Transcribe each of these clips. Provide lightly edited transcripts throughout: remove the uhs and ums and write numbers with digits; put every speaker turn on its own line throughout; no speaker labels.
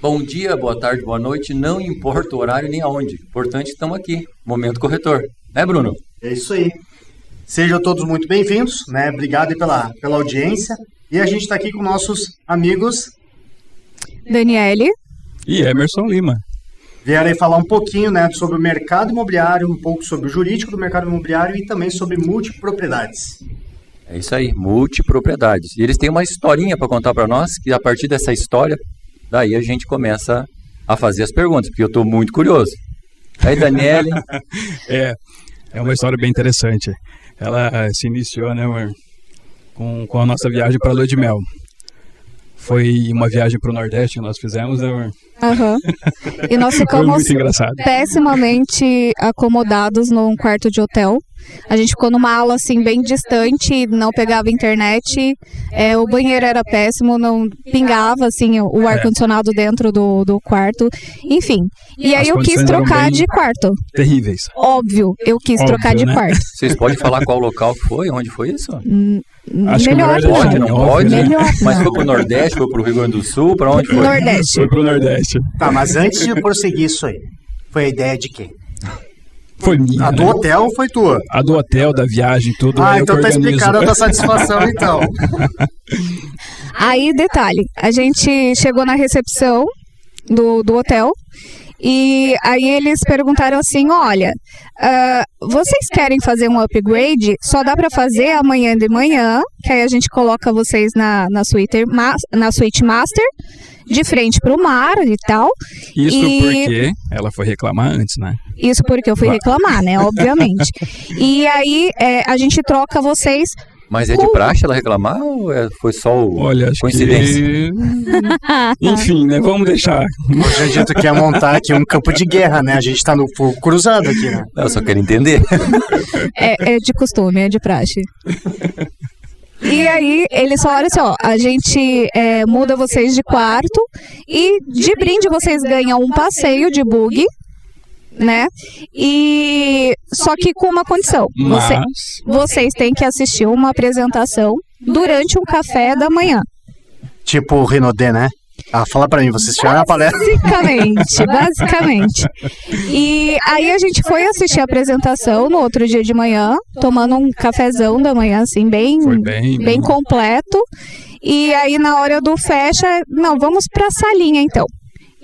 Bom dia, boa tarde, boa noite, não importa o horário nem aonde. Importante, estamos aqui, Momento Corretor. Né, Bruno?
É isso aí. Sejam todos muito bem-vindos, né? Obrigado aí pela audiência. E a gente está aqui com nossos amigos
Daniele
e Emerson Lima.
Vieram aí falar um pouquinho, né, sobre o mercado imobiliário, um pouco sobre o jurídico do mercado imobiliário e também sobre multipropriedades.
É isso aí, multipropriedades. E eles têm uma historinha para contar para nós, que a partir dessa história, daí a gente começa a fazer as perguntas, porque eu estou muito curioso. Aí, Daniele...
É uma história bem interessante. Ela se iniciou, né, amor, com a nossa viagem para a Lua de Mel. Foi uma viagem para o Nordeste que nós fizemos, né, amor?
E nós ficamos
pessimamente
acomodados num quarto de hotel. A gente ficou numa ala assim bem distante, não pegava internet, o banheiro era péssimo, não pingava assim o ar-condicionado dentro do quarto, enfim. E aí eu quis trocar de quarto.
Terríveis.
Óbvio, eu quis trocar de quarto.
Vocês podem falar qual local que foi? Onde foi isso?
Acho
melhor
que
não pode?
Melhor,
mas foi pro Nordeste, foi pro Rio Grande do Sul, para onde foi?
Nordeste.
Foi pro Nordeste.
Tá, mas antes de prosseguir isso aí, foi a ideia de quem?
Foi minha.
A do hotel foi tua?
A do hotel, da viagem, tudo.
Então tá explicado a tua satisfação, então.
Aí, detalhe, a gente chegou na recepção do hotel e aí eles perguntaram assim, olha, vocês querem fazer um upgrade? Só dá para fazer amanhã de manhã, que aí a gente coloca vocês na suíte master, de frente para o mar e tal.
Isso porque ela foi reclamar antes, né?
Isso porque eu fui reclamar, né? Obviamente. E aí a gente troca vocês.
Mas é de praxe ela reclamar ou foi só coincidência?
Enfim, né? Vamos deixar.
Hoje a gente quer montar aqui um campo de guerra, né? A gente tá no fogo cruzado aqui, né?
Eu só quero entender.
É de costume, é de praxe. E aí, eles falaram assim, ó, a gente muda vocês de quarto e de brinde vocês ganham um passeio de buggy, né? E só que com uma condição. Vocês têm que assistir uma apresentação durante um café da manhã.
Tipo o Rinodê, né? Fala pra mim, vocês tiveram a palestra?
Basicamente. E aí a gente foi assistir a apresentação no outro dia de manhã, tomando um cafezão da manhã, assim, bem completo. E aí na hora do fecha, não, vamos pra salinha então.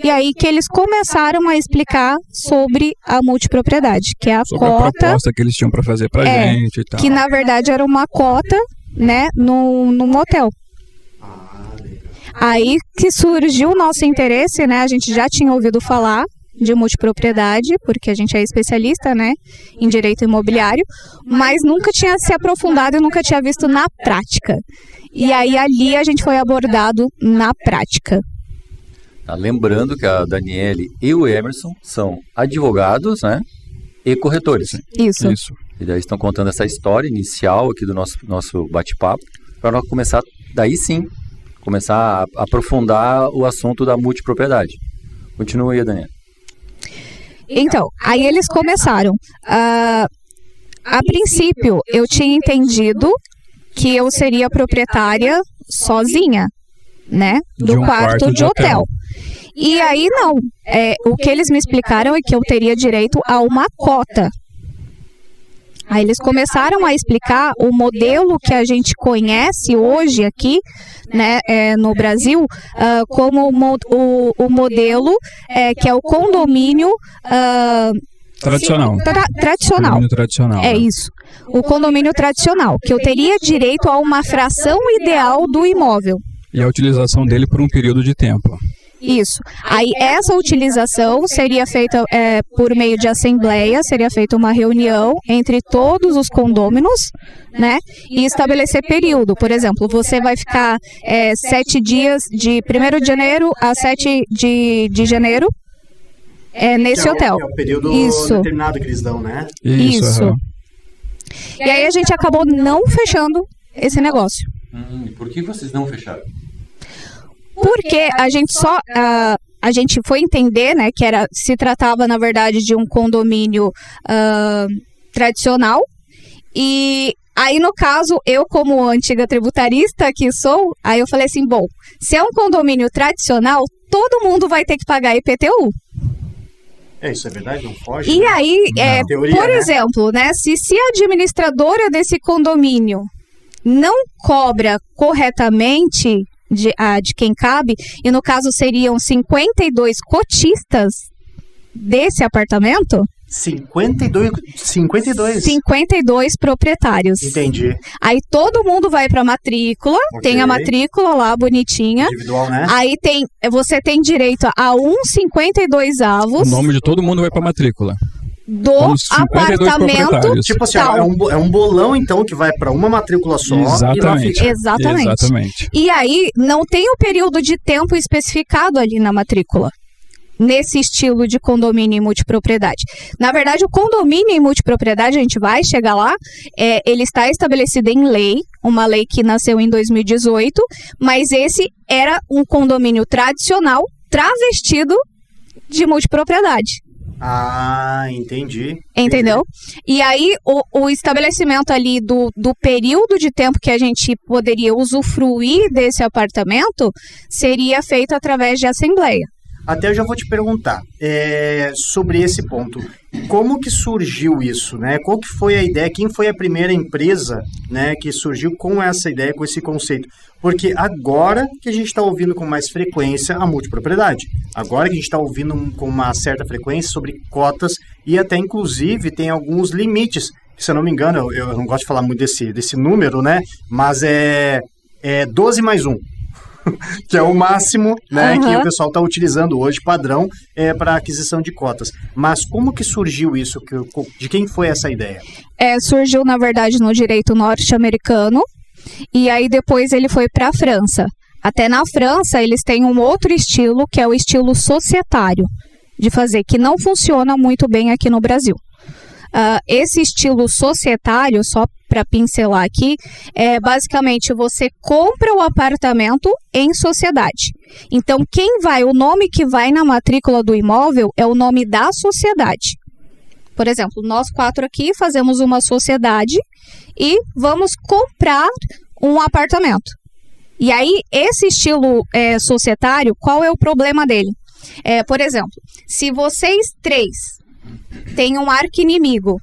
E aí que eles começaram a explicar sobre a multipropriedade, que é
sobre
cota...
a proposta que eles tinham pra fazer pra gente e tal.
Que na verdade era uma cota, né, no motel. Aí que surgiu o nosso interesse, né? A gente já tinha ouvido falar de multipropriedade, porque a gente é especialista, né, em direito imobiliário, mas nunca tinha se aprofundado e nunca tinha visto na prática. E aí ali a gente foi abordado na prática.
Lembrando que a Daniele e o Emerson são advogados, né, e corretores.
Isso.
E daí estão contando essa história inicial aqui do nosso bate-papo, para nós começar, daí sim, começar a aprofundar o assunto da multipropriedade. Continua aí, Daniela.
Então, aí eles começaram. A princípio, eu tinha entendido que eu seria proprietária sozinha, né? Do quarto de hotel. E aí, não. O que eles me explicaram é que eu teria direito a uma cota. Aí eles começaram a explicar o modelo que a gente conhece hoje aqui, né, no Brasil, como o modelo que é o condomínio
tradicional.
Condomínio
tradicional.
É isso. O condomínio tradicional, que eu teria direito a uma fração ideal do imóvel.
E a utilização dele por um período de tempo.
Isso. Aí essa utilização seria feita por meio de assembleia, seria feita uma reunião entre todos os condôminos, né? E estabelecer período. Por exemplo, você vai ficar 7 dias de 1º de janeiro a 7 de janeiro nesse hotel.
É o período determinado que eles dão, né?
Isso. E aí a gente acabou não fechando esse negócio.
Por que vocês não fecharam?
Porque a gente foi entender, né, que se tratava, na verdade, de um condomínio tradicional e Aí, no caso, eu como antiga tributarista que sou, aí eu falei assim, bom, se é um condomínio tradicional, todo mundo vai ter que pagar IPTU.
Isso é verdade, não foge.
E aí,
Teoria,
por
né?
exemplo, né, se a administradora desse condomínio não cobra corretamente de quem cabe, e no caso seriam 52 cotistas desse apartamento...
52?
52 proprietários.
Entendi.
Aí todo mundo vai para a matrícula, tem a matrícula lá bonitinha.
Individual, né?
Aí você tem direito a 52 avos
O nome de todo mundo vai pra matrícula.
do
Os 52
apartamento.
proprietários.
Tipo assim,
tal.
é um bolão, então, que vai para uma matrícula só.
Exatamente.
Exatamente. E aí não tem o período de tempo especificado ali na matrícula, nesse estilo de condomínio em multipropriedade. Na verdade, o condomínio em multipropriedade, a gente vai chegar lá, ele está estabelecido em lei, uma lei que nasceu em 2018, mas esse era um condomínio tradicional travestido de multipropriedade.
Ah, entendi.
Entendeu? E aí, o estabelecimento ali do período de tempo que a gente poderia usufruir desse apartamento seria feito através de assembleia.
Até eu já vou te perguntar sobre esse ponto. Como que surgiu isso, né? Qual que foi a ideia? Quem foi a primeira empresa, né, que surgiu com essa ideia, com esse conceito? Porque agora que a gente está ouvindo com mais frequência a multipropriedade. Agora que a gente está ouvindo com uma certa frequência sobre cotas e até, inclusive, tem alguns limites. Se eu não me engano, eu não gosto de falar muito desse número, né? Mas é 12 mais 1. Que é o máximo, né, que o pessoal está utilizando hoje, padrão, para aquisição de cotas. Mas como que surgiu isso? De quem foi essa ideia?
Surgiu, na verdade, no direito norte-americano, e aí depois ele foi para a França. Até na França, eles têm um outro estilo, que é o estilo societário de fazer, que não funciona muito bem aqui no Brasil. Esse estilo societário, só para pincelar aqui, basicamente você compra o apartamento em sociedade. Então, o nome que vai na matrícula do imóvel é o nome da sociedade. Por exemplo, nós 4 aqui fazemos uma sociedade e vamos comprar um apartamento. E aí, esse estilo societário, qual é o problema dele? Por exemplo, se vocês 3 têm um arqui-inimigo,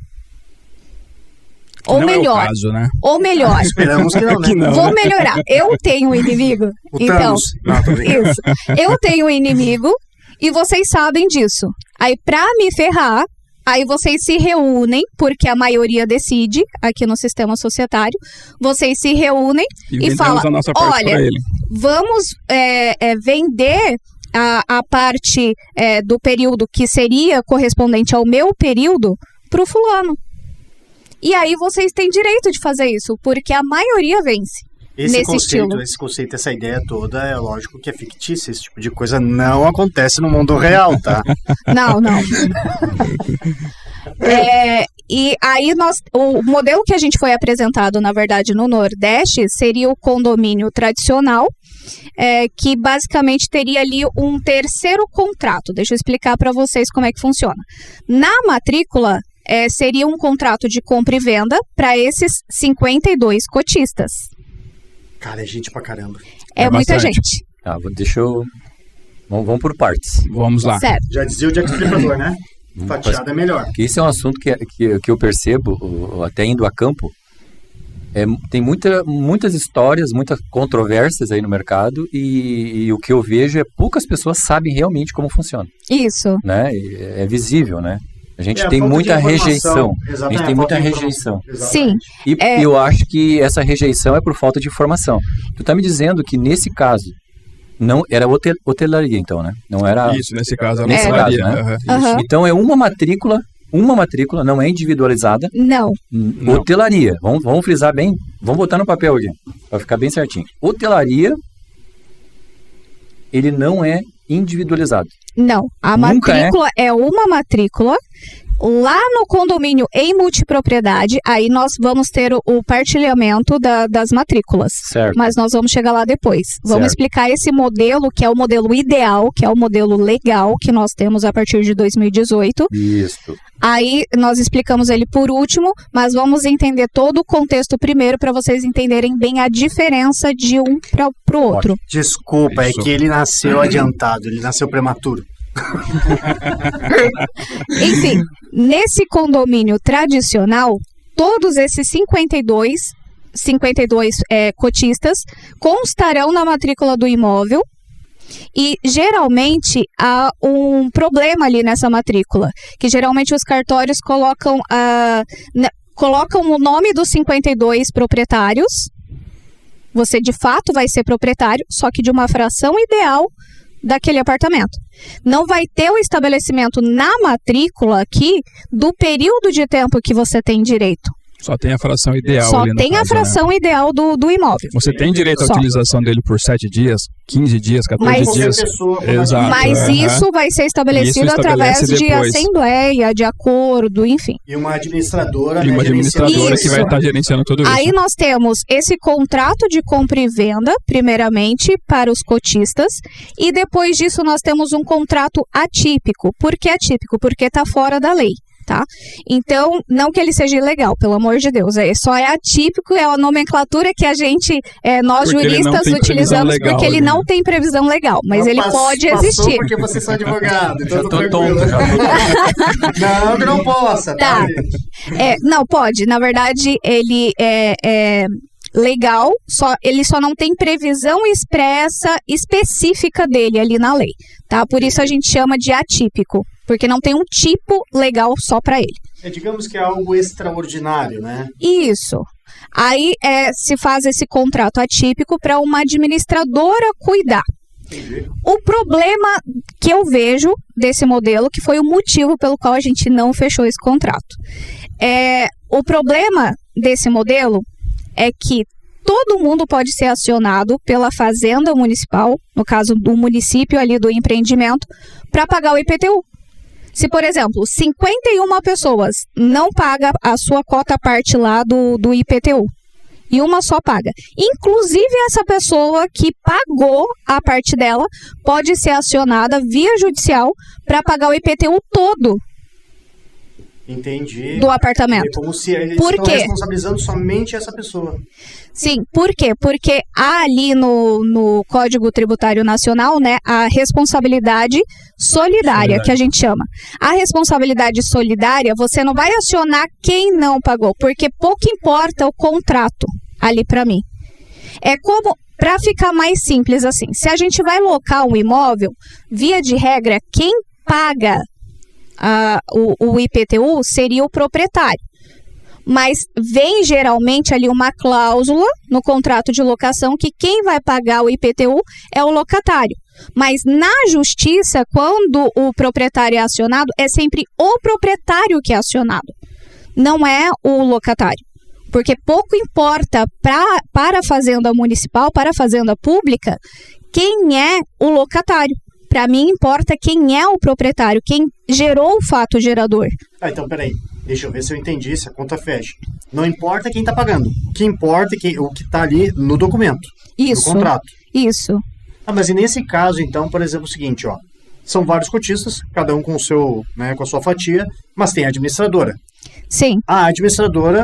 ou
não
melhor,
é o caso, né?
ou melhor,
Esperamos que não, né?
Que não.
vou melhorar. Eu tenho um inimigo.
O
Então,
Thanos. Não, tô brincando.
isso. Eu tenho um inimigo e vocês sabem disso. Aí, pra me ferrar, aí vocês se reúnem, porque a maioria decide aqui no sistema societário. Vocês se reúnem e falam,
a nossa parte
olha,
pra ele.
vamos vender a parte do período que seria correspondente ao meu período pro fulano. E aí vocês têm direito de fazer isso, porque a maioria vence nesse estilo.
Esse conceito, essa ideia toda, é lógico que é fictícia. Esse tipo de coisa não acontece no mundo real, tá?
Não. E aí o modelo que a gente foi apresentado, na verdade, no Nordeste, seria o condomínio tradicional, que basicamente teria ali um terceiro contrato. Deixa eu explicar para vocês como é que funciona. Na matrícula, seria um contrato de compra e venda para esses 52 cotistas.
Cara, é gente pra caramba.
É muita
bastante.
gente.
Vamos por partes.
Vamos lá.
Certo.
Já dizia o Jack Stripador, né? Fatiado é melhor.
Que isso é um assunto que eu percebo, até indo a campo, tem muitas histórias, muitas controvérsias aí no mercado e o que eu vejo é poucas pessoas sabem realmente como funciona,
Isso.
né? É visível, né? A gente
A
tem
falta de
muita
informação.
rejeição.
Exatamente,
A gente tem
a
muita
falta de
rejeição.
informação.
Sim.
E eu acho que essa rejeição é por falta de informação. Tu tá me dizendo que nesse caso não era hotelaria, então, né? Não era.
Isso, nesse caso, a
Nesse
hotelaria,
caso, né?
aham,
Aham.
isso.
Então é uma matrícula, não é individualizada.
Não.
Não.
Hotelaria. Vamos frisar bem. Vamos botar no papel aqui, para ficar bem certinho. Hotelaria, ele não é individualizado.
Não. A
Nunca
matrícula é uma matrícula Lá no condomínio em multipropriedade, aí nós vamos ter o partilhamento das matrículas.
Certo.
Mas nós vamos chegar lá depois. Vamos
Certo.
explicar esse modelo, que é o modelo ideal, que é o modelo legal que nós temos a partir de 2018.
Isso.
Aí nós explicamos ele por último, mas vamos entender todo o contexto primeiro para vocês entenderem bem a diferença de um para o outro.
Desculpa,
Isso.
é que ele nasceu adiantado, ele nasceu prematuro.
Enfim, nesse condomínio tradicional, todos esses 52 cotistas constarão na matrícula do imóvel e geralmente há um problema ali nessa matrícula, que geralmente os cartórios colocam o nome dos 52 proprietários. Você de fato vai ser proprietário, só que de uma fração ideal daquele apartamento. Não vai ter o estabelecimento na matrícula aqui do período de tempo que você tem direito.
Só tem a fração ideal
Só
ali no
tem a
caso,
fração ideal do imóvel.
Você tem direito à
Só.
utilização dele por 7 dias, 15 dias, 14
Mas-
dias. Exato.
Mas
aham.
isso vai ser estabelecido
Isso
através
estabelece
de
depois.
assembleia, de acordo, enfim.
E uma administradora,
E uma
né, gerenciando
administradora
Isso.
que vai estar gerenciando tudo isso.
Aí nós temos esse contrato de compra e venda, primeiramente, para os cotistas, e depois disso nós temos um contrato atípico. Por que atípico? Porque está fora da lei. Tá? Então, não que ele seja ilegal, pelo amor de Deus, só é atípico, é a nomenclatura que a gente, nós
Porque ele não
juristas
tem previsão
utilizamos
legal,
porque ele
né?
não tem previsão legal, mas ele pode
Passou
existir.
porque vocês são advogados, então
Já
tô
tô
tranquilo.
tonto, já tô
Não, que não possa, tá?
Tá. Não, pode. Na verdade, ele é legal, ele só não tem previsão expressa, específica dele ali na lei, tá? Por isso a gente chama de atípico, porque não tem um tipo legal só para ele.
Digamos que é algo extraordinário, né?
Isso. Aí se faz esse contrato atípico para uma administradora cuidar.
Entendi.
O problema que eu vejo desse modelo, que foi o motivo pelo qual a gente não fechou esse contrato, o problema desse modelo é que todo mundo pode ser acionado pela Fazenda Municipal, no caso do município ali do empreendimento, para pagar o IPTU. Se, por exemplo, 51 pessoas não pagam a sua cota parte lá do IPTU, e uma só paga. Inclusive, essa pessoa que pagou a parte dela pode ser acionada via judicial para pagar o IPTU todo
Entendi.
do apartamento.
É como se eles
Por
estão
quê?
responsabilizando somente essa pessoa.
Sim, por quê? Porque há ali no Código Tributário Nacional, né, a responsabilidade solidária, que a gente chama. A responsabilidade solidária, você não vai acionar quem não pagou, porque pouco importa o contrato ali para mim. É como, para ficar mais simples assim, se a gente vai locar um imóvel, via de regra, quem paga o IPTU seria o proprietário. Mas vem geralmente ali uma cláusula no contrato de locação que quem vai pagar o IPTU é o locatário. Mas na justiça, quando o proprietário é acionado, é sempre o proprietário que é acionado, não é o locatário. Porque pouco importa para a fazenda municipal, para a fazenda pública, quem é o locatário. Para mim, importa quem é o proprietário, quem gerou o fato gerador.
Então, peraí. Deixa eu ver se eu entendi, se a conta fecha. Não importa quem está pagando. O que importa é o que está ali no documento,
Isso.
no contrato.
Isso.
Mas e nesse caso, então, por exemplo, o seguinte, ó. São vários cotistas, cada um com com a sua fatia, mas tem a administradora.
Sim.
A administradora,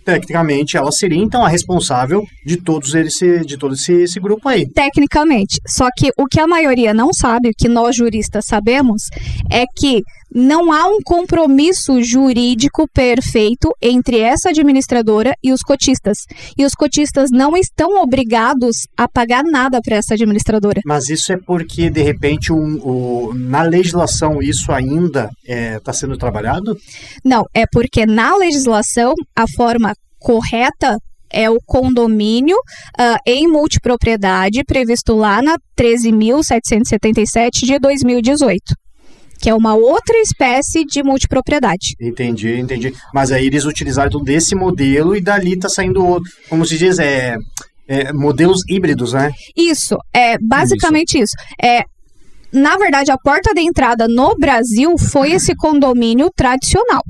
tecnicamente, ela seria, então, a responsável de todo esse grupo aí.
Tecnicamente. Só que o que a maioria não sabe, o que nós juristas sabemos, é que não há um compromisso jurídico perfeito entre essa administradora e os cotistas. E os cotistas não estão obrigados a pagar nada para essa administradora.
Mas isso é porque, de repente, na legislação isso ainda está sendo trabalhado?
Não, é porque na legislação a forma correta é o condomínio em multipropriedade previsto lá na 13.777 de 2018. Que é uma outra espécie de multipropriedade.
Entendi. Mas aí eles utilizaram todo esse modelo e dali está saindo, como se diz, modelos híbridos, né?
Isso, é basicamente isso. na verdade, a porta de entrada no Brasil foi esse condomínio tradicional.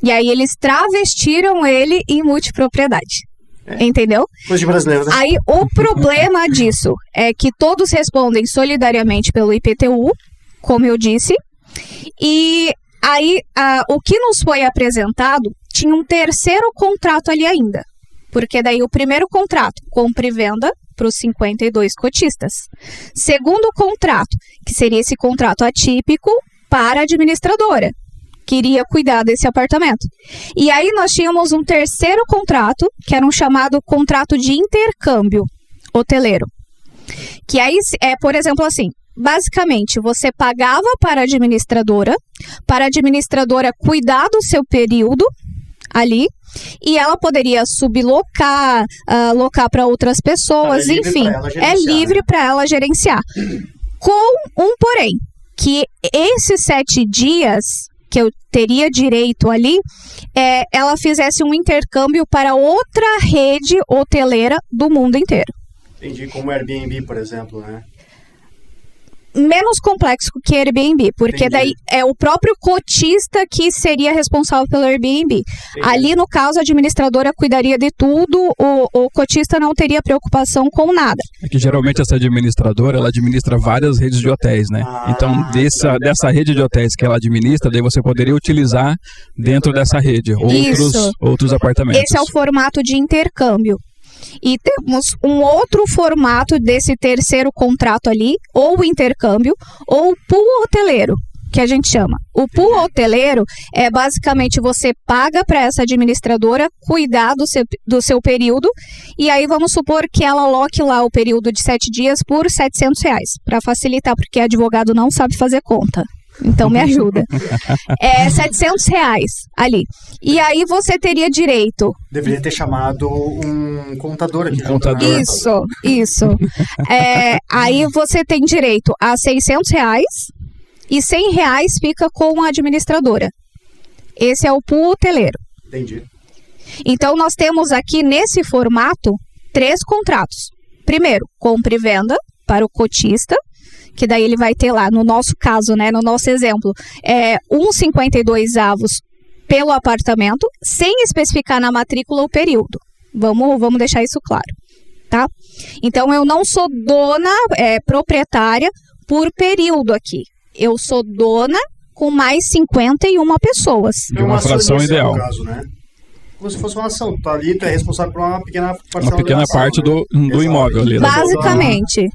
E aí eles travestiram ele em multipropriedade. Entendeu?
Coisa de brasileiro, né?
Aí o problema disso é que todos respondem solidariamente pelo IPTU, como eu disse, e aí o que nos foi apresentado tinha um terceiro contrato ali ainda, porque daí o primeiro contrato, compra e venda para os 52 cotistas. Segundo contrato, que seria esse contrato atípico para a administradora, que iria cuidar desse apartamento. E aí nós tínhamos um terceiro contrato, que era um chamado contrato de intercâmbio hoteleiro. Que aí por exemplo, assim, basicamente você pagava para a administradora cuidar do seu período ali, e ela poderia sublocar, locar para outras pessoas, enfim, é livre para ela gerenciar. Com um porém, que esses 7 dias que eu teria direito ali, ela fizesse um intercâmbio para outra rede hoteleira do mundo inteiro.
Entendi, como Airbnb, por exemplo, né?
Menos complexo que Airbnb, porque daí é o próprio cotista que seria responsável pelo Airbnb. Ali, no caso, a administradora cuidaria de tudo, o cotista não teria preocupação com nada.
É que geralmente essa administradora, ela administra várias redes de hotéis, né? Então, dessa rede de hotéis que ela administra, daí você poderia utilizar dentro dessa rede outros apartamentos.
Esse é o formato de intercâmbio. E temos um outro formato desse terceiro contrato ali, ou o intercâmbio, ou o pool hoteleiro, que a gente chama. O pool hoteleiro é basicamente você paga para essa administradora cuidar do seu período, e aí vamos supor que ela aloque lá o período de 7 dias por R$700, para facilitar, porque advogado não sabe fazer conta. Então me ajuda. R$700 ali. E aí você teria direito.
Deveria ter chamado um contador aqui.
Isso. Aí você tem direito a R$600 e R$100 fica com a administradora. Esse é o pool hoteleiro.
Entendi.
Então nós temos aqui nesse formato 3 contratos. Primeiro, compra e venda para o cotista, que daí ele vai ter lá, no nosso caso, né, no nosso exemplo, 52 avos pelo apartamento, sem especificar na matrícula o período. Vamos deixar isso claro, tá? Então, eu não sou dona, proprietária por período aqui. Eu sou dona com mais 51 pessoas.
De uma fração ideal.
No caso, né? Como se fosse uma ação. Tu ali, tu é responsável por uma pequena parcela.
Uma pequena parte, né, do imóvel ali.
Basicamente.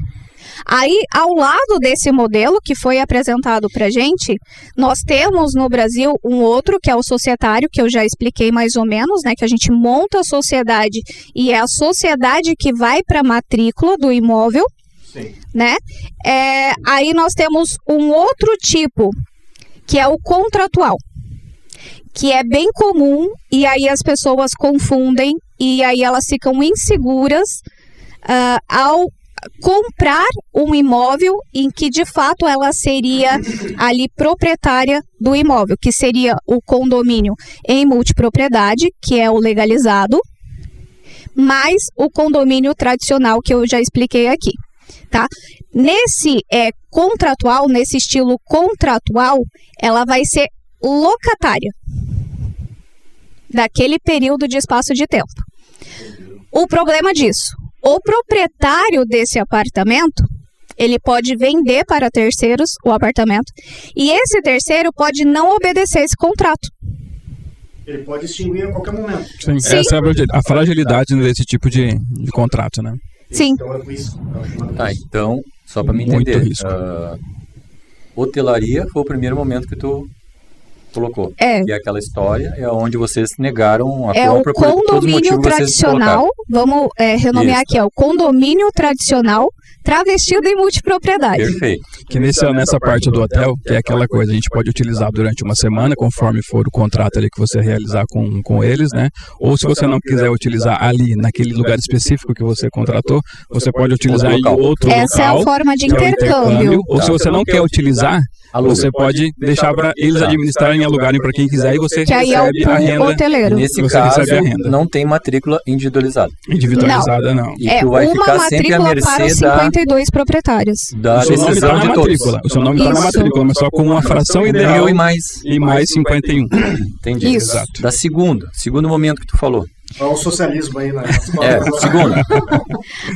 Aí, ao lado desse modelo que foi apresentado para a gente, nós temos no Brasil um outro, que é o societário, que eu já expliquei mais ou menos, né? Que a gente monta a sociedade e é a sociedade que vai para a matrícula do imóvel.
Sim.
Né? Aí nós temos um outro tipo, que é o contratual, que é bem comum, e aí as pessoas confundem, e aí elas ficam inseguras ao comprar um imóvel em que de fato ela seria ali proprietária do imóvel, que seria o condomínio em multipropriedade, que é o legalizado, mais o condomínio tradicional que eu já expliquei aqui, tá? Nesse contratual, nesse estilo contratual, ela vai ser locatária daquele período de espaço de tempo. O problema disso: o proprietário desse apartamento, ele pode vender para terceiros o apartamento, e esse terceiro pode não obedecer esse contrato.
Ele pode extinguir a qualquer momento.
Sim. Essa é a fragilidade desse tipo de contrato, né?
Sim.
Então é risco.
Então, só para me
Muito
entender,
risco.
Hotelaria foi o primeiro momento que tu colocou. E aquela história é onde vocês negaram a compra por todos os motivos que vocês colocaram.
Vamos renomear aqui, o condomínio tradicional travestido em multipropriedade.
Perfeito.
Que nessa parte do hotel, que é aquela coisa, a gente pode utilizar durante uma semana, conforme for o contrato ali que você realizar com eles, né? Ou se você não quiser utilizar ali, naquele lugar específico que você contratou, você pode utilizar em outro local.
Essa é a forma de intercâmbio.
Ou se você não quer utilizar,
Aluga.
você pode deixar para eles administrarem e alugarem para quem quiser e você
Que aí é
recebe a
o
renda
hoteleiro.
Nesse
Você
caso,
recebe a renda.
não tem matrícula individualizada.
individualizada, não.
E tu vai
uma
ficar sempre à
matrícula para os
mercê
52 proprietários.
da
O seu nome
decisão
está na
de todos.
matrícula. O seu nome está na
Isso.
matrícula, mas só com uma fração ideal
1.000 e mais.
e mais 51.
Entendi.
Isso.
Exato.
Da segundo momento que tu falou.
Olha o socialismo aí, né?
Segundo,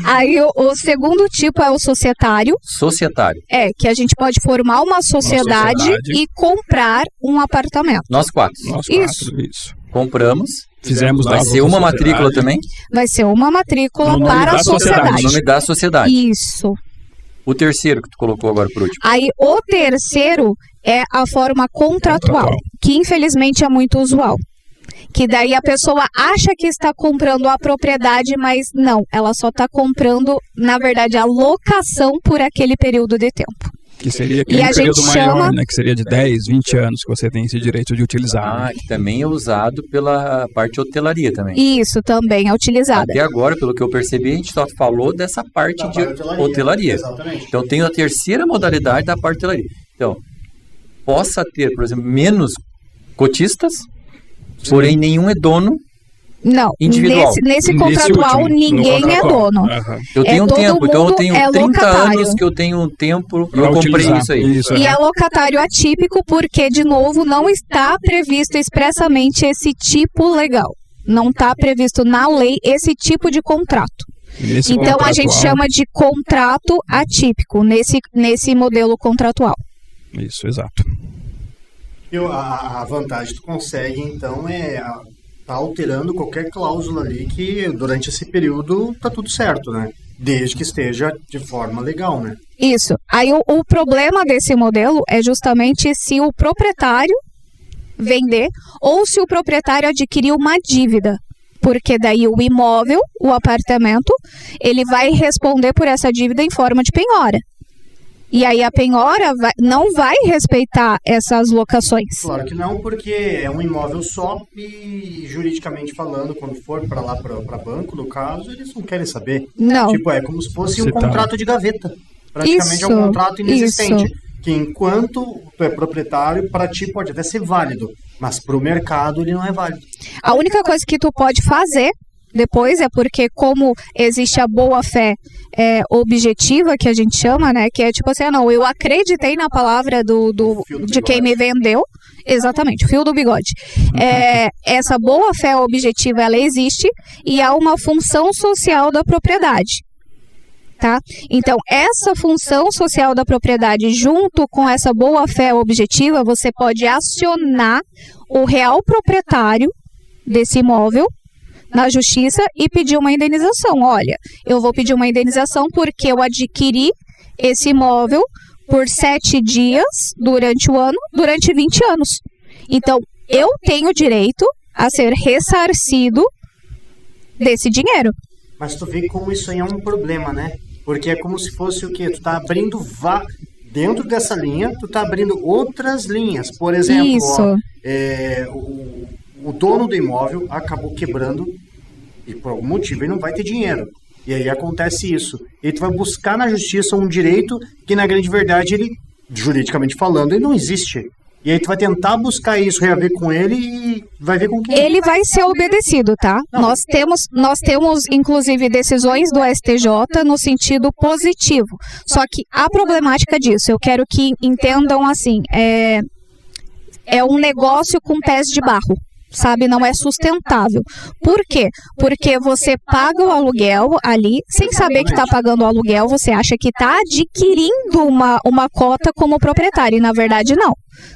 Aí o segundo tipo é o societário,
societário.
que a gente pode formar uma sociedade
sociedade.
e comprar um apartamento.
Nós 4
Nós
Isso.
4, isso.
compramos.
Fizemos
Vai
lá
ser
outra
uma
sociedade.
matrícula também?
Vai ser uma matrícula
No nome
para
da
a
sociedade.
O
sociedade.
nome da sociedade.
Isso.
O terceiro que tu colocou agora por último.
Aí o terceiro é a forma contratual, que infelizmente é muito usual. Que daí a pessoa acha que está comprando a propriedade, mas não, ela só está comprando, na verdade, a locação por aquele período de tempo.
Que seria
E
aquele
a
período
gente
maior,
chama-
né? Que seria de 10, 20 anos que você tem esse direito de utilizar. né?
Que também é usado pela parte hotelaria também.
Isso também é utilizada.
Até agora, pelo que eu percebi, a gente só falou dessa parte de hotelaria.
Exatamente.
Então tem a terceira modalidade da parte de hotelaria. Então, possa ter, por exemplo, menos cotistas, porém nenhum é dono.
Não,
Individual.
nesse
Nesse
contratual
último, no
ninguém é
contratual.
dono.
Aham.
Eu tenho um
todo
tempo, então eu
mundo
tenho
é
30
locatário.
anos que eu tenho um tempo e
Pra
eu comprei
utilizar.
isso aí.
Isso,
E é locatário atípico porque, de novo, não está previsto expressamente esse tipo legal. Não está previsto na lei esse tipo de contrato.
Nesse
Então a gente
contratual-
chama de contrato atípico nesse modelo contratual.
Isso, exato.
E a vantagem que tu consegue, então, tá alterando qualquer cláusula ali que durante esse período tá tudo certo, né? Desde que esteja de forma legal, né?
Isso. Aí o problema desse modelo é justamente se o proprietário vender ou se o proprietário adquirir uma dívida. Porque daí o imóvel, o apartamento, ele vai responder por essa dívida em forma de penhora. E aí a penhora não vai respeitar essas locações.
Claro que não, porque é um imóvel só e juridicamente falando, quando for para lá para banco, no caso, eles não querem saber.
Não.
Tipo, é como se fosse um
Você tá-
contrato de gaveta. Praticamente é um contrato inexistente. Que enquanto tu é proprietário, para ti pode até ser válido, mas para o mercado ele não é válido.
A única coisa que tu pode fazer depois é porque como existe a boa-fé objetiva, que a gente chama, né? Que é tipo assim, não, eu acreditei na palavra de quem me vendeu. Exatamente, fio do bigode. Essa boa-fé objetiva, ela existe e há uma função social da propriedade. Tá? Então, essa função social da propriedade, junto com essa boa-fé objetiva, você pode acionar o real proprietário desse imóvel na justiça e pedir uma indenização. Olha, eu vou pedir uma indenização porque eu adquiri esse imóvel por 7 dias durante o ano, durante 20 anos. Então, eu tenho direito a ser ressarcido desse dinheiro.
Mas tu vê como isso aí é um problema, né? Porque é como se fosse o quê? Tu tá abrindo dentro dessa linha, tu tá abrindo outras linhas. Por exemplo,
Isso.
O dono do imóvel acabou quebrando e por algum motivo ele não vai ter dinheiro. E aí acontece isso. E tu vai buscar na justiça um direito que na grande verdade ele, juridicamente falando, ele não existe. E aí tu vai tentar buscar isso, reaver com ele e vai ver com quem.
Ele vai ser obedecido, tá? Nós temos, inclusive, decisões do STJ no sentido positivo. Só que a problemática disso, eu quero que entendam assim, é um negócio com pés de barro. Sabe, não é sustentável. Por quê? Porque você paga o aluguel ali, sem saber que está pagando o aluguel, você acha que está adquirindo uma cota como proprietário, e na verdade não.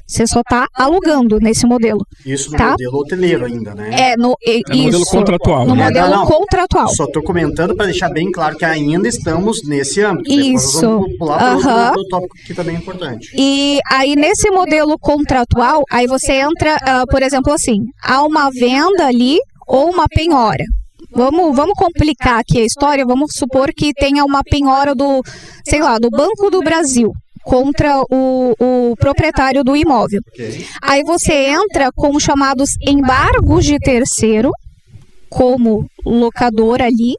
Você só está alugando nesse modelo.
Isso no
tá?
modelo hoteleiro ainda, né?
no modelo contratual.
No
né?
modelo
Não.
contratual.
Só estou comentando para deixar bem claro que ainda estamos nesse âmbito.
Isso.
Depois nós vamos pular para
Aham.
outro tópico que também é importante.
E aí, nesse modelo contratual, aí você entra, por exemplo, assim, há uma venda ali ou uma penhora. Vamos complicar aqui a história, vamos supor que tenha uma penhora do Banco do Brasil contra o proprietário do imóvel.
Ok.
Aí você entra com os chamados embargos de terceiro, como locador ali,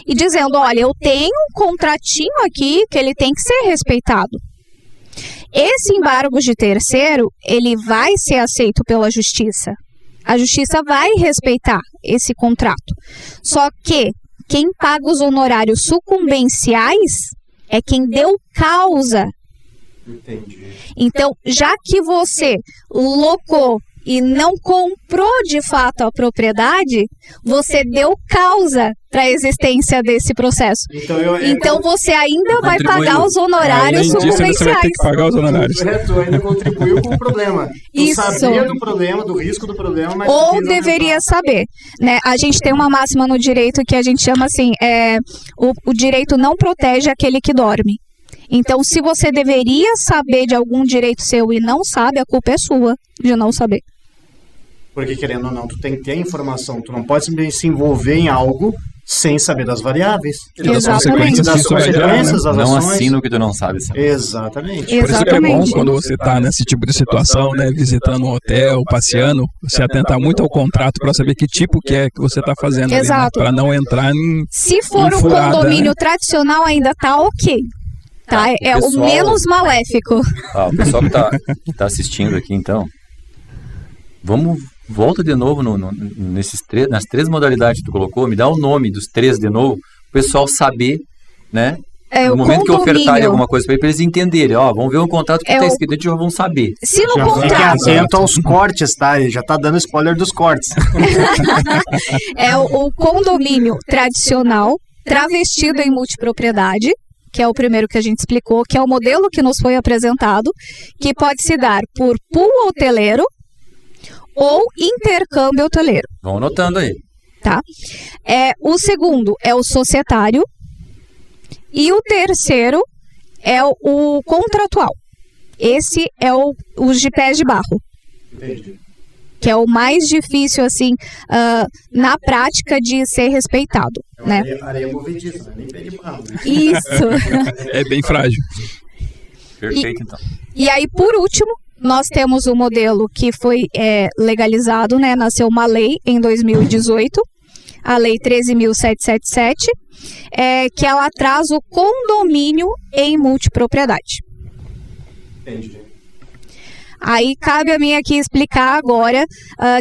e dizendo, olha, eu tenho um contratinho aqui que ele tem que ser respeitado. Esse embargo de terceiro, ele vai ser aceito pela justiça. A justiça vai respeitar esse contrato. Só que quem paga os honorários sucumbenciais é quem deu causa.
Entendi.
Então, já que você locou e não comprou de fato a propriedade, você deu causa para a existência desse processo. Então você ainda vai pagar os honorários
Além disso, ainda você vai ter
sucumbenciais.
que pagar os honorários.
Tu ainda contribuiu com o problema. Tu
Isso.
sabia do problema, do risco do problema, mas... tu
Ou
quis aumentar.
deveria saber, né? A gente tem uma máxima no direito que a gente chama assim, o direito não protege aquele que dorme. Então, se você deveria saber de algum direito seu e não sabe, a culpa é sua de não saber.
Porque, querendo ou não, tu tem que ter a informação. Tu não pode simplesmente se envolver em algo sem saber das variáveis.
Das
Exatamente.
consequências que
Das
isso vai gerar, né?
consequências, das
Não
ações.
assina o que tu não sabe. Sabe?
Exatamente.
Por isso que é bom
Exatamente.
quando você está nesse tipo de situação, né, visitando um hotel, passeando, você atentar muito ao contrato para saber que tipo que é que você está fazendo,
Exato.
para não entrar em...
Se for um
Furada,
condomínio
né?
tradicional, ainda tá ok. Tá? É o
Pessoal-
menos maléfico.
O pessoal que tá assistindo aqui, então, volta de novo nas 3 modalidades que tu colocou, me dá o nome dos 3 de novo, o pessoal saber, né?
É
No
o
momento que eu ofertarem
condomínio.
alguma coisa para eles entenderem, vamos ver um contrato que
É
tá
o-
escrito, eles já vão saber.
Se no
Já fique
contrato
atento aos cortes, tá? Ele já tá dando spoiler dos cortes.
é o condomínio tradicional, travestido em multipropriedade, que é o primeiro que a gente explicou, que é o modelo que nos foi apresentado, que pode se dar por pool hoteleiro ou intercâmbio hoteleiro.
Vão anotando aí.
Tá? O segundo é o societário e o terceiro é o contratual. Esse é os de pés de barro,
Entendi.
que é o mais difícil assim na prática de ser respeitado, né?
Areia movediça, né? Nem pé de barro. Né?
Isso.
É bem frágil.
Perfeito, então.
E aí, por último, nós temos o modelo que foi legalizado, né? Nasceu uma lei em 2018, a Lei 13.777, que ela traz o condomínio em multipropriedade.
Entendi.
Aí cabe a mim aqui explicar agora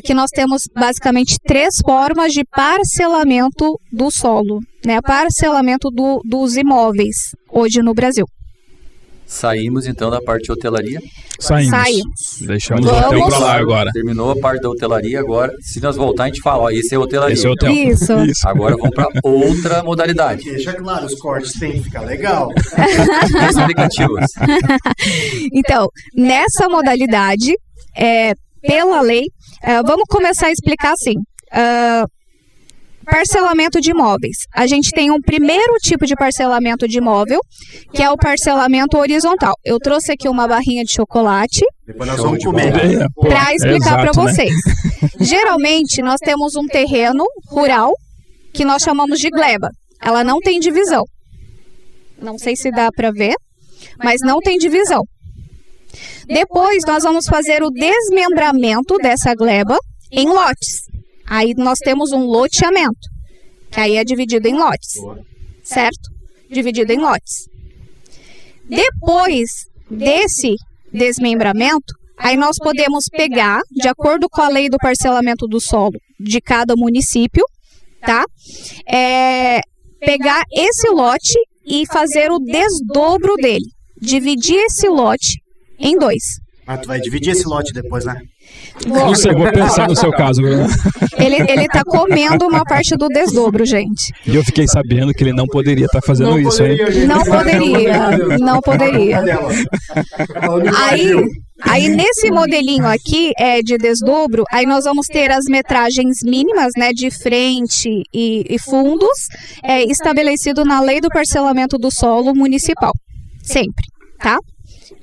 que nós temos basicamente 3 formas de parcelamento do solo, né? Parcelamento dos imóveis hoje no Brasil.
Saímos então da parte de hotelaria.
Saímos.
Deixamos o
Vamos.
hotel para lá agora.
Terminou a parte da hotelaria, agora, se nós voltar, a gente fala, esse é hotelaria.
Esse é o hotel.
Isso.
Agora vamos para outra modalidade.
Deixa claro, os cortes têm que ficar legal.
Explicativos.
Então, nessa modalidade, pela lei, vamos começar a explicar assim. Parcelamento de imóveis. A gente tem um primeiro tipo de parcelamento de imóvel, que é o parcelamento horizontal. Eu trouxe aqui uma barrinha de chocolate
Depois nós
Show
vamos
de
comer.
bola.
para explicar para
exato, né?
vocês. Geralmente, nós temos um terreno rural que nós chamamos de gleba. Ela não tem divisão. Não sei se dá para ver, mas não tem divisão. Depois, nós vamos fazer o desmembramento dessa gleba em lotes. Aí nós temos um loteamento, que aí é dividido em lotes, certo? Dividido em lotes. Depois desse desmembramento, aí nós podemos pegar, de acordo com a lei do parcelamento do solo de cada município, tá? Pegar esse lote e fazer o desdobro dele. Dividir esse lote em 2.
Mas tu vai dividir esse lote depois, né?
Não sei, vou pensar no seu caso, Bruno.
Ele tá comendo uma parte do desdobro, gente.
E eu fiquei sabendo que ele não poderia estar fazendo isso, hein?
gente.
Não poderia, não poderia. Aí nesse modelinho aqui de desdobro, aí nós vamos ter as metragens mínimas, né, de frente e fundos, estabelecido na lei do parcelamento do solo municipal, sempre, tá?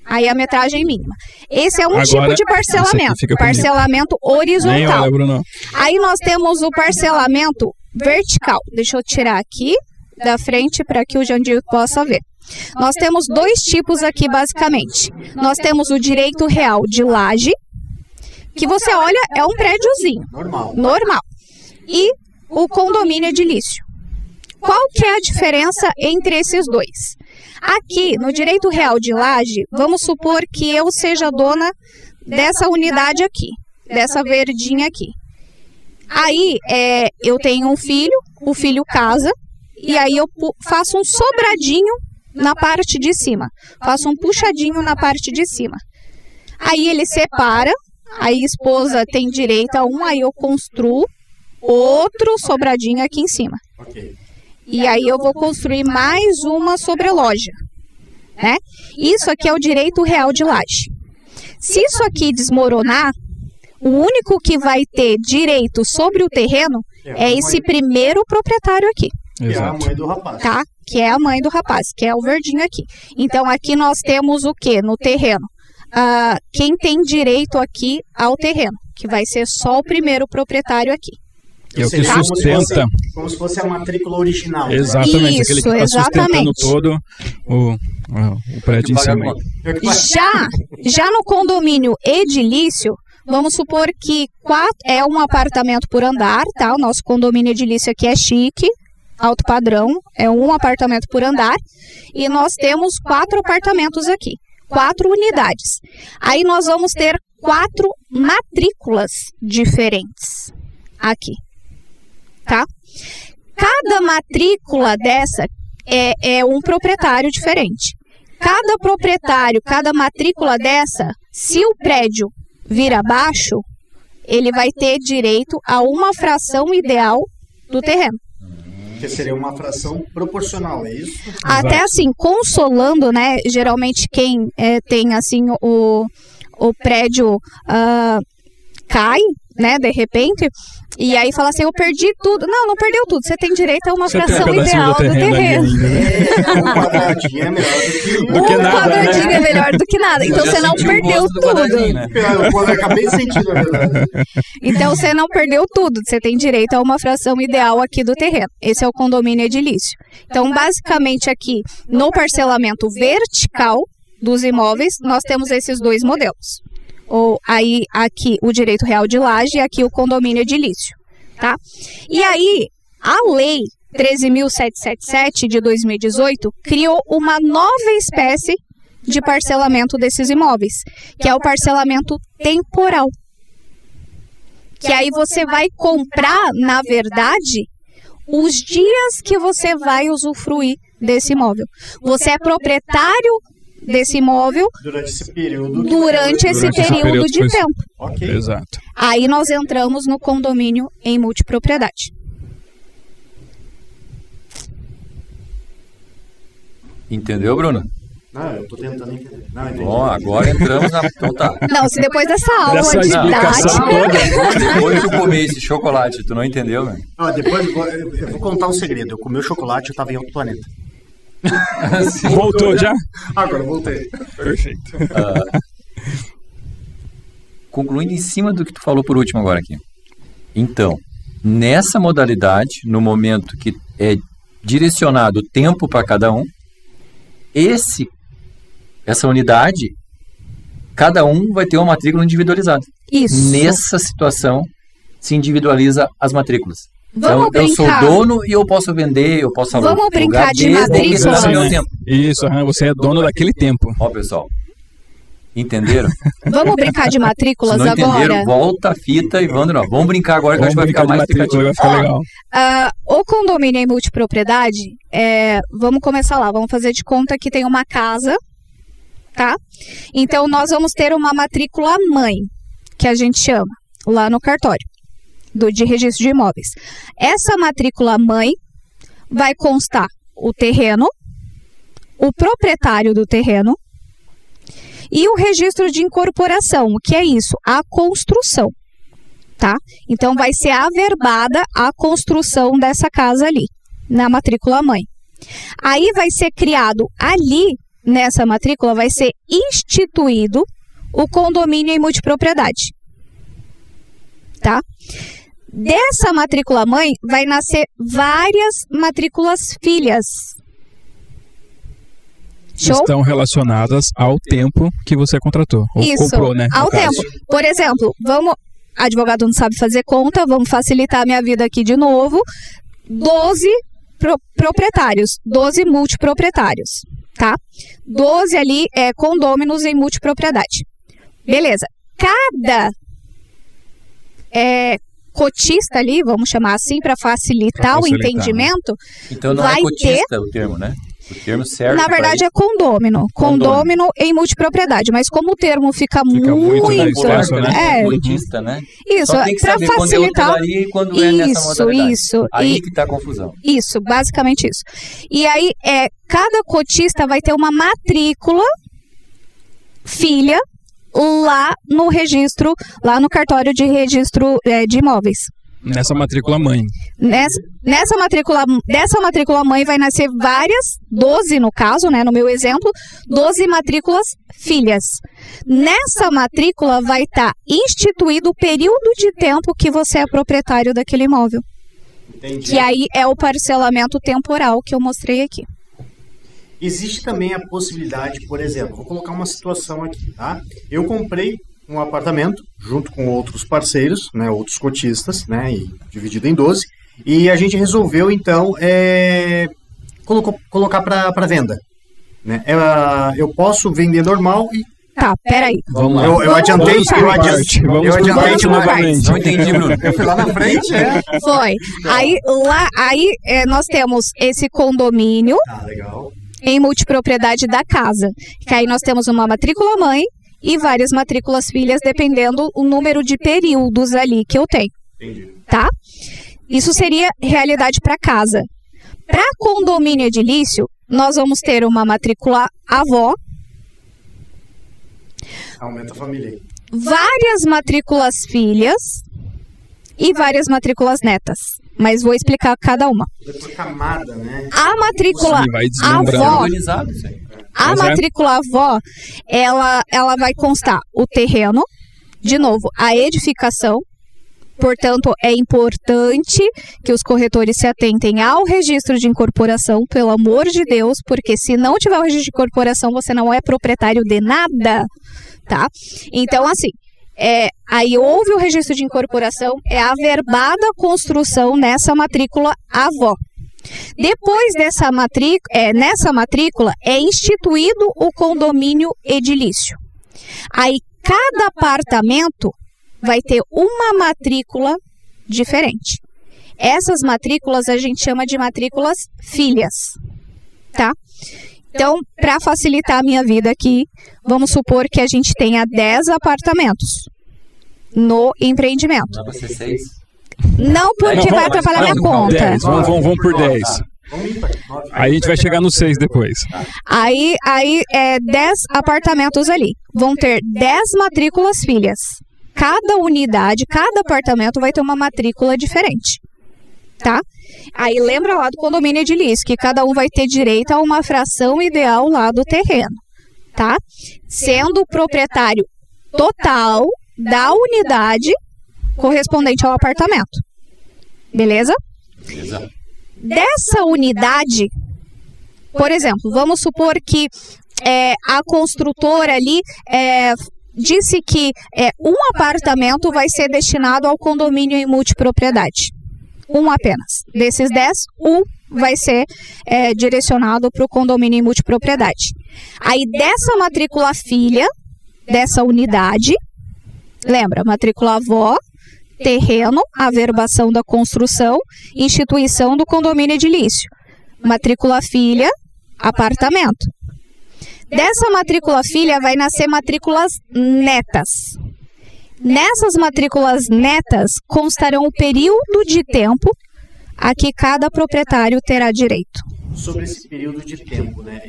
Aí a metragem mínima. Esse é um
Agora,
tipo de
esse aqui
parcelamento,
fica comigo.
parcelamento
Nem
horizontal.
olha, Bruno.
Aí nós temos o parcelamento vertical. Deixa eu tirar aqui da frente para que o Jandir possa ver. Nós temos 2 tipos aqui, basicamente. Nós temos o direito real de laje, que você olha, é um prédiozinho, normal. E o condomínio edilício. Qual que é a diferença entre esses 2? Aqui, no direito real de laje, vamos supor que eu seja dona dessa unidade aqui, dessa verdinha aqui. Aí, eu tenho um filho, o filho casa, e aí eu faço um sobradinho na parte de cima. Faço um puxadinho na parte de cima. Aí ele separa, aí a esposa tem direito a um, aí eu construo outro sobradinho aqui em cima.
Ok.
E aí eu vou construir mais uma sobreloja, né? Isso aqui é o direito real de laje. Se isso aqui desmoronar, o único que vai ter direito sobre o terreno é esse primeiro proprietário aqui.
Que é a mãe do rapaz.
Tá? Que é a mãe do rapaz, que é o verdinho aqui. Então aqui nós temos o quê no terreno? Quem tem direito aqui ao terreno, que vai ser só o primeiro proprietário aqui.
É o que sustenta.
Como se fosse a matrícula original.
Exatamente,
isso,
aquele que está sustentando todo o prédio em cima.
Já no condomínio edilício, vamos supor que é um apartamento por andar, tá? O nosso condomínio edilício aqui é chique, alto padrão, é um apartamento por andar. E nós temos 4 apartamentos aqui, 4 unidades. Aí nós vamos ter 4 matrículas diferentes aqui. Tá? Cada matrícula dessa é um proprietário diferente. Cada proprietário, cada matrícula dessa, se o prédio vir abaixo, ele vai ter direito a uma fração ideal do terreno.
Que seria uma fração proporcional, é isso?
Até assim, consolando, né? Geralmente quem tem assim o prédio cai, né? De repente. E aí fala assim, eu perdi tudo. Não perdeu tudo. Você tem direito a uma fração ideal do terreno.
Um quadradinho é melhor do que
nada. Um quadradinho é melhor do que nada. Então você não perdeu tudo.
Né? Eu acabei de sentir, na verdade.
Então você não perdeu tudo. Você tem direito a uma fração ideal aqui do terreno. Esse é o condomínio edilício. Então, basicamente aqui, no parcelamento vertical dos imóveis, nós temos esses 2 modelos. Ou aí aqui o direito real de laje e aqui o condomínio edilício, tá? E aí a lei 13.777 de 2018 criou uma nova espécie de parcelamento desses imóveis, que é o parcelamento temporal. Que aí você vai comprar, na verdade, os dias que você vai usufruir desse imóvel. Você é proprietário desse imóvel durante esse período de tempo.
Okay.
Exato.
Aí nós entramos no condomínio em multipropriedade.
Entendeu, Bruno?
Não, eu tô tentando entender. Não, entendi.
Bom, agora entramos na... Então tá.
Não, se depois dessa aula
dessa
de
explicação toda.
Depois que eu comi esse chocolate, tu não entendeu, velho?
Depois eu vou contar um segredo. Eu comi o chocolate e eu tava em outro planeta.
Voltou já?
Agora voltei.
Perfeito.
Concluindo em cima do que tu falou por último agora aqui. Então, nessa modalidade, no momento que é direcionado o tempo para cada um, essa unidade, cada um vai ter uma matrícula individualizada.
Isso.
Nessa situação, se individualiza as matrículas.
Vamos
então, eu sou dono e eu posso vender, eu posso alugar.
Vamos brincar de matrículas.
Isso, você é dono daquele tempo.
Ó, pessoal, entenderam?
Vamos brincar de matrículas agora?
Se não entenderam, volta a fita e vamos brincar agora que a gente vai ficar mais explicativo.
Vai ficar legal.
O condomínio em multipropriedade, vamos começar lá, vamos fazer de conta que tem uma casa, tá? Então nós vamos ter uma matrícula mãe, que a gente chama, lá no cartório de registro de imóveis. Essa matrícula mãe vai constar o terreno, o proprietário do terreno e o registro de incorporação. O que é isso? A construção, tá? Então vai ser averbada a construção dessa casa ali, na matrícula mãe. Aí vai ser criado ali, nessa matrícula, vai ser instituído o condomínio em multipropriedade, tá? Dessa matrícula mãe vai nascer várias matrículas filhas. Show?
Estão relacionadas ao tempo que você contratou. Ou
isso,
comprou, né?
Ao tempo. Por exemplo, advogado não sabe fazer conta, vamos facilitar a minha vida aqui de novo. 12 proprietários, 12 multiproprietários, tá? 12 ali condôminos em multipropriedade. Beleza. Cada cotista ali, vamos chamar assim, para facilitar o entendimento,
Então não
vai
é cotista o termo, né? O termo serve
na verdade é condômino. Condômino em multipropriedade. Mas como o termo fica muito
na expressão, né?
Cotista, né?
Isso,
Só tem que
para
saber
facilitar.
quando é hotelaria e quando é nessa modalidade.
Isso.
Aí que tá a confusão.
Isso, basicamente isso. E aí, cada cotista vai ter uma matrícula filha lá no registro, lá no cartório de registro de imóveis.
Nessa matrícula mãe.
Dessa matrícula mãe vai nascer várias, 12 no caso, né, no meu exemplo, 12 matrículas filhas. Nessa matrícula vai estar instituído o período de tempo que você é proprietário daquele imóvel.
Entendi.
Que aí é o parcelamento temporal que eu mostrei aqui.
Existe também a possibilidade, por exemplo, vou colocar uma situação aqui, tá? Eu comprei um apartamento junto com outros parceiros, né, outros cotistas, né, e dividido em 12, e a gente resolveu, então, colocar para venda. Né? Eu posso vender normal e...
Tá, peraí.
Vamos lá.
Eu adiantei
Vamos
novamente.
Não entendi, Bruno.
Eu fui lá na frente,
Foi. Aí nós temos esse condomínio
Ah, legal.
em multipropriedade da casa. Que aí nós temos uma matrícula mãe e várias matrículas filhas, dependendo o número de períodos ali que eu tenho.
Entendi.
Tá? Isso seria realidade para casa. Para condomínio edilício, nós vamos ter uma matrícula avó,
Aumenta a família.
várias matrículas filhas e várias matrículas netas. Mas vou explicar cada uma.
Por camada, né?
A matrícula
Sim, vai desmembrando.
avó,
Organizado isso aí.
a
Mas
matrícula avó, ela vai constar o terreno, de novo, a edificação. Portanto, é importante que os corretores se atentem ao registro de incorporação, pelo amor de Deus, porque se não tiver o registro de incorporação, você não é proprietário de nada, tá? Então, assim, aí houve o registro de incorporação, é averbada a construção nessa matrícula avó. Depois nessa matrícula é instituído o condomínio edilício. Aí, cada apartamento vai ter uma matrícula diferente. Essas matrículas a gente chama de matrículas filhas, tá? Então, para facilitar a minha vida aqui, vamos supor que a gente tenha 10 apartamentos no empreendimento.
Dá pra ser 6?
Não porque vai atrapalhar minha conta.
10, vamos por 10.
Vamos ímpar.
Aí a gente vai chegar no 6 depois.
Aí 10 apartamentos ali. Vão ter 10 matrículas filhas. Cada unidade, cada apartamento vai ter uma matrícula diferente, tá? Aí lembra lá do condomínio edilício, que cada um vai ter direito a uma fração ideal lá do terreno, tá? Sendo o proprietário total da unidade correspondente ao apartamento. Beleza?
Beleza.
Dessa unidade, por exemplo, vamos supor que a construtora ali disse que um apartamento vai ser destinado ao condomínio em multipropriedade. Um apenas. Desses 10, um vai ser direcionado para o condomínio em multipropriedade. Aí dessa matrícula filha, dessa unidade, lembra, matrícula avó, terreno, averbação da construção, instituição do condomínio edilício. Matrícula filha, apartamento. Dessa matrícula filha vai nascer matrículas netas. Nessas matrículas netas constarão o período de tempo a que cada proprietário terá direito.
Sobre esse período de tempo, né?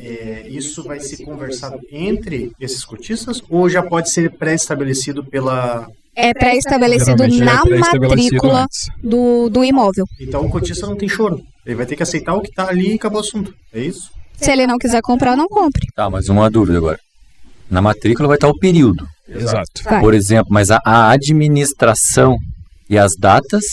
Isso vai ser conversado entre esses cotistas ou já pode ser pré-estabelecido pela...
É pré-estabelecido
Geralmente
na
é pré-estabelecido
matrícula
antes.
do imóvel.
Então o cotista não tem choro. Ele vai ter que aceitar o que está ali e acabou o assunto. É isso?
Se ele não quiser comprar, não compre.
Tá, mas uma dúvida agora. Na matrícula vai estar o período.
Exato.
Vai.
Por exemplo, mas a administração e as datas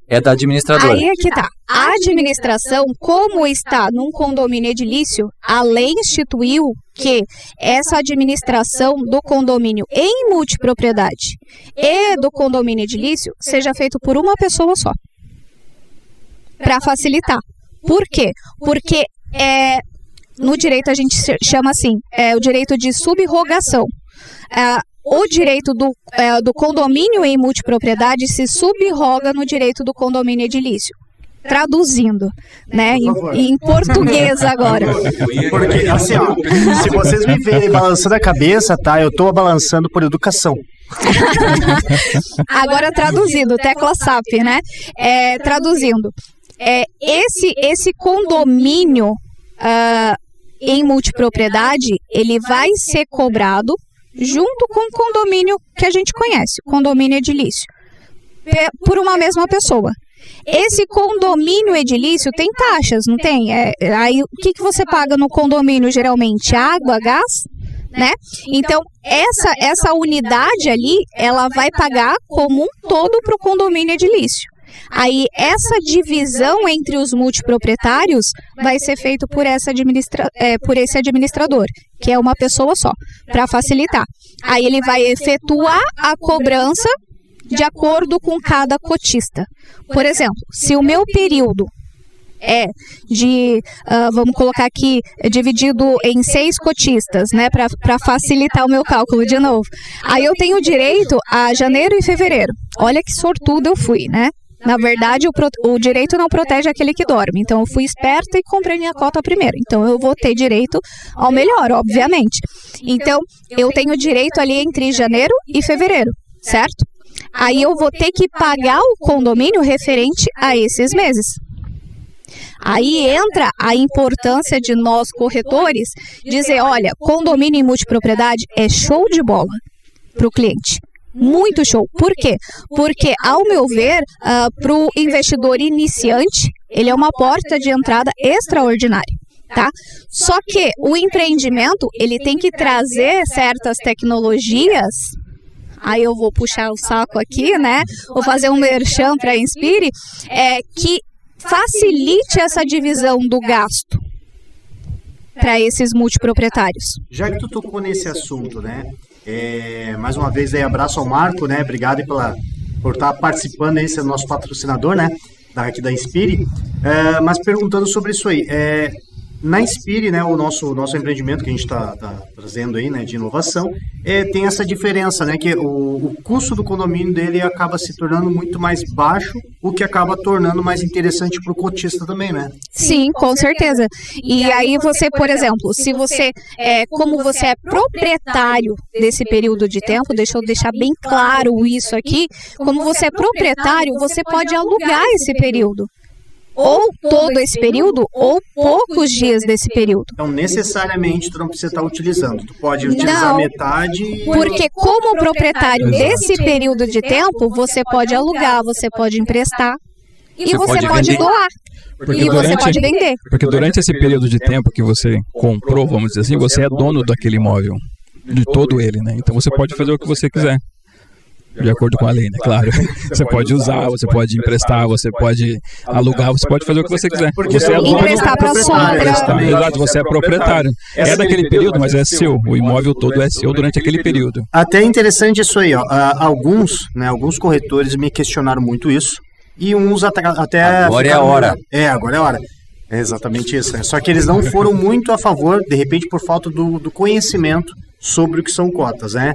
é da administradora.
Aí é que tá. A administração, como está num condomínio edilício, a lei instituiu que essa administração do condomínio em multipropriedade e do condomínio edilício seja feito por uma pessoa só. Para facilitar. Por quê? Porque no direito a gente chama assim, o direito de subrogação. O direito do condomínio em multipropriedade se subroga no direito do condomínio edilício. Traduzindo, né, em português agora.
Porque, assim, ó, se vocês me verem balançando a cabeça, tá, eu tô balançando por educação.
Agora traduzindo, tecla SAP, né, traduzindo, esse condomínio em multipropriedade, ele vai ser cobrado junto com o condomínio que a gente conhece, condomínio edilício, por uma mesma pessoa. Esse condomínio edilício tem taxas, não tem? Aí o que você paga no condomínio geralmente? Água, gás, né? Então, essa unidade ali, ela vai pagar como um todo para o condomínio edilício. Aí, essa divisão entre os multiproprietários vai ser feito por esse administrador, que é uma pessoa só, para facilitar. Aí, ele vai efetuar a cobrança de acordo com cada cotista. Por exemplo, se o meu período é de, vamos colocar aqui, dividido em 6 cotistas, né, para facilitar o meu cálculo de novo. Aí eu tenho direito a janeiro e fevereiro. Olha que sortudo eu fui, né? Na verdade, o direito não protege aquele que dorme. Então, eu fui esperta e comprei minha cota primeiro. Então, eu vou ter direito ao melhor, obviamente. Então, eu tenho direito ali entre janeiro e fevereiro, certo? Aí eu vou ter que pagar o condomínio referente a esses meses. Aí entra a importância de nós, corretores, dizer, olha, condomínio em multipropriedade é show de bola para o cliente. Muito show. Por quê? Porque, ao meu ver, para o investidor iniciante, ele é uma porta de entrada extraordinária. Tá? Só que o empreendimento, ele tem que trazer certas tecnologias. Aí eu vou puxar o saco aqui, né? Vou fazer um merchan para a Inspire, que facilite essa divisão do gasto para esses multiproprietários.
Já que tu tocou nesse assunto, né? Mais uma vez aí, abraço ao Marco, né? Obrigado por estar participando aí, sendo nosso patrocinador, né? Aqui da Inspire. Mas perguntando sobre isso aí, na Inspire, né, o nosso empreendimento que a gente está trazendo aí, né, de inovação, tem essa diferença, né, que o custo do condomínio dele acaba se tornando muito mais baixo, o que acaba tornando mais interessante para o cotista também, né?
Sim, com certeza. E aí você, por exemplo, se você, como você é proprietário desse período de tempo, deixa eu deixar bem claro isso aqui, como você é proprietário, você pode alugar esse período. Ou todo esse período, ou poucos dias desse período.
Então, necessariamente, tu não precisa estar utilizando. Tu pode utilizar metade...
Porque como proprietário desse período de tempo, você pode alugar, você pode emprestar, e você pode doar. E você pode vender.
Porque durante esse período de tempo que você comprou, vamos dizer assim, você é dono daquele imóvel, de todo ele, né? Então, você pode fazer o que você quiser. De acordo com a lei, né? Claro. Você pode usar, você pode emprestar, você pode alugar, você pode fazer o que você quiser. Você é dono,
emprestar para sombra.
Exato, você é proprietário. É daquele período, mas é seu. O imóvel todo é seu durante aquele período.
Até interessante isso aí, ó. Alguns corretores me questionaram muito isso. E uns até...
Agora é a hora.
Agora é a hora. É exatamente isso, né? Só que eles não foram muito a favor, de repente, por falta do conhecimento sobre o que são cotas, né?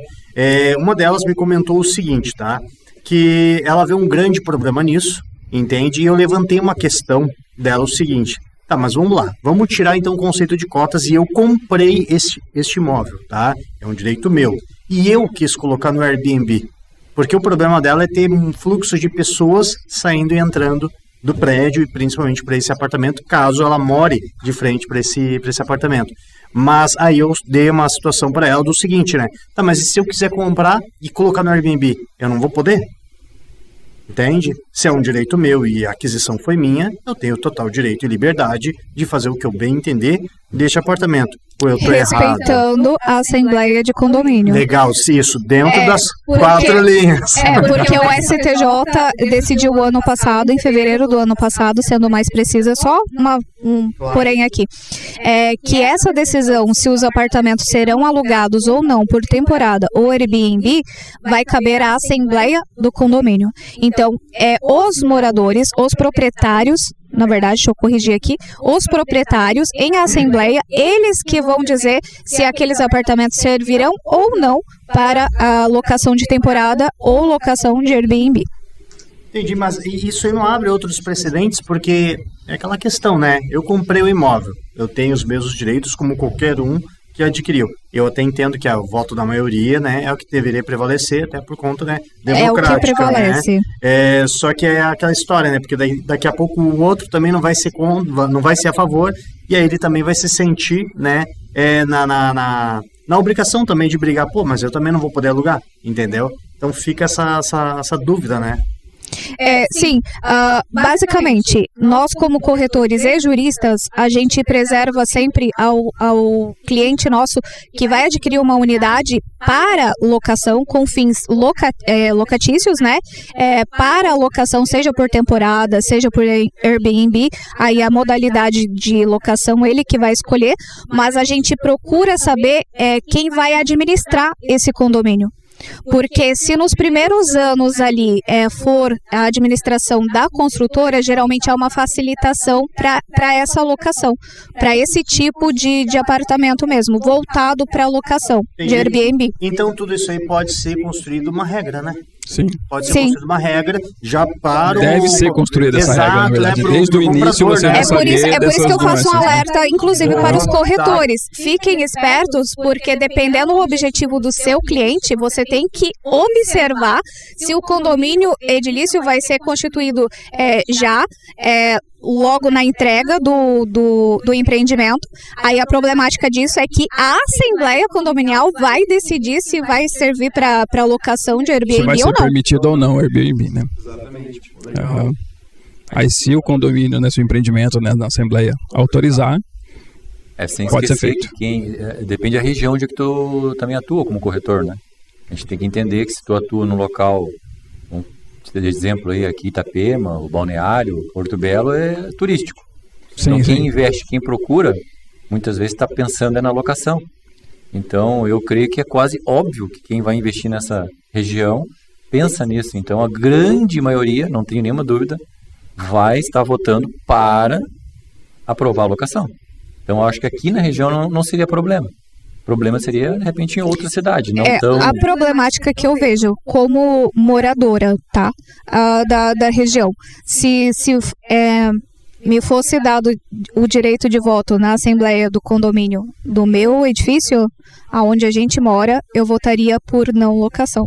Uma delas me comentou o seguinte, tá? Que ela vê um grande problema nisso, entende? E eu levantei uma questão dela, o seguinte, tá, mas vamos lá, vamos tirar então o conceito de cotas e eu comprei este imóvel, tá? É um direito meu. E eu quis colocar no Airbnb, porque o problema dela é ter um fluxo de pessoas saindo e entrando do prédio e principalmente para esse apartamento, caso ela more de frente para esse apartamento. Mas aí eu dei uma situação para ela do seguinte, né? Tá, mas e se eu quiser comprar e colocar no Airbnb, eu não vou poder? Entende? Se é um direito meu e a aquisição foi minha, eu tenho total direito e liberdade de fazer o que eu bem entender deste apartamento. Ou eu tô
respeitando
errado?
A assembleia de condomínio.
Legal, isso, dentro das 4 linhas.
Porque o STJ decidiu o ano passado, em fevereiro do ano passado, sendo mais precisa, só porém aqui, que essa decisão, se os apartamentos serão alugados ou não por temporada ou Airbnb, vai caber à assembleia do condomínio. Então, os moradores, os proprietários na verdade, deixa eu corrigir aqui, os proprietários em assembleia, eles que vão dizer se aqueles apartamentos servirão ou não para a locação de temporada ou locação de Airbnb.
Entendi, mas isso aí não abre outros precedentes, porque é aquela questão, né? Eu comprei o imóvel, eu tenho os mesmos direitos como qualquer um que adquiriu. Eu até entendo que o voto da maioria, né, é o que deveria prevalecer, até por conta, né, democrática.
É o que prevalece.
Né? Só que é aquela história, né? Porque daqui a pouco o outro também não vai ser a favor, e aí ele também vai se sentir, né, na obrigação também de brigar. Pô, mas eu também não vou poder alugar, entendeu? Então fica essa dúvida, né?
Sim, basicamente, nós como corretores e juristas, a gente preserva sempre ao cliente nosso que vai adquirir uma unidade para locação com fins locatícios, né? Para locação, seja por temporada, seja por Airbnb, aí a modalidade de locação ele que vai escolher, mas a gente procura saber quem vai administrar esse condomínio. Porque se nos primeiros anos ali for a administração da construtora, geralmente é uma facilitação para essa locação, para esse tipo de apartamento mesmo, voltado para a locação de Airbnb.
Então tudo isso aí pode ser construído uma regra, né?
Sim.
Pode ser construída uma regra já para
Deve ser construída essa regra, na verdade. Desde o início você vai saber
É por isso que eu faço um
nuances,
alerta, inclusive para os corretores. Fiquem espertos, porque dependendo do objetivo do seu cliente, você tem que observar se o condomínio edilício vai ser constituído logo na entrega do empreendimento. Aí a problemática disso é que a Assembleia Condominial vai decidir se vai servir para locação de Airbnb ou não.
Se vai ser permitido ou não Airbnb, né? Exatamente. Aí se o condomínio, né, se o empreendimento, né, na Assembleia autorizar,
sem
pode ser
esquecer
feito.
Que depende da região onde que tu também atua como corretor, né? A gente tem que entender que se tu atua no local, de exemplo aí aqui Itapema, o Balneário, Porto Belo é turístico.
Sim,
então quem
sim.
investe, quem procura, muitas vezes está pensando na locação. Então eu creio que é quase óbvio que quem vai investir nessa região pensa nisso. Então a grande maioria, não tenho nenhuma dúvida, vai estar votando para aprovar a locação. Então eu acho que aqui na região não seria problema. O problema seria, de repente, em outra cidade, não tão...
A problemática que eu vejo como moradora, tá? Da região. Se me fosse dado o direito de voto na Assembleia do condomínio do meu edifício, aonde a gente mora, eu votaria por não locação.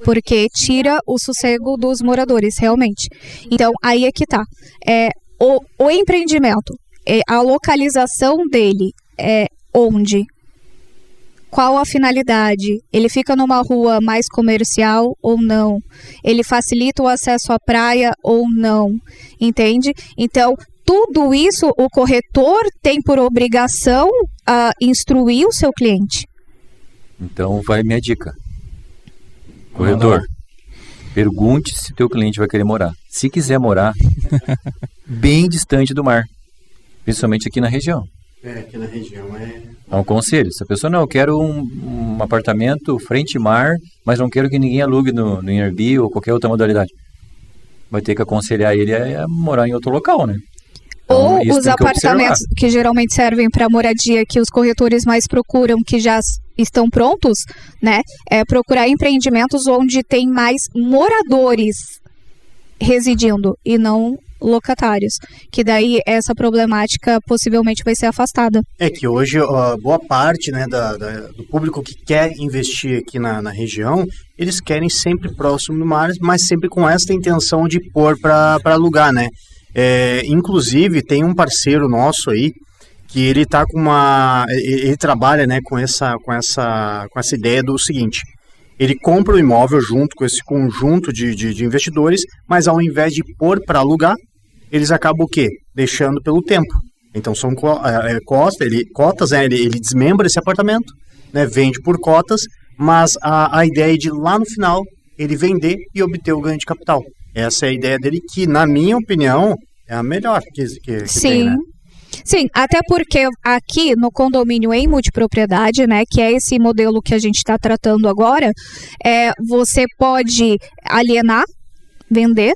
Porque tira o sossego dos moradores, realmente. Então, aí é que tá. O empreendimento, a localização dele é onde? Qual a finalidade? Ele fica numa rua mais comercial ou não? Ele facilita o acesso à praia ou não? Entende? Então, tudo isso o corretor tem por obrigação a instruir o seu cliente.
Então, vai minha dica. Corretor, pergunte se teu cliente vai querer morar. Se quiser morar bem distante do mar, principalmente aqui na região.
Aqui na região
É um conselho. Se a pessoa, não, eu quero um apartamento frente mar, mas não quero que ninguém alugue no Airbnb ou qualquer outra modalidade, vai ter que aconselhar ele a morar em outro local, né? Então,
ou os apartamentos que geralmente servem para moradia, que os corretores mais procuram, que já estão prontos, né? Procurar empreendimentos onde tem mais moradores residindo e não locatários, que daí essa problemática possivelmente vai ser afastada.
É que hoje boa parte, né, do público que quer investir aqui na região, eles querem sempre próximo do mar, mas sempre com essa intenção de pôr para alugar, né? Inclusive tem um parceiro nosso aí que ele tá ele trabalha, né, com essa ideia do seguinte: ele compra o imóvel junto com esse conjunto de investidores, mas ao invés de pôr para alugar, eles acabam o quê? Deixando pelo tempo. Então são cotas, ele desmembra esse apartamento, né, vende por cotas, mas a ideia é de lá no final ele vender e obter o ganho de capital. Essa é a ideia dele, que na minha opinião é a melhor que
Sim.
tem, né?
Sim, até porque aqui no condomínio em multipropriedade, né, que é esse modelo que a gente está tratando agora, você pode alienar, vender,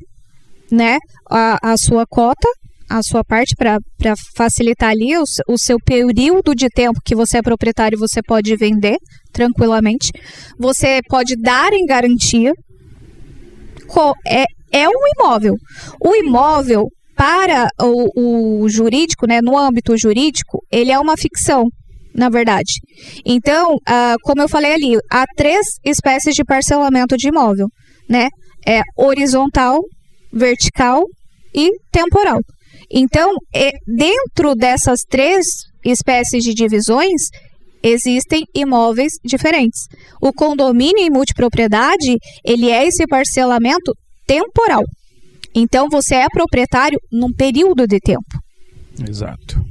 né, a sua cota a sua parte para facilitar ali o seu período de tempo que você é proprietário, você pode vender tranquilamente. Você pode dar em garantia. É um imóvel. O imóvel, para o jurídico, né, no âmbito jurídico, ele é uma ficção, na verdade. Então, como eu falei ali, há 3 espécies de parcelamento de imóvel, né? É horizontal, vertical e temporal. Então, dentro dessas 3 espécies de divisões, existem imóveis diferentes. O condomínio em multipropriedade, ele é esse parcelamento temporal. Então, você é proprietário num período de tempo.
Exato.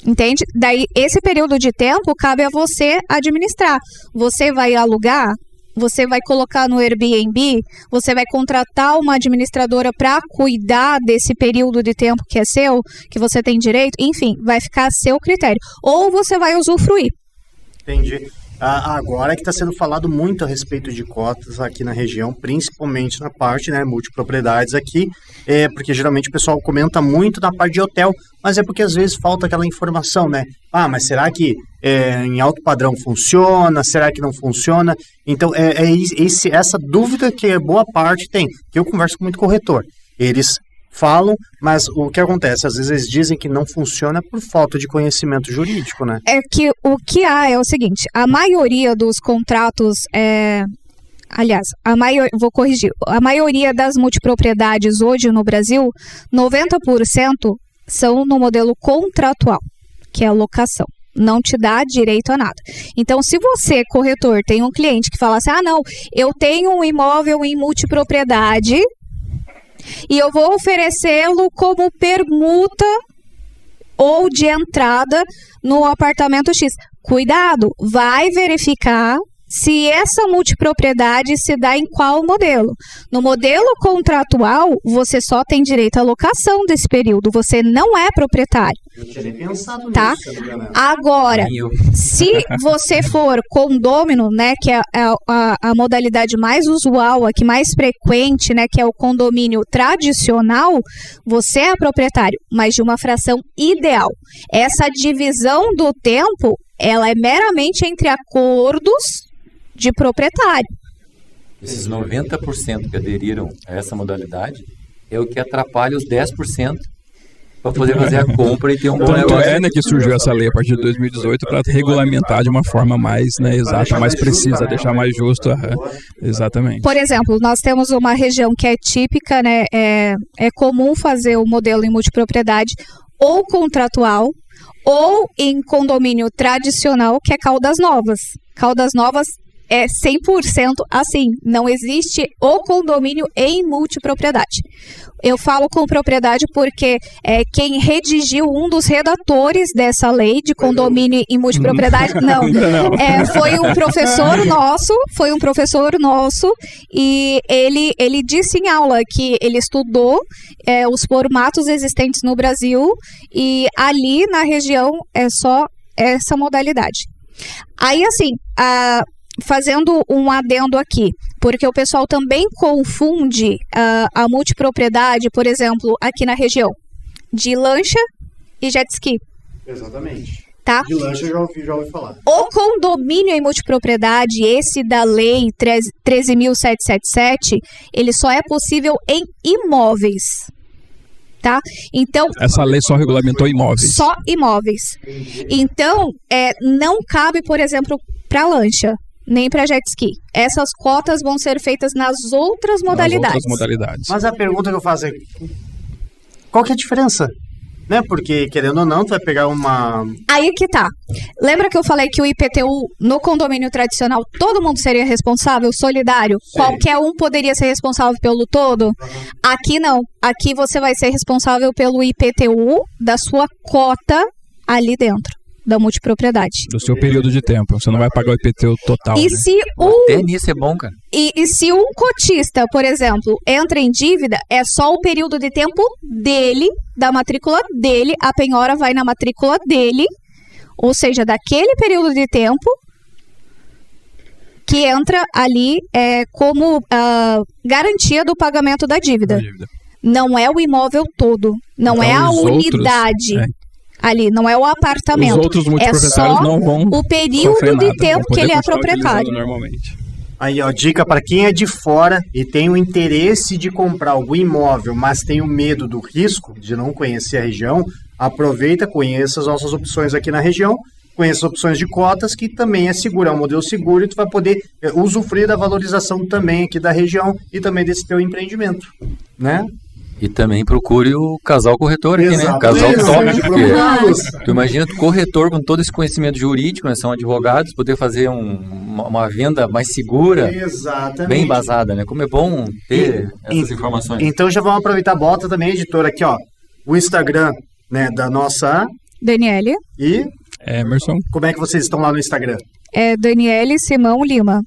Entende? Daí, esse período de tempo cabe a você administrar. Você vai alugar, você vai colocar no Airbnb, você vai contratar uma administradora para cuidar desse período de tempo que é seu, que você tem direito, enfim, vai ficar a seu critério. Ou você vai usufruir.
Entendi. Agora que está sendo falado muito a respeito de cotas aqui na região, principalmente na parte, né, multipropriedades aqui, porque geralmente o pessoal comenta muito na parte de hotel, mas é porque às vezes falta aquela informação, né? Mas será que em alto padrão funciona? Será que não funciona? Então, essa dúvida que boa parte tem, que eu converso com muito corretor. Eles falam, mas o que acontece? Às vezes eles dizem que não funciona por falta de conhecimento jurídico, né?
É que o que há é o seguinte, a maioria dos contratos, vou corrigir, a maioria das multipropriedades hoje no Brasil, 90% são no modelo contratual, que é a locação. Não te dá direito a nada. Então, se você, corretor, tem um cliente que fala assim, não, eu tenho um imóvel em multipropriedade e eu vou oferecê-lo como permuta ou de entrada no apartamento X. Cuidado, vai verificar se essa multipropriedade se dá em qual modelo. No modelo contratual, você só tem direito à locação desse período, você não é proprietário.
Eu tinha nem pensado
tá?
nisso.
Agora, se você for condômino, né, que é a modalidade mais usual, aqui mais frequente, né, que é o condomínio tradicional, você é proprietário, mas de uma fração ideal. Essa divisão do tempo, ela é meramente entre acordos de proprietário.
Esses 90% que aderiram a essa modalidade é o que atrapalha os 10% para poder fazer a compra e ter um bom
Tanto
negócio.
né, que surgiu essa lei a partir de 2018 para regulamentar de uma forma mais, né, exata, mais precisa, deixar mais justo. Exatamente.
Por exemplo, nós temos uma região que é típica, né, é comum fazer o modelo em multipropriedade ou contratual ou em condomínio tradicional, que é Caldas Novas. Caldas Novas é 100% assim, não existe o condomínio em multipropriedade. Eu falo com propriedade porque quem redigiu, um dos redatores dessa lei de condomínio em multipropriedade, foi um professor nosso, e ele disse em aula que ele estudou os formatos existentes no Brasil e ali na região é só essa modalidade. Aí assim, fazendo um adendo aqui, porque o pessoal também confunde a multipropriedade, por exemplo, aqui na região, de lancha e jet ski.
Exatamente.
Tá?
De lancha eu já ouvi falar.
O condomínio em multipropriedade, esse da lei 13.777, ele só é possível em imóveis. Tá? Então,
essa lei só regulamentou imóveis.
Só imóveis. Então, não cabe, por exemplo, para lancha, nem para jet ski. Essas cotas vão ser feitas nas outras modalidades.
Mas a pergunta que eu faço é, qual que é a diferença? Né? Porque, querendo ou não, tu vai pegar uma...
Aí que tá. Lembra que eu falei que o IPTU, no condomínio tradicional, todo mundo seria responsável, solidário? Sim. Qualquer um poderia ser responsável pelo todo? Uhum. Aqui não. Aqui você vai ser responsável pelo IPTU da sua cota ali dentro da multipropriedade.
Do seu período de tempo. Você não vai pagar o IPTU total.
E
né?
se
Até nisso é bom, cara.
E se um cotista, por exemplo, entra em dívida, é só o período de tempo dele, da matrícula dele, a penhora vai na matrícula dele, ou seja, daquele período de tempo que entra ali como garantia do pagamento da dívida. Não é o imóvel todo, não
Então,
é a
os outros,
unidade ali, não é o apartamento.
Os outros multiproprietários
só
não vão
o período
sofrer
de
nada,
tempo
vão
que
poder
ele é
continuar
proprietário.
utilizando normalmente.
Aí, ó, dica para quem é de fora e tem o interesse de comprar algum imóvel, mas tem o medo do risco de não conhecer a região, aproveita, conheça as nossas opções aqui na região, conheça as opções de cotas, que também é seguro, é um modelo seguro, e tu vai poder usufruir da valorização também aqui da região e também desse teu empreendimento, né?
E também procure o casal corretor aqui, né? O casal
Exato.
top,
Isso.
porque tu imagina o corretor com todo esse conhecimento jurídico, né? São advogados, poder fazer uma venda mais segura,
Exatamente.
bem embasada, né? Como é bom ter essas informações.
Então já vamos aproveitar, bota também, editor, aqui, ó, o Instagram, né, da nossa...
Daniele,
E
Emerson
como é que vocês estão lá no Instagram?
é Daniele Simão Lima.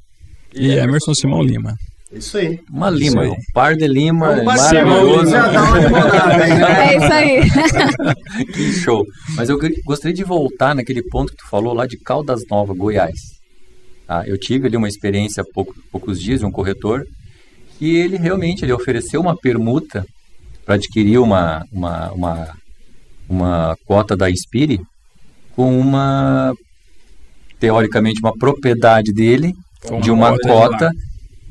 e Emerson Simão Lima.
Isso aí.
Uma lima,
Isso aí.
um par de lima,
Um parceiro,
maravilhoso.
já dá uma limonada aí, né?
É isso aí.
Que show. Mas eu gostaria de voltar naquele ponto que tu falou lá de Caldas Novas, Goiás. Tá? Eu tive ali uma experiência há poucos dias de um corretor que ele realmente ofereceu uma permuta para adquirir uma cota da Inspire com teoricamente, uma propriedade dele de uma cota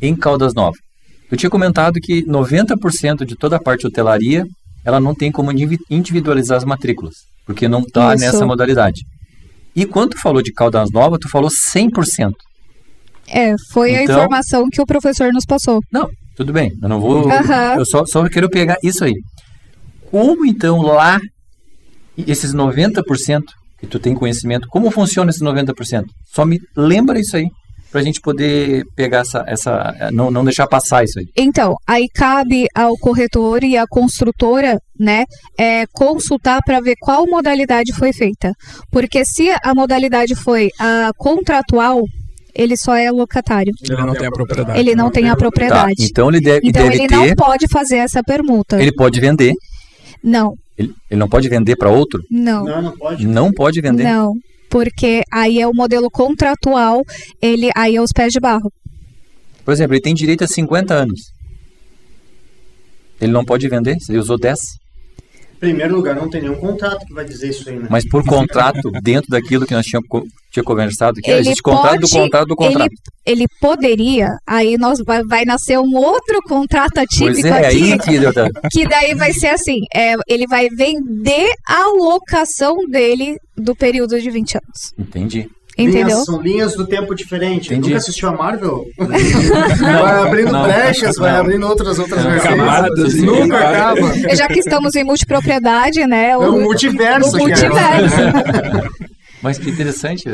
em Caldas Novas. Eu tinha comentado que 90% de toda a parte de hotelaria, ela não tem como individualizar as matrículas, porque não está
Isso.
nessa modalidade. E quando tu falou de Caldas Novas, tu falou 100%.
Foi a
Então-
informação que o professor nos passou.
Não, tudo bem, eu não vou...
Aham.
Eu só quero pegar isso aí. Como então lá, esses 90% que tu tem conhecimento, como funciona esses 90%? Só me lembra isso aí, pra gente poder pegar não deixar passar isso aí.
Então, aí cabe ao corretor e à construtora, né, consultar para ver qual modalidade foi feita. Porque se a modalidade foi a contratual, ele só é locatário.
Ele não tem a propriedade.
Ele não tem a
Tá,
propriedade.
então ele deve
Então ele
ter,
não pode fazer essa permuta.
ele pode vender,
Não,
ele não pode vender para outro?
não,
Não, não pode.
Não pode vender.
não. Porque aí é o modelo contratual, aí é os pés de barro.
Por exemplo, ele tem direito a 50 anos. Ele não pode vender, se ele usou 10.
Em primeiro lugar, não tem nenhum contrato que vai dizer isso aí, né?
Mas por contrato, dentro daquilo que nós tinha conversado, que
Ele
existe contrato do
pode-
contrato do contrato.
Ele poderia, aí vai nascer um outro contrato
Pois
atípico
é,
aqui,
aí
que daí vai ser assim, ele vai vender a locação dele do período de 20 anos.
Entendi.
Entendeu?
São linhas do tempo diferente.
Entendi.
Nunca assistiu a Marvel? Vai abrindo
não.
brechas, vai
Não.
abrindo outras versões.
Camadas,
Nunca
vai.
acaba.
Já que estamos em multipropriedade, né?
É um multiverso aqui agora.
Mas que interessante.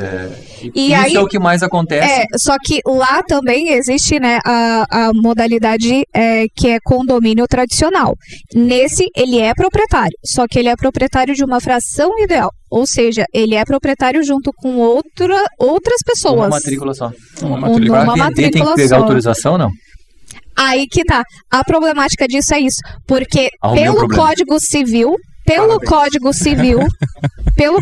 E
isso
aí-
é o que mais acontece.
Só que lá também existe, né, a modalidade que é condomínio tradicional. Nesse, ele é proprietário, só que ele é proprietário de uma fração ideal. Ou seja, ele é proprietário junto com outras pessoas.
Uma matrícula só.
Uma
Um-
matrícula.
uma
Para vender tem que
matrícula
pegar
só.
autorização, não?
Aí que tá. A problemática disso é isso. Porque
Arrumei um
pelo
problema.
Código Civil, pelo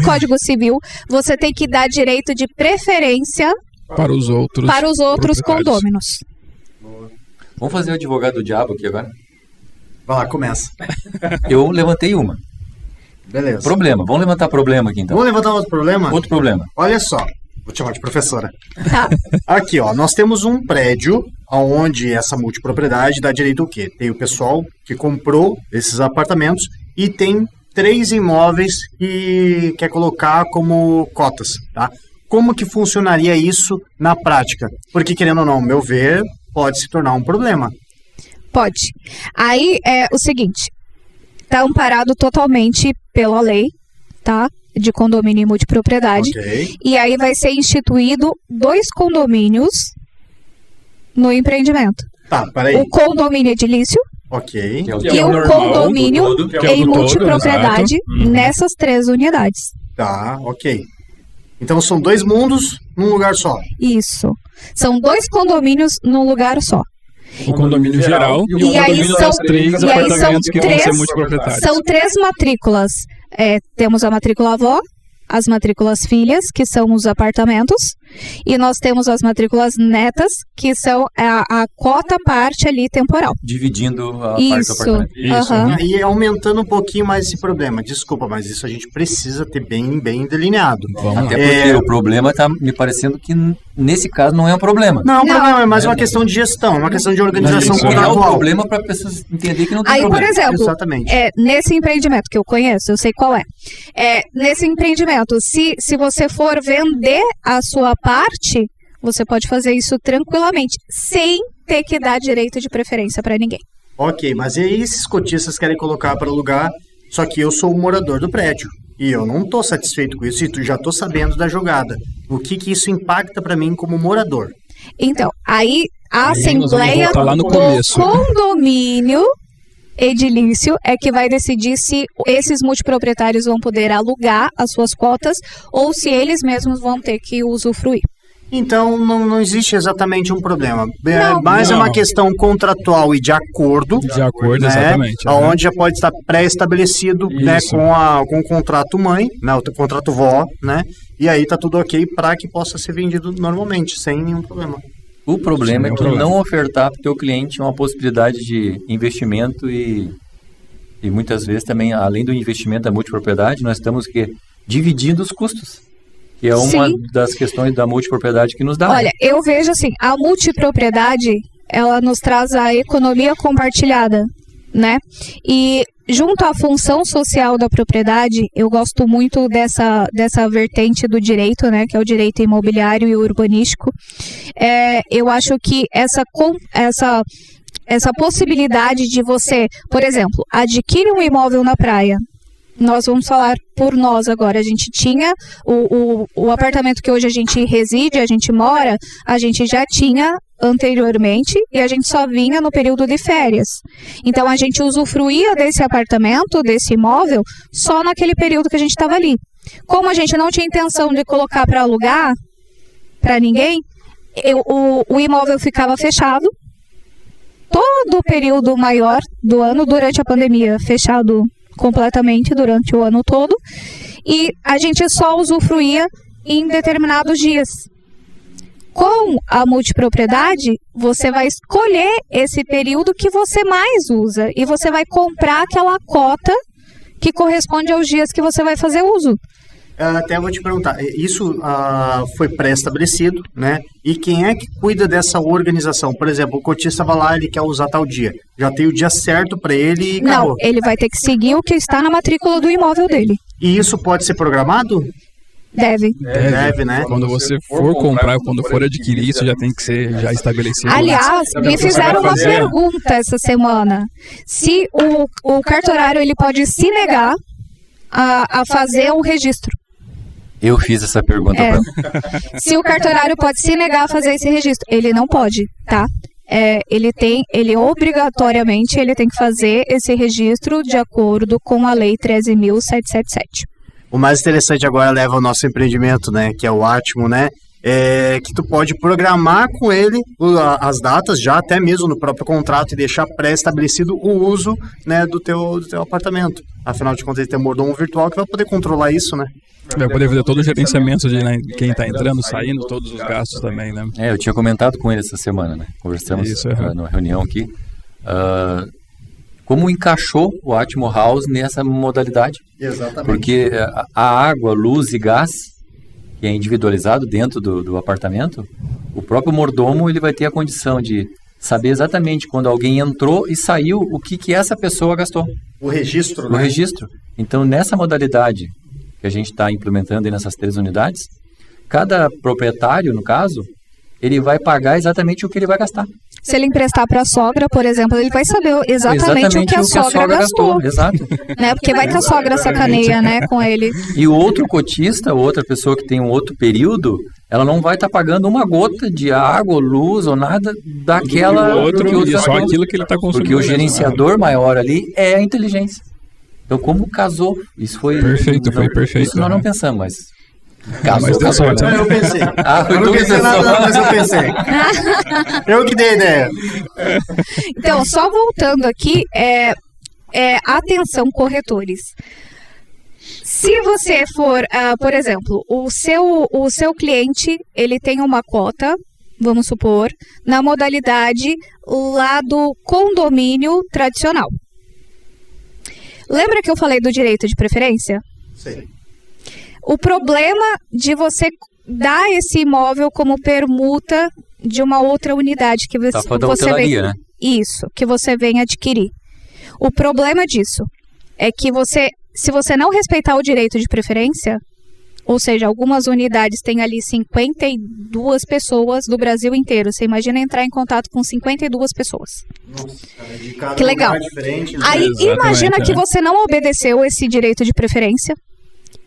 Código Civil, você tem que dar direito de preferência
Para os outros.
para os outros
proprietários.
condôminos.
Vamos fazer o advogado do diabo aqui agora?
Vai lá, começa.
Eu levantei uma.
Beleza.
Problema. Vamos levantar problema aqui então.
Vamos levantar outro problema?
Outro problema.
Olha só, vou te chamar de professora.
Tá.
Aqui, ó, nós temos um prédio onde essa multipropriedade dá direito ao quê? Tem o pessoal que comprou esses apartamentos e tem 3 imóveis que quer colocar como cotas, tá? Como que funcionaria isso na prática? Porque, querendo ou não, ao meu ver, pode se tornar um problema.
Pode. Aí é o seguinte, tá amparado totalmente pela lei, tá? De condomínio e multipropriedade.
Ok.
E aí vai ser instituído 2 condomínios no empreendimento.
Tá, peraí.
O condomínio edilício
Ok.
Que é o
Que
e
é
o
o normal,
condomínio
do todo, que é o
em
do todo,
multipropriedade
exato. Uhum.
nessas 3 unidades.
Tá, ok. Então são 2 mundos num lugar só.
Isso. São 2 condomínios num lugar só.
O condomínio geral e o
E aí
condomínio
são-
das 3
e aí são
apartamentos que vão ser
3
multiproprietários.
São 3 matrículas. Temos a matrícula avó, as matrículas filhas, que são os apartamentos, E nós temos as matrículas netas, que são a cota parte ali temporal.
Dividindo a parte do
Isso.
apartamento.
Isso.
Aham.
E aumentando um pouquinho mais esse problema. Desculpa, mas isso a gente precisa ter bem delineado.
Vamos
Até
lá.
porque o problema tá me parecendo que nesse caso não é um problema.
Não, o problema é mais uma questão de gestão, uma questão de organização
Isso.
É o
contratual.
problema para pessoas entenderem que não tem
Aí, por
problema.
exemplo,
Exatamente.
nesse empreendimento que eu conheço, eu sei qual é. Nesse empreendimento, se você for vender a sua parte, você pode fazer isso tranquilamente, sem ter que dar direito de preferência para ninguém.
Ok, mas e aí esses cotistas querem colocar para alugar, só que eu sou o morador do prédio. E eu não estou satisfeito com isso, e já estou sabendo da jogada. O que isso impacta para mim como morador?
Então, aí a
Aí nós vamos
Assembleia
voltar lá no
do
começo.
condomínio edilício é que vai decidir se esses multiproprietários vão poder alugar as suas cotas ou se eles mesmos vão ter que usufruir.
Então, não existe exatamente um problema.
Não.
Mas é uma
Não.
questão contratual e de acordo,
De acordo,
né,
exatamente.
onde já pode estar pré-estabelecido, né,
Isso.
com o contrato mãe, né, o contrato vó, né, e aí tá tudo ok para que possa ser vendido normalmente, sem nenhum problema.
O problema
Sim,
é tu
problema.
não ofertar para o teu cliente uma possibilidade de investimento e muitas vezes também, além do investimento da multipropriedade, nós estamos dividindo os custos, que é uma
Sim.
das questões da multipropriedade que nos dá.
Olha, eu vejo assim, a multipropriedade, ela nos traz a economia compartilhada, né? E junto à função social da propriedade, eu gosto muito dessa vertente do direito, né? Que é o direito imobiliário e urbanístico. Eu acho que essa possibilidade de você, por exemplo, adquire um imóvel na praia. Nós vamos falar por nós agora. A gente tinha o apartamento que hoje a gente reside, a gente mora, a gente já tinha anteriormente e a gente só vinha no período de férias. Então a gente usufruía desse apartamento, desse imóvel, só naquele período que a gente estava ali. Como a gente não tinha intenção de colocar para alugar para ninguém, o imóvel ficava fechado todo o período maior do ano durante a pandemia, fechado completamente durante o ano todo, e a gente só usufruía em determinados dias. Com a multipropriedade, você vai escolher esse período que você mais usa e você vai comprar aquela cota que corresponde aos dias que você vai fazer uso.
Até vou te perguntar, isso foi pré-estabelecido, né? E quem é que cuida dessa organização? Por exemplo, o cotista vai lá, ele quer usar tal dia. Já tem o dia certo para ele e acabou.
Não, ele vai ter que seguir o que está na matrícula do imóvel dele.
E isso pode ser programado?
Deve.
Deve, né?
Quando você for comprar, quando for adquirir, isso já tem que ser já estabelecido.
Aliás, me
Você
fizeram
vai
uma
fazer-
pergunta essa semana. Se o cartorário ele pode se negar a fazer um registro.
Eu fiz essa pergunta
É.
para
Se o cartorário pode se negar a fazer esse registro, ele não pode, tá? Ele obrigatoriamente ele tem que fazer esse registro de acordo com a lei 13.777.
O mais interessante agora leva ao nosso empreendimento, né? Que é o Atmo, né? Que tu pode programar com ele as datas, já até mesmo no próprio contrato, e deixar pré-estabelecido o uso, né, do teu apartamento. Afinal de contas, ele tem um mordomo virtual que vai poder controlar isso, né?
Vai poder fazer todo o gerenciamento de quem está entrando, saindo, todos os gastos também, né?
eu tinha comentado com ele essa semana, né? Conversamos
Isso, aham.
numa reunião aqui. Como encaixou o Atmo House nessa modalidade?
Exatamente.
Porque a água, luz e gás, que é individualizado dentro do apartamento, o próprio mordomo ele vai ter a condição de saber exatamente quando alguém entrou e saiu, o que essa pessoa gastou.
O registro,
O
né?
registro. Então, nessa modalidade que a gente está implementando aí nessas 3 unidades, cada proprietário, no caso, ele vai pagar exatamente o que ele vai gastar.
Se ele emprestar para a sogra, por exemplo, ele vai saber exatamente o que a sogra gastou,
Exato.
né? Porque vai que a sogra sacaneia, né, com ele.
E o outro cotista, outra pessoa que tem um outro período, ela não vai estar pagando uma gota de água, luz ou nada daquela
outro,
do que o outro
e só
gastou.
aquilo que ele está consumindo.
Porque o gerenciador maior ali é a inteligência. Então, como casou? Isso foi...
Perfeito, foi perfeito,
Isso nós não
né?
pensamos, mas...
Mas deu certo, né?
Eu pensei.
Ah, foi
Eu não
tu que
pensei
pensou.
nada, não, mas eu pensei. Eu que dei a ideia.
Então, só voltando aqui, atenção, corretores. Se você for, por exemplo, o seu cliente, ele tem uma cota, vamos supor, na modalidade lá do condomínio tradicional. Lembra que eu falei do direito de preferência?
Sim.
O problema de você dar esse imóvel como permuta de uma outra unidade que você,
hotelaria, né?
Isso, que você vem adquirir. O problema disso é que se você não respeitar o direito de preferência, ou seja, algumas unidades têm ali 52 pessoas do Brasil inteiro. Você imagina entrar em contato com 52 pessoas.
Nossa,
que legal. Aí imagina que você não obedeceu esse direito de preferência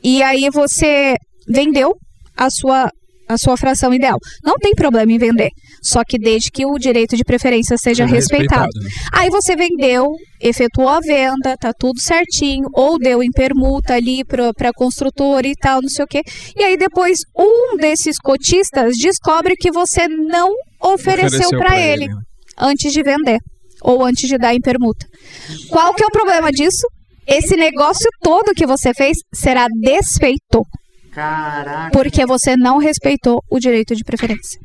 e aí você vendeu a sua fração ideal. Não tem problema em vender, só que desde que o direito de preferência seja respeitado.
Né?
Aí você vendeu, efetuou a venda, tá tudo certinho, ou deu em permuta ali para construtora e tal, não sei o quê. E aí depois um desses cotistas descobre que você não ofereceu para ele antes de vender ou antes de dar em permuta. Qual que é o problema disso? Esse negócio todo que você fez será desfeito.
Caraca.
Porque você não respeitou o direito de preferência.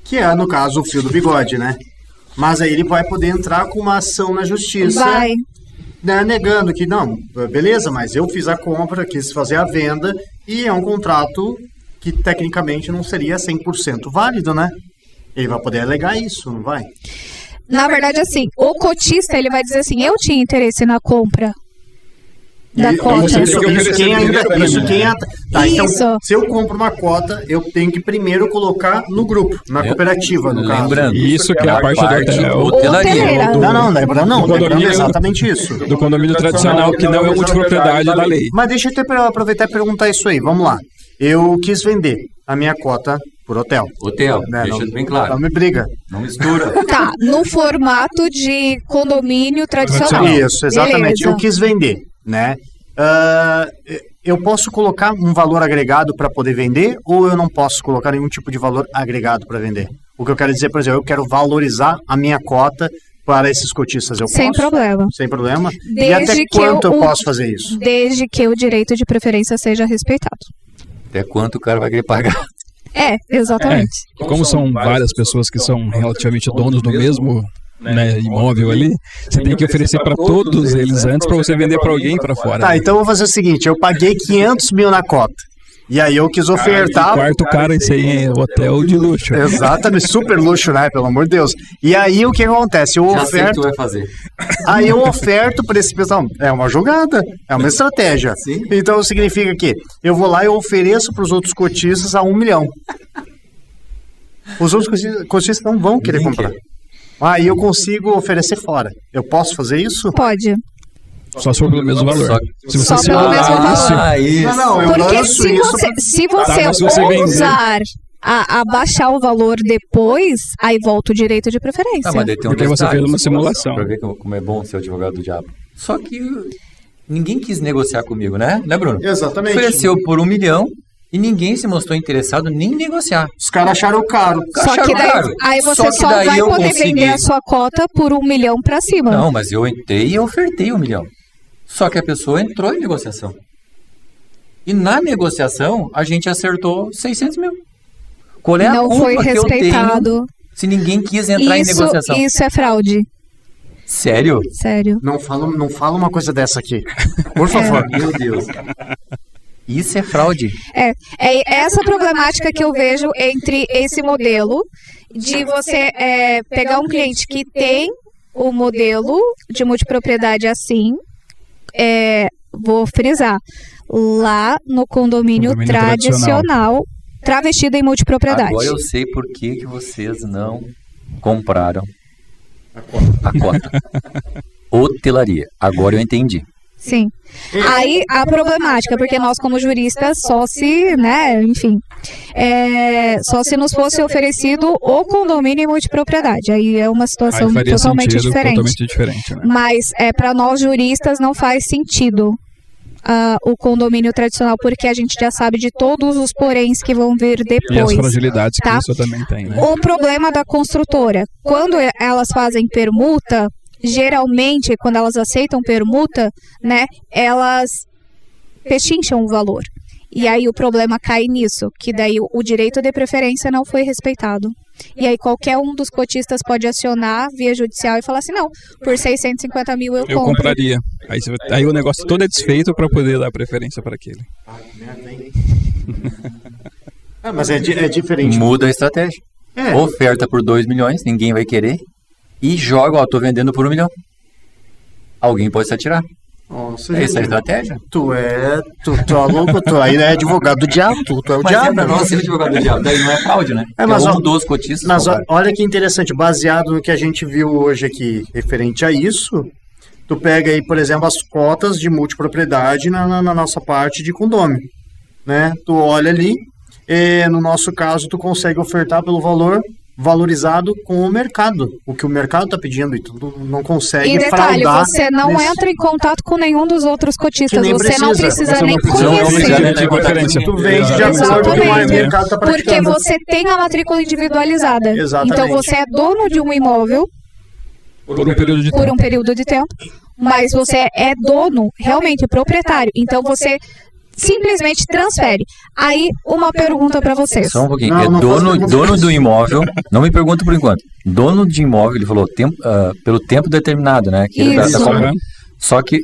Que é, no caso, o fio do bigode, né? Mas aí ele vai poder entrar com uma ação na justiça.
Vai.
Né, negando que, não, beleza, mas eu fiz a compra, quis fazer a venda, e é um contrato que tecnicamente não seria 100% válido, né? Ele vai poder alegar isso, não vai?
Na verdade, assim, o cotista, ele vai dizer assim, eu tinha interesse na compra da cota.
Então, se eu compro uma cota, eu tenho que primeiro colocar no grupo, na cooperativa, no caso.
Lembrando,
Isso que é a parte do
hotelaria.
Lembrando exatamente isso.
Do condomínio tradicional, que não é multipropriedade da lei.
Mas deixa eu aproveitar e perguntar isso aí, vamos lá. Eu quis vender a minha cota por hotel. Né?
Deixa bem claro.
Não me briga.
Não mistura.
Tá, no formato de condomínio tradicional.
Isso, exatamente.
Beleza.
Eu quis vender, né? Eu posso colocar um valor agregado para poder vender ou eu não posso colocar nenhum tipo de valor agregado para vender? O que eu quero dizer, por exemplo, eu quero valorizar a minha cota para esses cotistas. Eu
Sem
posso?
problema.
Sem problema.
Desde
E até
que
quanto eu posso fazer isso?
Desde que o direito de preferência seja respeitado.
Até quanto o cara vai querer pagar?
Exatamente.
Como são várias pessoas que são relativamente donos do mesmo imóvel ali, você tem que oferecer para todos eles antes para você vender para alguém para fora.
Tá, então eu vou fazer o seguinte, eu paguei 500 mil na cota. E aí eu quis ofertar...
Quarto cara, isso aí é hotel de luxo.
Exatamente, super luxo, né? Pelo amor de Deus. E aí o que acontece? Eu
Já sei o que
oferto...
tu vai fazer.
Aí eu oferto para esse pessoal. É uma jogada, é uma estratégia.
Sim.
Então significa que eu vou lá e ofereço para os outros cotistas a 1 milhão. Os outros cotistas não vão querer
Ninguém
comprar.
quer.
Aí eu consigo oferecer fora. Eu posso fazer isso?
Pode.
Só se for pelo mesmo valor. Se você
Só pelo mesmo valor.
Isso.
Não, eu
Porque
lanço
se
isso.
você
mas se você
ousar a baixar o valor depois, aí volta o direito de preferência.
Mas daí tem um
Porque você
detalhe,
fez uma simulação.
Pra ver como é bom ser o advogado do diabo. Só que ninguém quis negociar comigo, né? Né, Bruno?
Exatamente.
Ofereceu por 1 milhão e ninguém se mostrou interessado nem em negociar.
Os caras acharam caro.
Só que
Acharam
daí,
caro.
aí você
Só que
só
daí
vai
eu
poder
consegui-
vender a sua cota por 1 milhão pra cima.
Não, mas eu entrei e ofertei 1 milhão. Só que a pessoa entrou em negociação. E na negociação, a gente acertou 600 mil. Qual é a
Não
culpa
foi
que eu tenho
respeitado.
se ninguém quis entrar em negociação?
Isso é fraude.
Sério?
Sério.
Não fala uma coisa dessa aqui. Por favor.
Meu Deus. Isso é fraude.
É essa problemática que eu vejo entre esse modelo de você pegar um cliente que tem o modelo de multipropriedade assim, vou frisar, lá no condomínio tradicional, travestido em multipropriedade.
Agora eu sei por que vocês não compraram a cota. Hotelaria. Agora eu entendi.
Sim. Aí a problemática, porque nós como juristas só se, né, enfim, só se nos fosse oferecido o condomínio em multipropriedade. Aí é uma situação
Aí faria
totalmente
sentido,
diferente.
totalmente diferente, né?
Mas para nós juristas não faz sentido o condomínio tradicional, porque a gente já sabe de todos os poréns que vão vir
E as
depois.
fragilidades
tá?
que isso também tem, né?
O problema da construtora, quando elas fazem permuta, geralmente, quando elas aceitam permuta, né, elas pechincham o valor. E aí o problema cai nisso, que daí o direito de preferência não foi respeitado. E aí qualquer um dos cotistas pode acionar via judicial e falar assim, não, por 650 mil eu compro.
Compraria. Aí o negócio todo é desfeito para poder dar preferência para aquele.
Mas é diferente.
Muda a estratégia. Oferta por 2 milhões, ninguém vai querer. E joga, tô vendendo por 1 milhão. Alguém pode se atirar.
Nossa,
Essa é a estratégia.
Tu é louco, tu aí é advogado do diabo, tu é o diabo.
Mas nossa, advogado do diabo, daí não é fraude, né?
Mas
um dos cotistas.
Mas olha que interessante, baseado no que a gente viu hoje aqui, referente a isso, tu pega aí, por exemplo, as cotas de multipropriedade na nossa parte de condômino, né? Tu olha ali, no nosso caso, tu consegue ofertar pelo valor valorizado com o mercado, o que o mercado está pedindo, e tu não consegue
e detalhe,
fraudar.
Você não entra em contato com nenhum dos outros cotistas, você não precisa nem
conhecer. Tu vende de acordo com o que o mercado está praticando.
Porque você tem a matrícula individualizada.
Exatamente.
Então você é dono de um imóvel
por um período de tempo.
Mas você é dono, realmente proprietário. Então você simplesmente transfere. Aí, uma pergunta para vocês.
Só um pouquinho. Dono do imóvel, não me pergunta por enquanto. Dono de imóvel, ele falou pelo tempo determinado, né?
Isso.
Só que,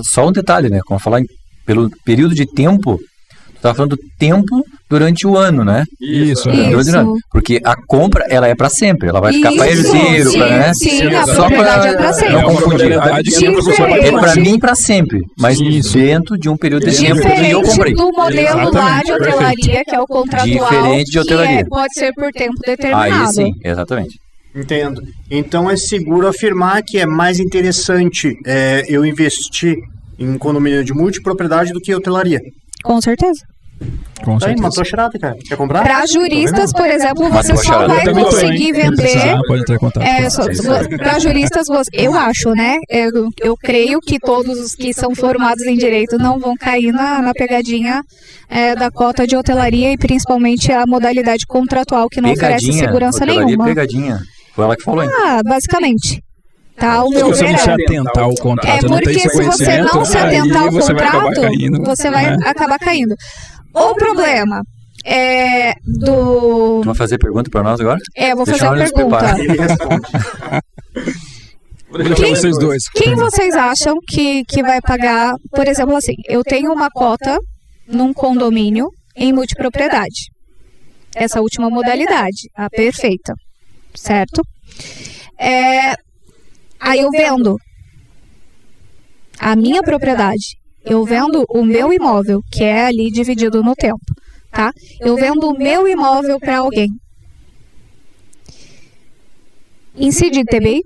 só um detalhe, né? Como falar pelo período de tempo, tu tá falando do tempo durante o ano, né?
Isso.
Porque a compra, ela é para sempre. Ela vai ficar para herdeiro, né?
Sim, a
só
propriedade é para sempre.
Não confundir. É para mim para sempre, mas
Isso.
dentro de um período de tempo que eu comprei.
Diferente do modelo lá de hotelaria, que é o contratual,
Diferente de hotelaria.
que pode ser por tempo determinado.
Aí sim, exatamente.
Entendo. Então é seguro afirmar que é mais interessante eu investir em condomínio de multipropriedade do que hotelaria.
Com certeza.
Tá aí, matou a charada, cara. Quer comprar?
Para juristas, por exemplo, você
Matou a
só
charada.
vai
Também tô,
conseguir
hein?
vender.
Pode entrar em contato.
Para juristas, eu acho, né? Eu creio que todos os que são formados em direito não vão cair na pegadinha da cota de hotelaria e principalmente a modalidade contratual que não oferece segurança nenhuma.
Pegadinha. Foi ela que falou, hein?
Basicamente. Tá, o
Se
meu
você não se
ver
atentar ao contrato, não tem
porque
esse
se você
conhecimento,
não se atentar ao
você vai acabar
contrato,
caindo.
você vai acabar caindo. O problema
Tu vai fazer pergunta para nós agora?
vou
Deixa
fazer a
eles
pergunta.
preparar.
Ele responde.
Vou deixar pra vocês dois.
Quem vocês acham que vai pagar, por exemplo, assim, eu tenho uma cota num condomínio em multipropriedade. Essa última modalidade, a perfeita, certo? Aí eu vendo a minha propriedade, eu vendo o meu imóvel, que é ali dividido no tempo, tá? Eu vendo o meu imóvel para alguém. Incide ITBI?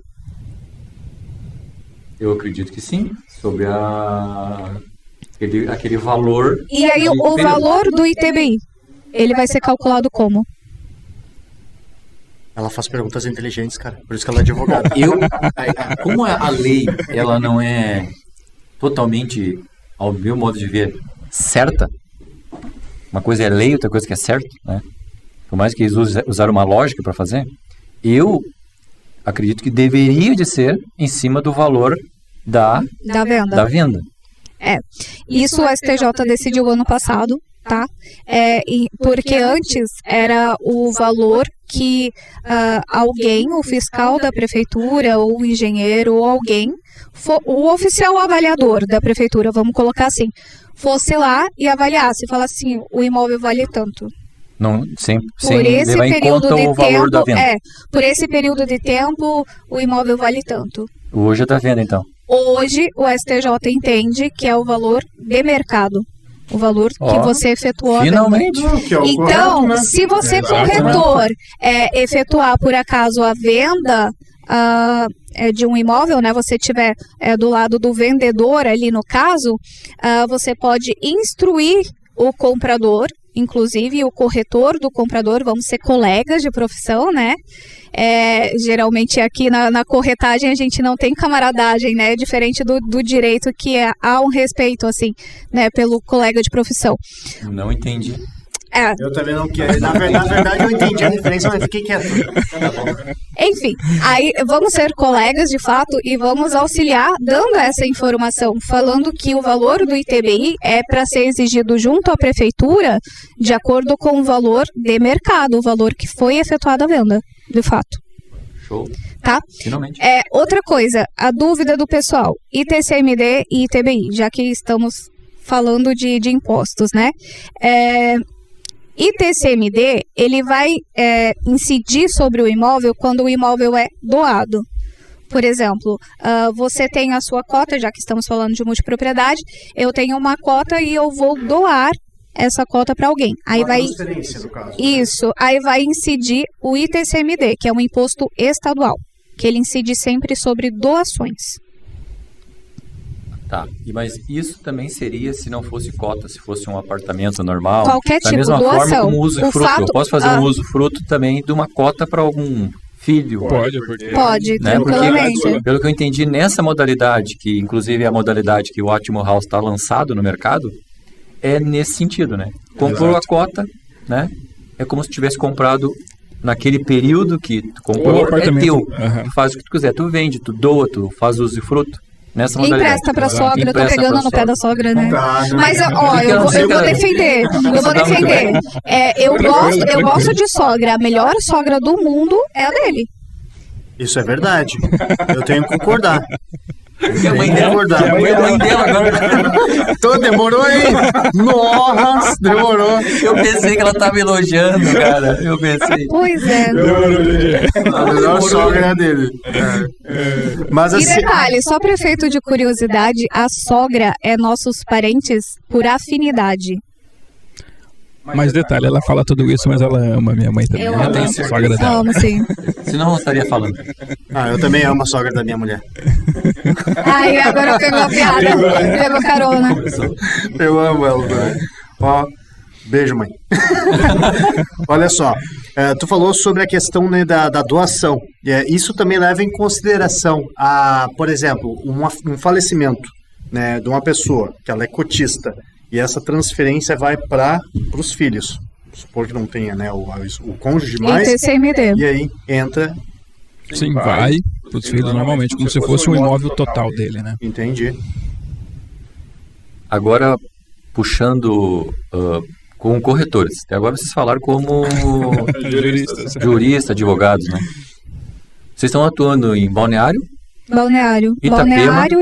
Eu acredito que sim, sobre aquele valor.
E aí o valor do ITBI, ele vai ser calculado como?
Ela faz perguntas inteligentes, cara. Por isso que ela é advogada.
Como a lei, ela não é totalmente, ao meu modo de ver, certa. Uma coisa é lei, outra coisa que é certo, né? Por mais que eles usaram uma lógica para fazer, eu acredito que deveria de ser em cima do valor da venda.
Isso o STJ decidiu ano passado, tá? Porque antes era o valor que alguém, o fiscal da prefeitura, ou o engenheiro, ou alguém, o oficial avaliador da prefeitura, vamos colocar assim, fosse lá e avaliasse, falasse assim, o imóvel vale tanto.
Não, sem
esse
levar em conta o valor da venda.
Por esse período de tempo, o imóvel vale tanto.
Hoje é da venda, então.
Hoje, o STJ entende que é o valor de mercado. O valor que você efetuou.
Finalmente.
Então, correto, né? Se você, corretor, efetuar por acaso a venda de um imóvel, né? Você estiver do lado do vendedor ali no caso, você pode instruir o comprador, inclusive o corretor do comprador, vamos ser colegas de profissão, né? Geralmente aqui na corretagem a gente não tem camaradagem, né? Diferente do direito que há um respeito, assim, né? Pelo colega de profissão.
Não entendi.
Eu também não quero. Na verdade, eu entendi a referência, mas fiquei quieto. Tá bom.
Enfim, aí vamos ser colegas de fato e vamos auxiliar dando essa informação, falando que o valor do ITBI é para ser exigido junto à prefeitura de acordo com o valor de mercado, o valor que foi efetuada a venda, de fato.
Show.
Tá?
Finalmente.
Outra coisa, a dúvida do pessoal, ITCMD e ITBI, já que estamos falando de impostos, né? ITCMD, ele vai incidir sobre o imóvel quando o imóvel é doado. Por exemplo, você tem a sua cota, já que estamos falando de multipropriedade, eu tenho uma cota e eu vou doar essa cota para alguém. Aí vai
transferência, no caso.
Isso, aí vai incidir o ITCMD, que é um imposto estadual, que ele incide sempre sobre doações.
Tá, mas isso também seria se não fosse cota, se fosse um apartamento normal.
Qualquer tipo de
doação. Da mesma forma como usufruto. Eu posso fazer um usufruto também de uma cota para algum filho.
Pode,
né?
tranquilamente.
Porque, pelo que eu entendi, nessa modalidade, que inclusive é a modalidade que o Ótimo House está lançado no mercado, é nesse sentido, né? Comprou a cota, né? É como se tivesse comprado naquele período que tu comprou, é teu.
Uhum.
Tu faz o que tu quiser, tu vende, tu doa, tu faz usufruto. Nessa modalidade.
Empresta pra sogra, eu tô pegando no pé da sogra, né? Mas, ó, eu vou defender. Eu gosto de sogra. A melhor sogra do mundo é a dele.
Isso é verdade. Eu tenho que concordar.
A mãe dela agora.
Demorou aí. Nossa, demorou.
Eu pensei que ela tava elogiando, cara. Eu pensei.
Pois é.
A melhor sogra é a dele. Mas assim...
E detalhe, só para efeito de curiosidade, a sogra é nossos parentes por afinidade.
Mas detalhe, ela fala tudo isso, mas ela ama minha mãe também.
Eu
tenho certeza.
Sogra dela.
Amo, sim.
Senão eu não estaria falando.
eu também amo a sogra da minha mulher.
Ai, agora pegou a piada. Pegou carona.
Eu amo ela também. Ó, beijo, mãe. Olha só, tu falou sobre a questão, né, da doação. Isso também leva em consideração, por exemplo, um falecimento, né, de uma pessoa, que ela é cotista, e essa transferência vai para os filhos. Supor que não tenha, né, o cônjuge mais.
ITCMD.
E aí entra...
Sim, vai para os filhos normalmente, como se fosse um imóvel total dele, né?
Entendi.
Agora, puxando com corretores. Até agora vocês falaram como juristas, advogados, né? Vocês estão atuando em Balneário?
Balneário,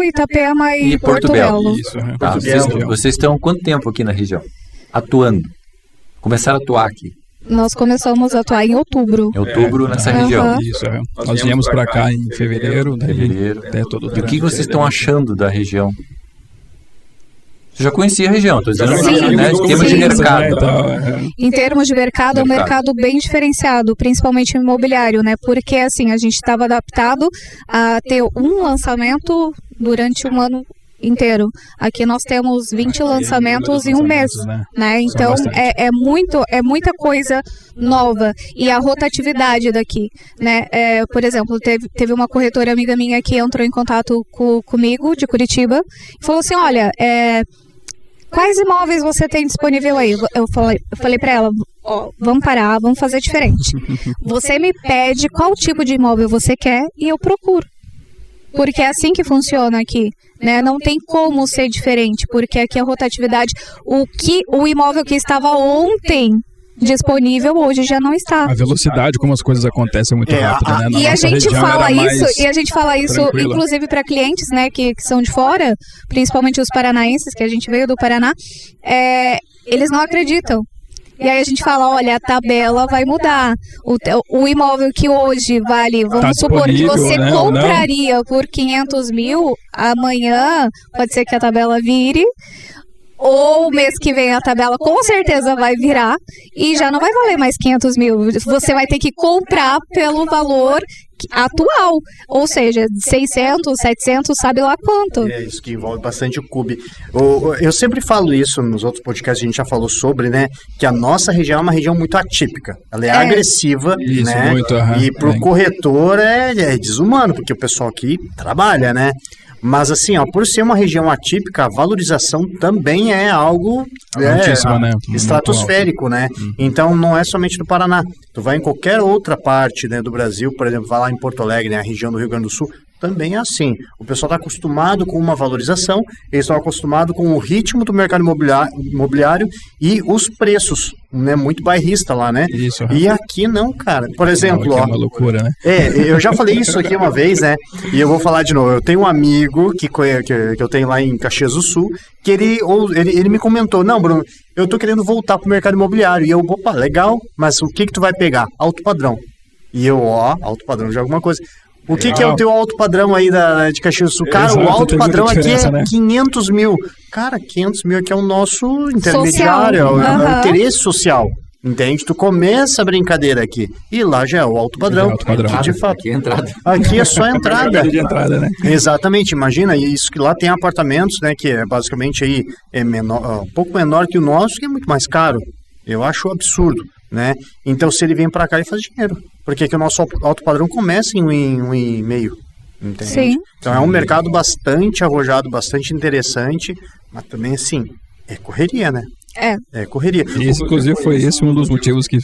Itapema e Porto Belo.
Isso, né?
Tá, vocês estão há quanto tempo aqui na região? Atuando? Começaram a atuar aqui?
Nós começamos a atuar em outubro.
Em outubro, nessa região.
Isso, nós viemos para cá em fevereiro. Até todo
e o que vocês estão achando da região? Você já conhecia a região, estou dizendo,
sim,
né, em termos de mercado.
Em termos de mercado, é um mercado bem diferenciado, principalmente imobiliário, né? Porque, assim, a gente estava adaptado a ter um lançamento durante um ano inteiro. Aqui nós temos 20 lançamentos em um mês, né? Então, é muita coisa nova. E a rotatividade daqui, né? Por exemplo, teve uma corretora amiga minha que entrou em contato comigo, de Curitiba, e falou assim, olha, quais imóveis você tem disponível aí? Eu falei para ela, vamos parar, vamos fazer diferente. Você me pede qual tipo de imóvel você quer e eu procuro. Porque é assim que funciona aqui, né? Não tem como ser diferente, porque aqui a rotatividade, o imóvel que estava ontem disponível hoje já não está.
A velocidade como as coisas acontecem é muito rápida, né?
E a gente fala isso, inclusive para clientes, né, que são de fora, principalmente os paranaenses, que a gente veio do Paraná, eles não acreditam. E aí a gente fala, olha, a tabela vai mudar. O imóvel que hoje vale, vamos supor que você compraria por 500 mil, amanhã pode ser que a tabela vire, ou mês que vem a tabela com certeza vai virar e já não vai valer mais 500 mil. Você vai ter que comprar pelo valor atual, ou seja, 600, 700, sabe lá quanto.
É isso que envolve bastante o CUB. Eu sempre falo isso nos outros podcasts, a gente já falou sobre, né, que a nossa região é uma região muito atípica, ela é agressiva,
isso,
né,
muito,
e pro corretor é desumano, porque o pessoal aqui trabalha, né. Mas assim, ó, por ser uma região atípica, a valorização também é algo
altíssima, né?
Estratosférico, né? Então não é somente do Paraná. Tu vai em qualquer outra parte, né, do Brasil, por exemplo, vai lá em Porto Alegre, né, a região do Rio Grande do Sul, também é assim. O pessoal está acostumado com uma valorização, eles estão acostumados com o ritmo do mercado imobiliário e os preços, né? Muito bairrista lá, né?
Isso.
E aqui não, cara. Por exemplo,
ó. É uma loucura, né?
Eu já falei isso aqui uma vez, né? E eu vou falar de novo. Eu tenho um amigo que eu tenho lá em Caxias do Sul, que ele me comentou, não, Bruno, eu tô querendo voltar pro mercado imobiliário. E eu, opa, legal, mas o que tu vai pegar? Alto padrão. E eu, alto padrão de alguma coisa. O que é o teu alto padrão aí de Caxias do Sul? Cara, exato, o alto padrão aqui é, né? 500 mil. Cara, 500 mil aqui é o nosso intermediário, é o interesse social. Entende? Tu começa a brincadeira aqui. E lá já é o alto padrão. De fato.
Aqui é entrada.
Aqui é só entrada.
De entrada, né?
Exatamente. Imagina, isso que lá tem apartamentos, né? Que é basicamente aí menor, um pouco menor que o nosso, que é muito mais caro. Eu acho absurdo, né? Então, se ele vem para cá, ele faz dinheiro. Porque que o nosso alto padrão começa em 1,5, entende?
Sim.
Então, é um mercado bastante arrojado, bastante interessante, mas também, assim, é correria, né? É correria.
E esse, inclusive, foi esse um dos motivos que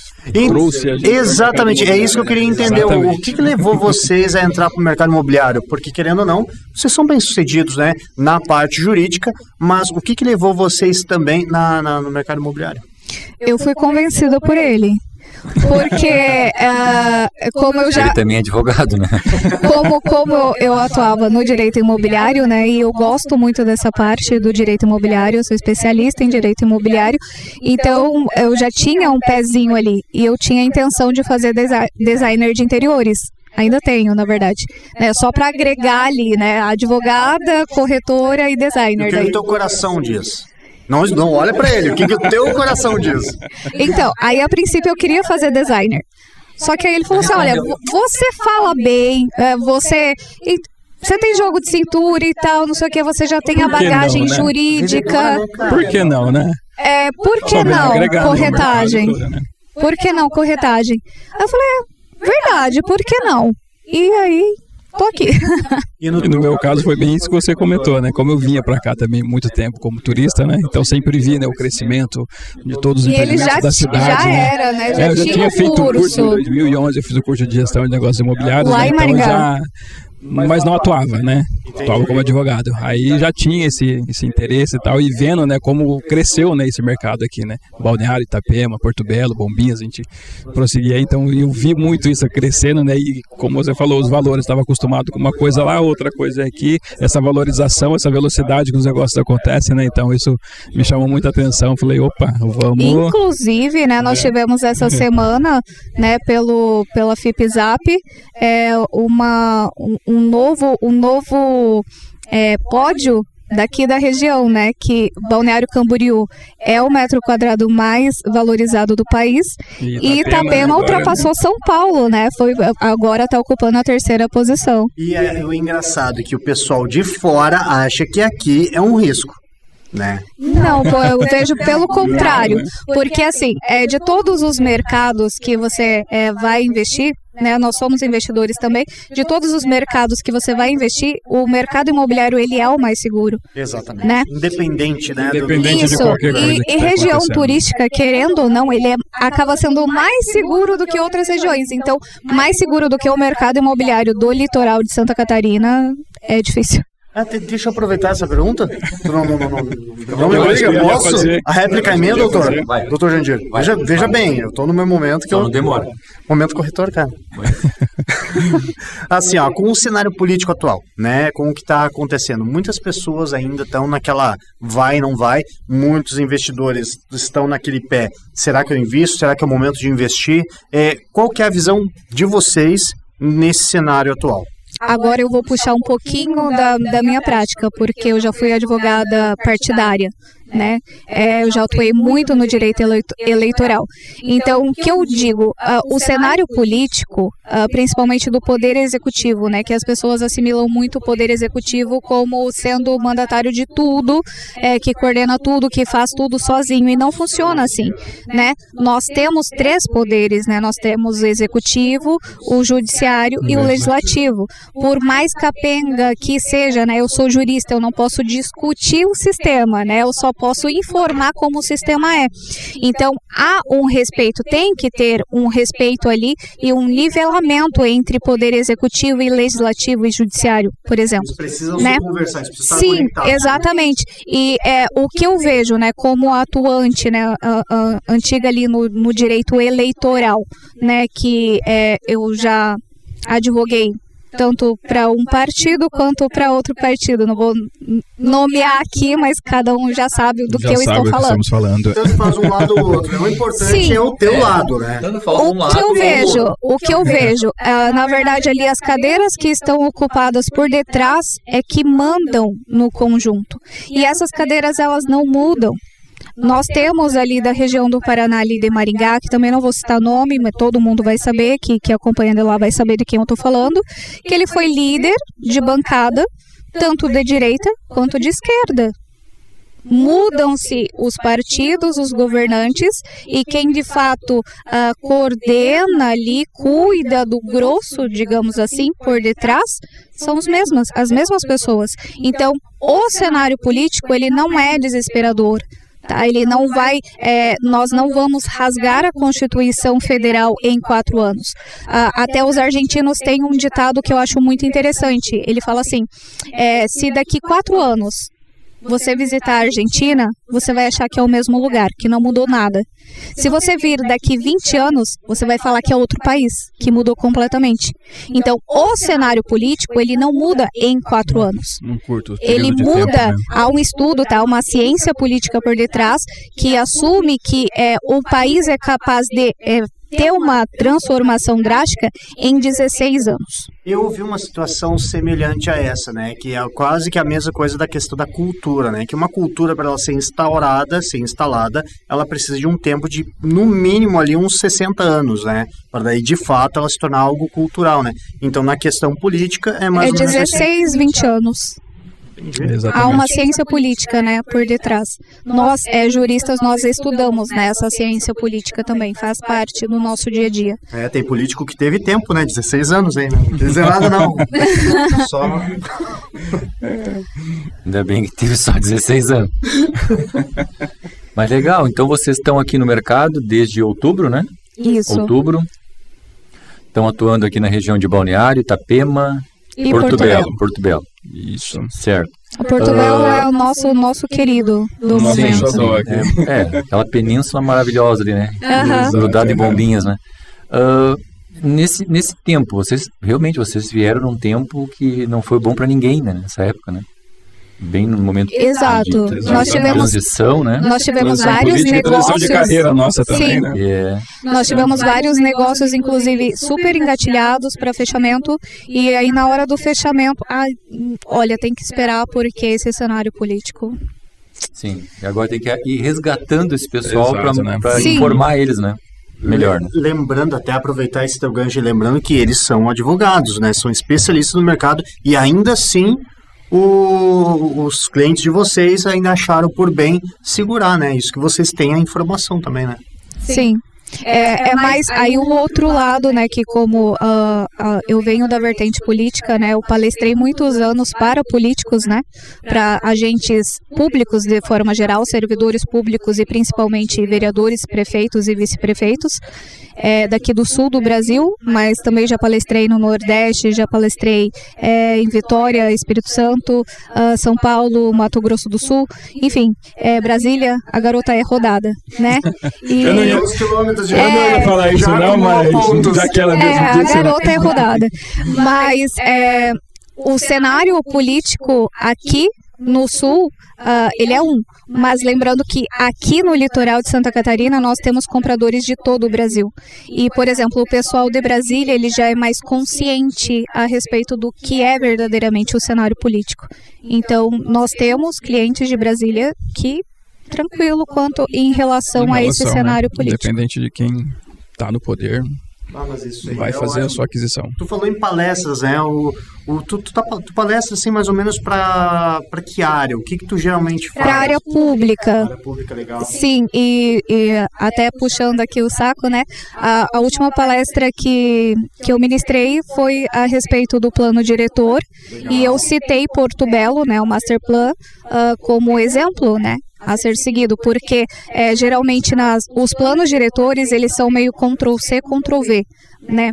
trouxe a gente.
Exatamente, é isso que eu queria entender. Exatamente. O que levou vocês a entrar para o mercado imobiliário? Porque, querendo ou não, vocês são bem-sucedidos, né? Na parte jurídica, mas o que levou vocês também no mercado imobiliário?
Eu fui convencida por ele. Porque, como eu já...
Ele também é advogado, né?
Como eu atuava no direito imobiliário, né? E eu gosto muito dessa parte do direito imobiliário, eu sou especialista em direito imobiliário, então eu já tinha um pezinho ali. E eu tinha a intenção de fazer designer de interiores. Ainda tenho, na verdade. Só para agregar ali, né? Advogada, corretora e designer.
O que o teu coração diz? Não olha pra ele, o que o teu coração diz?
Então, aí a princípio eu queria fazer designer. Só que aí ele falou assim, olha, você fala bem, você tem jogo de cintura e tal, não sei o que, você já tem a bagagem jurídica.
Por que não, né?
Por que não corretagem? Por que não corretagem? Aí eu falei, verdade, por que não? E aí... tô aqui.
E no meu caso foi bem isso que você comentou, né? Como eu vinha para cá também muito tempo como turista, né? Então sempre vi, né, o crescimento de todos os empreendimentos da cidade.
Já era, né?
Eu já tinha feito o curso em 2011, eu fiz o curso de gestão de negócios imobiliários.
Lá em Maringá.
Mas não atuava, né? Atuava como advogado. Aí já tinha esse interesse e tal, e vendo, né, como cresceu, né, esse mercado aqui, né? Balneário, Itapema, Porto Belo, Bombinhas, a gente prosseguia. Então eu vi muito isso crescendo, né? E como você falou, os valores, estava acostumado com uma coisa lá, outra coisa aqui, essa valorização, essa velocidade que os negócios acontecem, né? Então isso me chamou muita atenção. Falei, opa, vamos...
Inclusive, né, nós tivemos essa semana, né, pela FIPZAP, um novo pódio daqui da região, né, que Balneário Camboriú é o metro quadrado mais valorizado do país e Itapema ultrapassou São Paulo, né, agora está ocupando a 3ª posição.
E o engraçado é que o pessoal de fora acha que aqui é um risco, né?
Não, eu vejo pelo contrário, porque assim, de todos os mercados que você vai investir, né, nós somos investidores também, de todos os mercados que você vai investir, o mercado imobiliário ele é o mais seguro.
Exatamente.
Né?
Independente, né?
Independente de qualquer coisa.
E região turística, querendo ou não, ele acaba sendo mais seguro do que outras regiões. Então, mais seguro do que o mercado imobiliário do litoral de Santa Catarina é difícil.
Deixa eu aproveitar essa pergunta. Não me liga, posso? Fazer. A réplica é minha, doutor? Vai. Doutor Jandir, veja bem, eu tô no meu momento que
não demora.
Momento corretor, cara. Assim, ó, com o cenário político atual, né, com o que está acontecendo, muitas pessoas ainda estão naquela vai, não vai, muitos investidores estão naquele pé, será que eu invisto? Será que é o momento de investir? Qual que é a visão de vocês nesse cenário atual?
Agora eu vou puxar um pouquinho da minha prática, porque eu já fui advogada partidária, né? Eu já atuei muito no direito eleitoral. Então, o que eu digo, o cenário político, principalmente do poder executivo, né? Que as pessoas assimilam muito o poder executivo como sendo o mandatário de tudo, que coordena tudo, que faz tudo sozinho, e não funciona assim, né? Nós temos 3 poderes, né? Nós temos o executivo, o judiciário e o legislativo. Por mais capenga que seja, né? Eu sou jurista, eu não posso discutir o sistema, né? Eu só posso informar como o sistema é. Então, há um respeito, tem que ter um respeito ali e um nivelamento entre poder executivo e legislativo e judiciário, por exemplo.
Eles precisam
né?
se conversar, eles precisam estar
Sim,
conectados.
exatamente. E o que eu vejo, né, como atuante, né, antiga ali no direito eleitoral, né, que eu já advoguei tanto para um partido quanto para outro partido. Não vou nomear aqui, mas cada um já sabe do que eu estou falando.
Estamos falando.
Tanto faz um lado ou outro. O importante
Sim.
é o teu lado, né?
O que eu vejo, na verdade ali as cadeiras que estão ocupadas por detrás é que mandam no conjunto. E essas cadeiras elas não mudam. Nós temos ali da região do Paraná, ali de Maringá, que também não vou citar nome, mas todo mundo vai saber, que acompanha de lá vai saber de quem eu estou falando, que ele foi líder de bancada, tanto de direita quanto de esquerda. Mudam-se os partidos, os governantes, e quem de fato coordena ali, cuida do grosso, digamos assim, por detrás, são as mesmas pessoas. Então, o cenário político, ele não é desesperador. Tá, ele não vai, nós não vamos rasgar a Constituição Federal em 4 anos. Até os argentinos têm um ditado que eu acho muito interessante. Ele fala assim, se daqui 4 anos você visitar a Argentina, você vai achar que é o mesmo lugar, que não mudou nada. Se você vir daqui 20 anos, você vai falar que é outro país, que mudou completamente. Então, o cenário político, ele não muda em 4 anos. Ele muda, há um estudo, tá? Uma ciência política por detrás, que assume que o país é capaz de ter uma transformação drástica em 16 anos.
Eu ouvi uma situação semelhante a essa, né? Que é quase que a mesma coisa da questão da cultura, né? Que uma cultura, para ela ser instaurada, ser instalada, ela precisa de um tempo de, no mínimo, ali uns 60 anos, né? Para daí, de fato, ela se tornar algo cultural, né? Então, na questão política, é mais ou menos
16, 20 anos. Há uma ciência política, né, por detrás. Nós, juristas, nós estudamos, né, essa ciência política também, faz parte do nosso dia a dia.
Tem político que teve tempo, né, 16 anos aí, né? Não quer dizer nada, não. Só...
Ainda bem que teve só 16 anos. Mas legal, então vocês estão aqui no mercado desde outubro, né?
Isso.
Outubro. Estão atuando aqui na região de Balneário, Itapema...
E
Porto Belo. Isso, certo.
O Porto Belo é o nosso querido do momento.
Aquela península maravilhosa ali, né?
Uhum.
Grudada em bombinhas, né? Nesse tempo, vocês vieram num tempo que não foi bom para ninguém, né? Nessa época, né? Bem no momento
Exato. Nós tivemos
transição, né?
Nós tivemos
Transição
vários
política,
negócios.
transição de carreira nossa também,
Sim.
né?
Nós tivemos vários negócios, inclusive, super engatilhados para fechamento. E aí, na hora do fechamento, olha, tem que esperar porque esse cenário político.
Sim, e agora tem que ir resgatando esse pessoal para
Sim.
informar eles, né? Melhor, né?
Lembrando, até aproveitar esse teu gancho, lembrando que eles são advogados, né? São especialistas no mercado e ainda assim os clientes de vocês ainda acharam por bem segurar, né? Isso que vocês têm a informação também, né?
Sim. Mas aí um outro lado, né, que como eu venho da vertente política, né, eu palestrei muitos anos para políticos, né, para agentes públicos de forma geral, servidores públicos e principalmente vereadores, prefeitos e vice-prefeitos, daqui do sul do Brasil, mas também já palestrei no Nordeste, já palestrei em Vitória, Espírito Santo, São Paulo, Mato Grosso do Sul, enfim, Brasília, a garota é rodada, né? E
Eu não ia falar isso não, mas já que ela mesmo disse,
a garota é rodada. Mas o cenário político aqui no sul, ele é mas lembrando que aqui no litoral de Santa Catarina nós temos compradores de todo o Brasil. E, por exemplo, o pessoal de Brasília, ele já é mais consciente a respeito do que é verdadeiramente o cenário político. Então, nós temos clientes de Brasília que tranquilo quanto em relação a esse cenário político.
Independente de quem está no poder,
mas isso aí
vai fazer a sua aquisição.
Tu falou em palestras, né? Tu palestra assim mais ou menos para que área? O que tu geralmente faz?
Para a área pública.
Área pública, legal.
Sim, e até puxando aqui o saco, né? A última palestra que eu ministrei foi a respeito do plano diretor, legal. E eu citei Porto Belo, né? O Master Plan, como exemplo, né? A ser seguido, porque geralmente os planos diretores, eles são meio Ctrl-C, Ctrl-V, né?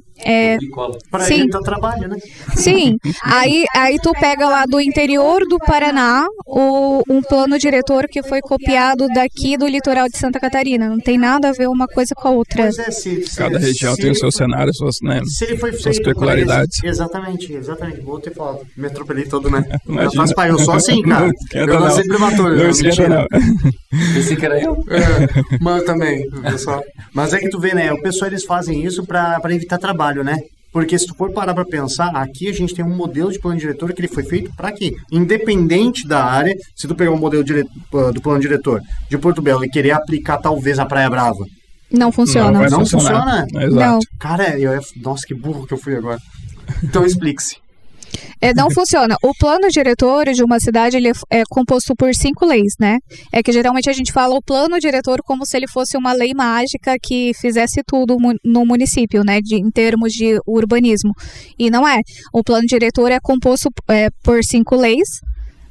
Para
sim.
evitar trabalho, né?
Sim, aí tu pega lá do interior do Paraná um plano diretor que foi copiado daqui do litoral de Santa Catarina, não tem nada a ver uma coisa com a outra.
Pois
cada região tem o seu cenário, suas peculiaridades.
Exatamente, vou ter falado, me atropelei todo, né? Eu sou assim, cara. Eu não sei prematuro, mentira.
Pensei que era eu.
Mas também, pessoal. Mas é que tu vê, né? O pessoal, eles fazem isso para evitar trabalho, né? Porque se tu for parar para pensar, aqui a gente tem um modelo de plano diretor que ele foi feito para quê? Independente da área, se tu pegar um modelo do plano diretor de Porto Belo e querer aplicar talvez na Praia Brava,
não funciona.
Não funciona?
Exato.
Não.
Cara, nossa, que burro que eu fui agora. Então explique-se.
Não funciona. O plano diretor de uma cidade, ele é composto por 5 leis, né? É que geralmente a gente fala o plano diretor como se ele fosse uma lei mágica que fizesse tudo no município, né? Em termos de urbanismo. E não é. O plano diretor é composto por 5 leis,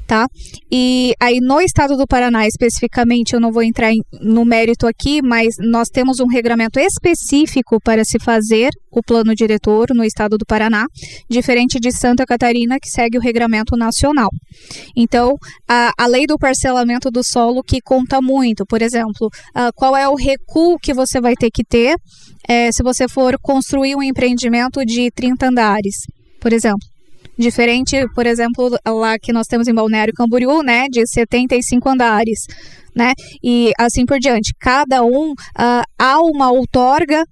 tá? E aí no estado do Paraná, especificamente, eu não vou entrar no mérito aqui, mas nós temos um regramento específico para se fazer o plano diretor no estado do Paraná, diferente de Santa Catarina, que segue o regramento nacional. Então, a lei do parcelamento do solo que conta muito, por exemplo, qual é o recuo que você vai ter que ter se você for construir um empreendimento de 30 andares, por exemplo. Diferente, por exemplo, lá que nós temos em Balneário Camboriú, né, de 75 andares, né, e assim por diante. Cada há uma outorga,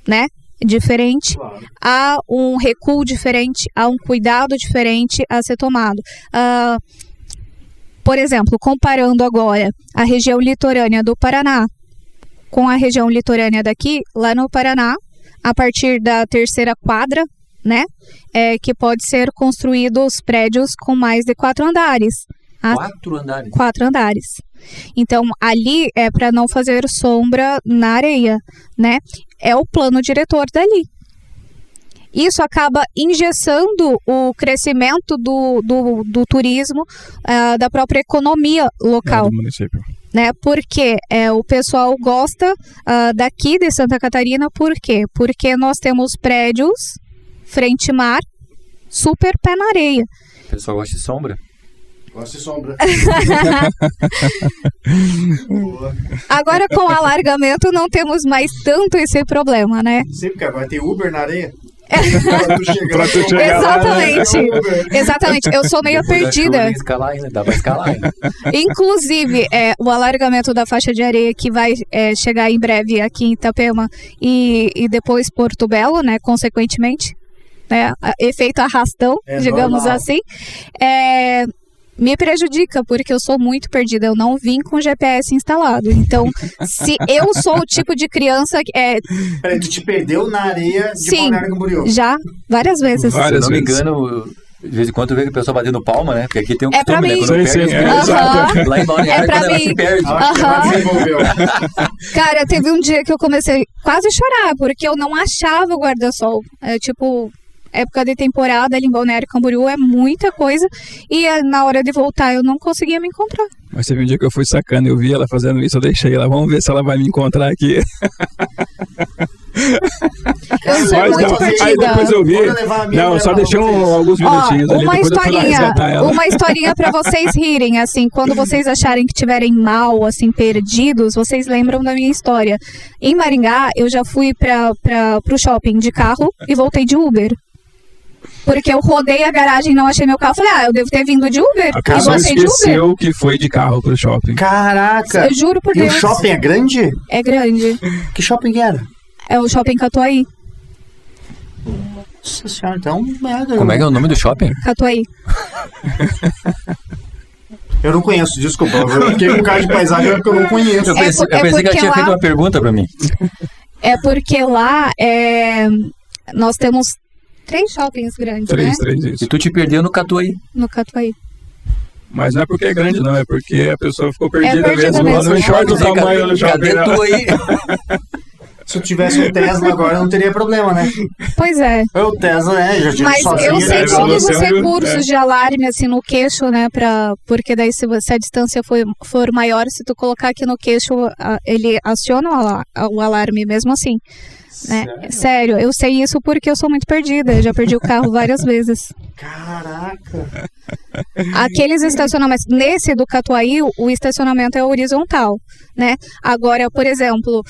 né, diferente, claro. Há um recuo diferente, há um cuidado diferente a ser tomado. Por exemplo, comparando agora a região litorânea do Paraná com a região litorânea daqui, lá no Paraná, a partir da 3ª quadra, né, que pode ser construídos prédios com mais de 4 andares.
4 andares?
4 andares. Então, ali é para não fazer sombra na areia, né? É o plano diretor dali. Isso acaba engessando o crescimento do turismo, da própria economia local.
Do município.
Né? Porque o pessoal gosta daqui de Santa Catarina, por quê? Porque nós temos prédios frente mar, super pé na areia.
O pessoal gosta de sombra.
Gosta de sombra.
Agora, com o alargamento, não temos mais tanto esse problema, né?
Sim, porque agora tem Uber na areia.
Pra tu chegar
exatamente.
Lá, né?
Exatamente. Eu sou meio perdida.
Dá pra escalar ainda.
Inclusive, o alargamento da faixa de areia que vai chegar em breve aqui em Itapema e depois Porto Belo, né, consequentemente, né, efeito arrastão, digamos
normal.
Assim, me prejudica, porque eu sou muito perdida, eu não vim com GPS instalado. Então, se eu sou o tipo de criança que
Peraí, tu te perdeu na areia de Balneário Camboriú?
Já, várias vezes.
Se eu não me engano, de vez em quando eu vejo o pessoal batendo palma, né? Porque aqui tem um
pra
costume,
mim.
né? Quando perde, lá em Balneário,
pra
quando ela
mim.
se perde.
Cara, teve um dia que eu comecei quase a chorar, porque eu não achava o guarda-sol. Época de temporada ali em Balneário Camboriú é muita coisa, e na hora de voltar eu não conseguia me encontrar.
Mas teve um dia que eu fui sacando, eu vi ela fazendo isso, eu deixei ela, vamos ver se ela vai me encontrar aqui.
Eu sou muito perdida.
Aí depois eu vi, não, só deixei alguns minutinhos ali.
Uma historinha pra vocês rirem, assim, quando vocês acharem que estiverem mal, assim, perdidos, vocês lembram da minha história. Em Maringá, eu já fui pro shopping de carro e voltei de Uber. Porque eu rodei a garagem e não achei meu carro. Falei, eu devo ter vindo de Uber.
A pessoa esqueceu que foi de carro pro shopping.
Caraca!
Eu juro por
Deus.
Deus.
E o shopping é grande?
É grande.
Que shopping era?
É o Shopping Catuaí.
Nossa senhora, então...
Como é que é o nome do shopping?
Catuaí.
Eu não conheço, desculpa. Eu fiquei com cara de paisagem porque eu não conheço.
Eu pensei que ela tinha feito uma pergunta para mim.
É porque lá nós temos 3 shoppings grandes, né?
3, isso.
E tu te perdeu no Catuaí.
No Catuaí.
Mas não é porque é grande, não. É porque a pessoa ficou perdida
perdida
mesmo. Não enxerga o tamanho do shopping.
Cadê tu aí?
Se eu tivesse um Tesla agora, não teria problema, né?
Pois é.
O Tesla, já tinha
Mas
sozinho.
eu sei
né?
como
Você
você
viu?
cursos de alarme assim no queixo, né? Porque daí se a distância for maior, se tu colocar aqui no queixo, ele aciona o alarme mesmo assim. Né? Sério, eu sei isso porque eu sou muito perdida. Eu já perdi o carro várias vezes.
Caraca!
Aqueles estacionamentos, nesse do Catuaí, o estacionamento é horizontal, né? Agora, por exemplo,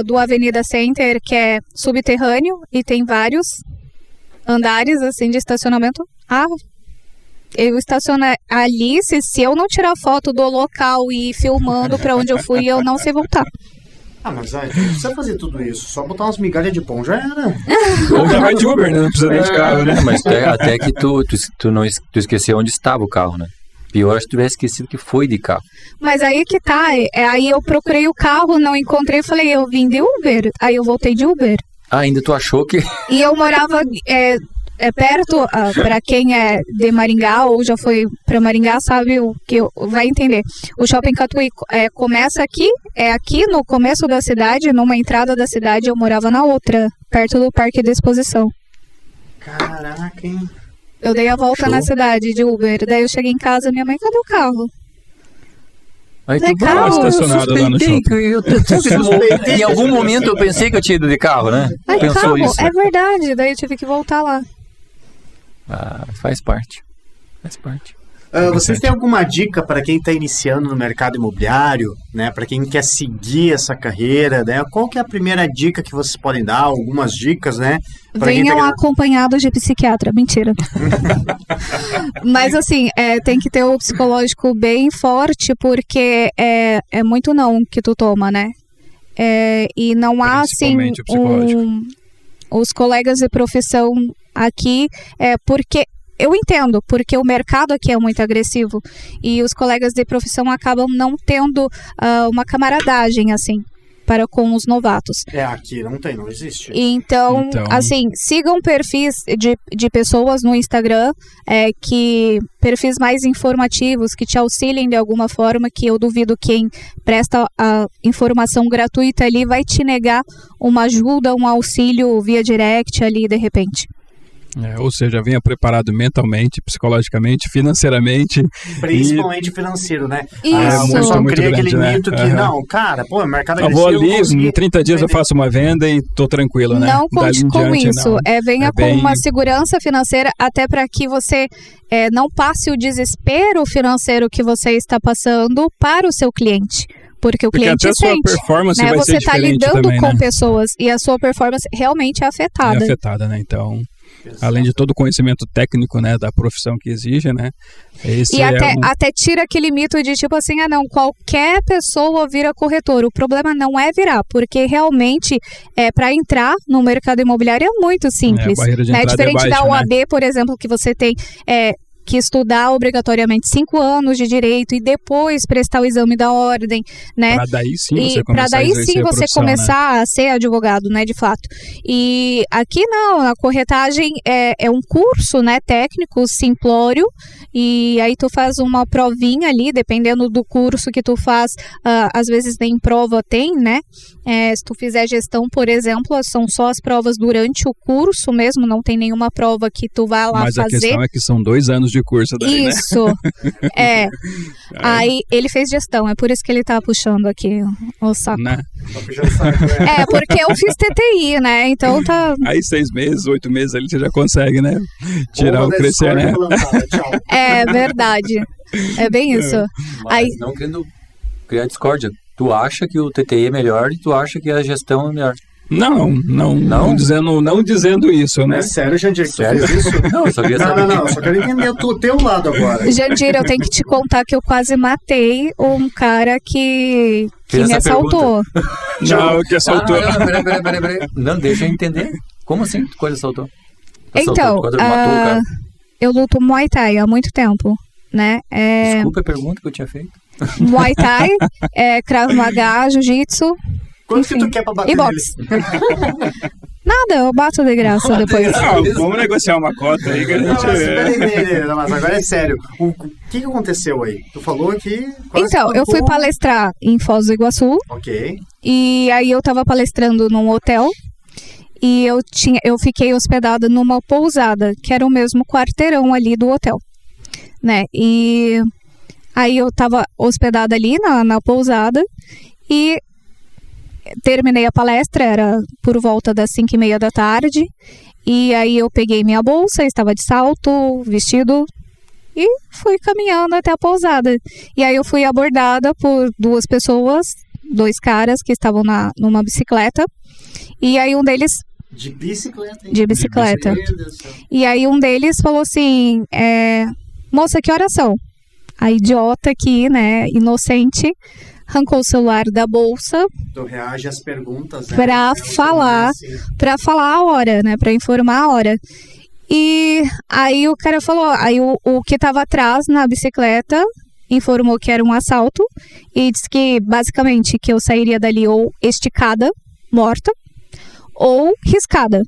do Avenida Center, que é subterrâneo e tem vários andares assim de estacionamento. Eu estaciono ali, se eu não tirar foto do local e ir filmando para onde eu fui, eu não sei voltar.
Mas não precisa fazer tudo isso. Só botar umas migalhas de pão já era.
Ou já vai de Uber, né? Não precisa nem de carro, né?
Mas até que tu esqueceu onde estava o carro, né? Pior se tu tivesse esquecido que foi de carro.
Mas aí que tá. Aí eu procurei o carro, não encontrei, falei, eu vim de Uber. Aí eu voltei de Uber.
Ainda tu achou que...
E eu morava perto, para quem é de Maringá ou já foi para Maringá, sabe o que vai entender. O Shopping Catuaí começa aqui, aqui no começo da cidade, numa entrada da cidade, eu morava na outra, perto do Parque de Exposição.
Caraca, hein?
Eu dei a volta na cidade de Uber, daí eu cheguei em casa, minha mãe, cadê o carro?
Aí
É carro,
estacionado lá no shopping.
Em algum momento eu pensei que eu tinha ido de carro, né? Pensou
carro,
isso.
é verdade, daí eu tive que voltar lá.
Faz parte.
Vocês têm alguma dica para quem está iniciando no mercado imobiliário, né? Para quem quer seguir essa carreira, né? Qual que é a primeira dica que vocês podem dar? Algumas dicas, né?
Venham acompanhados de psiquiatra, mentira. Mas assim, tem que ter o psicológico bem forte, porque é muito não que tu toma, né? E não há assim os colegas de profissão aqui, porque eu entendo, porque o mercado aqui é muito agressivo e os colegas de profissão acabam não tendo uma camaradagem assim para com os novatos.
Aqui não existe.
Então, assim, sigam perfis de pessoas no Instagram, perfis mais informativos, que te auxiliem de alguma forma, que eu duvido quem presta a informação gratuita ali vai te negar uma ajuda, um auxílio via direct ali de repente.
Ou seja, venha preparado mentalmente, psicologicamente, financeiramente.
Principalmente financeiro, né?
Isso.
O pessoal cria aquele
grande,
mito que, não, cara, mercado
agressivo. Eu vou ali, em 30 dias eu faço uma venda e tô tranquilo, né?
Não conte com isso. Venha com uma segurança financeira, até para que você não passe o desespero financeiro que você está passando para o seu cliente. Porque o cliente
até
sente,
a sua performance
né?
vai
Você está lidando
também,
com
né?
pessoas e a sua performance realmente é afetada.
É afetada, né? Então, além de todo o conhecimento técnico, né, da profissão que exige, né?
E até tira aquele mito de tipo assim, não, qualquer pessoa vira corretor. O problema não é virar, porque realmente para entrar no mercado imobiliário é muito simples.
A barreira de
né?
entrada
Diferente
é baixa,
da OAB, por exemplo, que você tem que estudar obrigatoriamente 5 anos de direito e depois prestar o exame da ordem, né?
Para daí sim
você começar a ser advogado, né, de fato. E aqui não, a corretagem é um curso, né, técnico, simplório, e aí tu faz uma provinha ali, dependendo do curso que tu faz, às vezes nem prova tem, né? Se tu fizer gestão, por exemplo, são só as provas durante o curso mesmo, não tem nenhuma prova que tu vá lá fazer.
Mas a questão é que são 2 anos de curso daí,
isso, né? Aí ele fez gestão, é por isso que ele tá puxando aqui o saco.
Né?
Porque eu fiz TTI, né? Então tá...
Aí 6 meses, 8 meses ali você já consegue, né? Tirar o crescer, né?
É verdade. É bem isso.
Mas não querendo criar discórdia. Tu acha que o TTI é melhor e tu acha que a gestão é melhor.
Não dizendo isso, né?
É sério, Jandir, que tu fez isso?
Não, eu só queria saber.
Não, eu só quero entender o teu lado agora.
Jandir, eu tenho que te contar que eu quase matei um cara que me assaltou.
Não, que assaltou.
Peraí. Não, deixa eu entender. Como assim tu quase assaltou?
Então,
matou o cara?
eu luto Muay Thai há muito tempo. né?
Desculpa a pergunta que eu tinha feito.
Muay Thai, Krav Maga, Jiu-Jitsu.
Quanto
enfim,
que tu quer pra bater
e
nele?
boxe. Nada, eu bato de graça depois.
Vamos negociar uma cota aí que a
Não,
gente...
mas, peraí, mas agora é sério. O que aconteceu aí? Tu falou que... quase
Então, eu fui
tampou.
palestrar em Foz do Iguaçu.
Ok.
E aí eu tava palestrando num hotel. E eu fiquei hospedada numa pousada, que era o mesmo quarteirão ali do hotel, né? E aí eu tava hospedada ali na pousada e terminei a palestra, era por volta das 5:30 da tarde. E aí eu peguei minha bolsa, estava de salto, vestido e fui caminhando até a pousada. E aí eu fui abordada por 2 pessoas, 2 caras que estavam numa bicicleta. E aí um deles...
De bicicleta, hein?
De bicicleta.
Meu Deus do céu.
E aí um deles falou assim, moça, que horas são? A idiota aqui, né, inocente, arrancou o celular da bolsa
Tu reage às perguntas, né?
Pra falar. pra falar a hora, né, pra informar a hora. E aí o cara falou, aí o que tava atrás na bicicleta informou que era um assalto e disse que basicamente que eu sairia dali ou esticada, morta, ou riscada.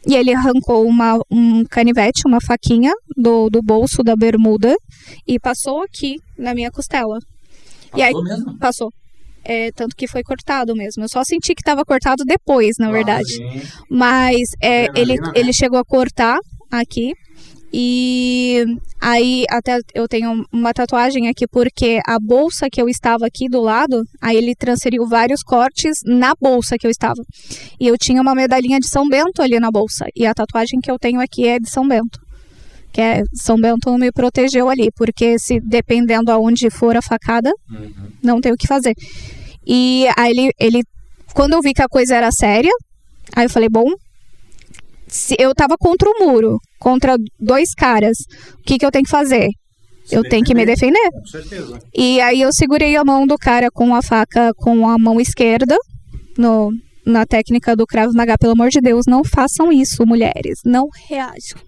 E ele arrancou um canivete, uma faquinha do bolso da bermuda e passou aqui na minha costela. E aí,
mesmo?
passou. Tanto que foi cortado mesmo. Eu só senti que estava cortado depois, na verdade. Mas
Adrenalina, né?
ele chegou a cortar aqui. E aí até eu tenho uma tatuagem aqui porque a bolsa que eu estava aqui do lado, aí ele transferiu vários cortes na bolsa que eu estava. E eu tinha uma medalhinha de São Bento ali na bolsa. E a tatuagem que eu tenho aqui é de São Bento. Que São Bento me protegeu ali, porque se dependendo aonde for a facada, não tem o que fazer. E aí ele quando eu vi que a coisa era séria, aí eu falei, bom, se eu tava contra o muro, contra 2 caras, o que eu tenho que fazer? Eu tenho que me defender.
Com certeza.
E aí eu segurei a mão do cara com a faca com a mão esquerda, na técnica do Krav Maga. Pelo amor de Deus, não façam isso, mulheres. Não reajam.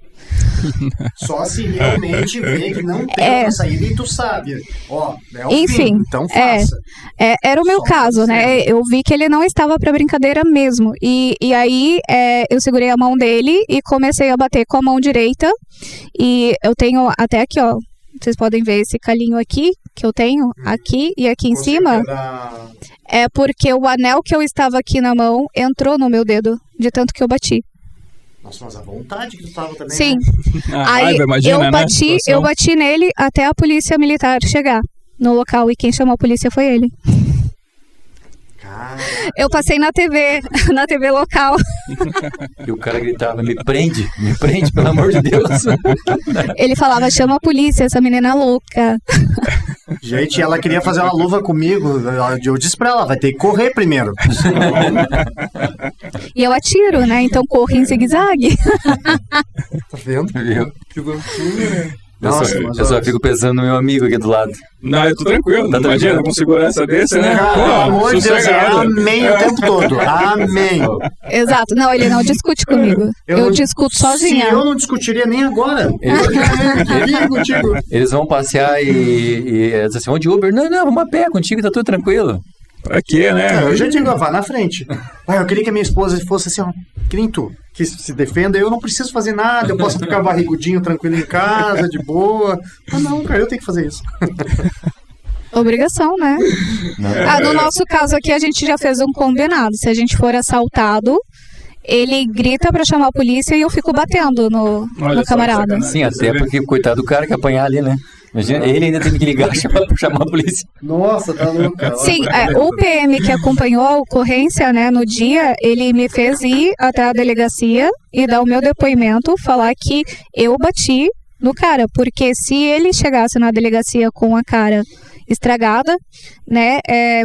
Só se realmente vê que não tem outra saída e tu sabe. Ó, é o
Enfim,
fim, então faça.
Era o meu
Só
caso, né? Eu vi que ele não estava pra brincadeira mesmo. E aí eu segurei a mão dele e comecei a bater com a mão direita. E eu tenho até aqui, ó. Vocês podem ver esse calinho aqui, que eu tenho aqui e aqui em cima. É porque o anel que eu estava aqui na mão entrou no meu dedo, de tanto que eu bati.
Nossa, mas a vontade que tu tava também,
Sim.
né?
Aí
raiva, imagina,
eu bati nele até a polícia militar chegar no local. E quem chamou a polícia foi ele.
Cara,
Eu passei na TV local.
E o cara gritava, me prende, pelo amor de Deus.
Ele falava, chama a polícia, essa menina é louca.
gente, ela queria fazer uma luva comigo. Eu disse pra ela, vai ter que correr primeiro.
E eu atiro, né? Então corro em zigue-zague.
Tá vendo?
Viu?
Que loucura, né?
Eu só fico pensando no meu amigo aqui do lado.
Não, eu tô tranquilo.
Tá
Imagina,
tranquilo?
com segurança desse, né?
Cara, pelo amor de Deus,
sossegado.
amém o tempo todo. Amém.
Exato. Não, ele não discute comigo. Eu
não-
discuto sozinha.
Se eu não discutiria nem agora. Queria contigo.
Eles vão passear e dizem assim, vamos de Uber? Não, vamos a pé contigo, tá tudo tranquilo.
Pra quê, né?
Eu já digo, vá na frente. Eu queria que a minha esposa fosse assim, ó, que nem tu, que se defenda. Eu não preciso fazer nada, eu posso ficar barrigudinho, tranquilo em casa, de boa. Mas não, cara, eu tenho que fazer isso.
Obrigação, né? No nosso caso aqui, a gente já fez um combinado. Se a gente for assaltado, ele grita pra chamar a polícia e eu fico batendo no
Olha só,
camarada.
sacanagem.
Sim, até porque coitado do cara que apanhar ali, né? Imagina, ele ainda tem que ligar chamar a polícia.
Nossa, tá louca.
Sim, o PM que acompanhou a ocorrência, né, no dia, ele me fez ir até a delegacia e dar o meu depoimento, falar que eu bati no cara, porque se ele chegasse na delegacia com a cara estragada, né,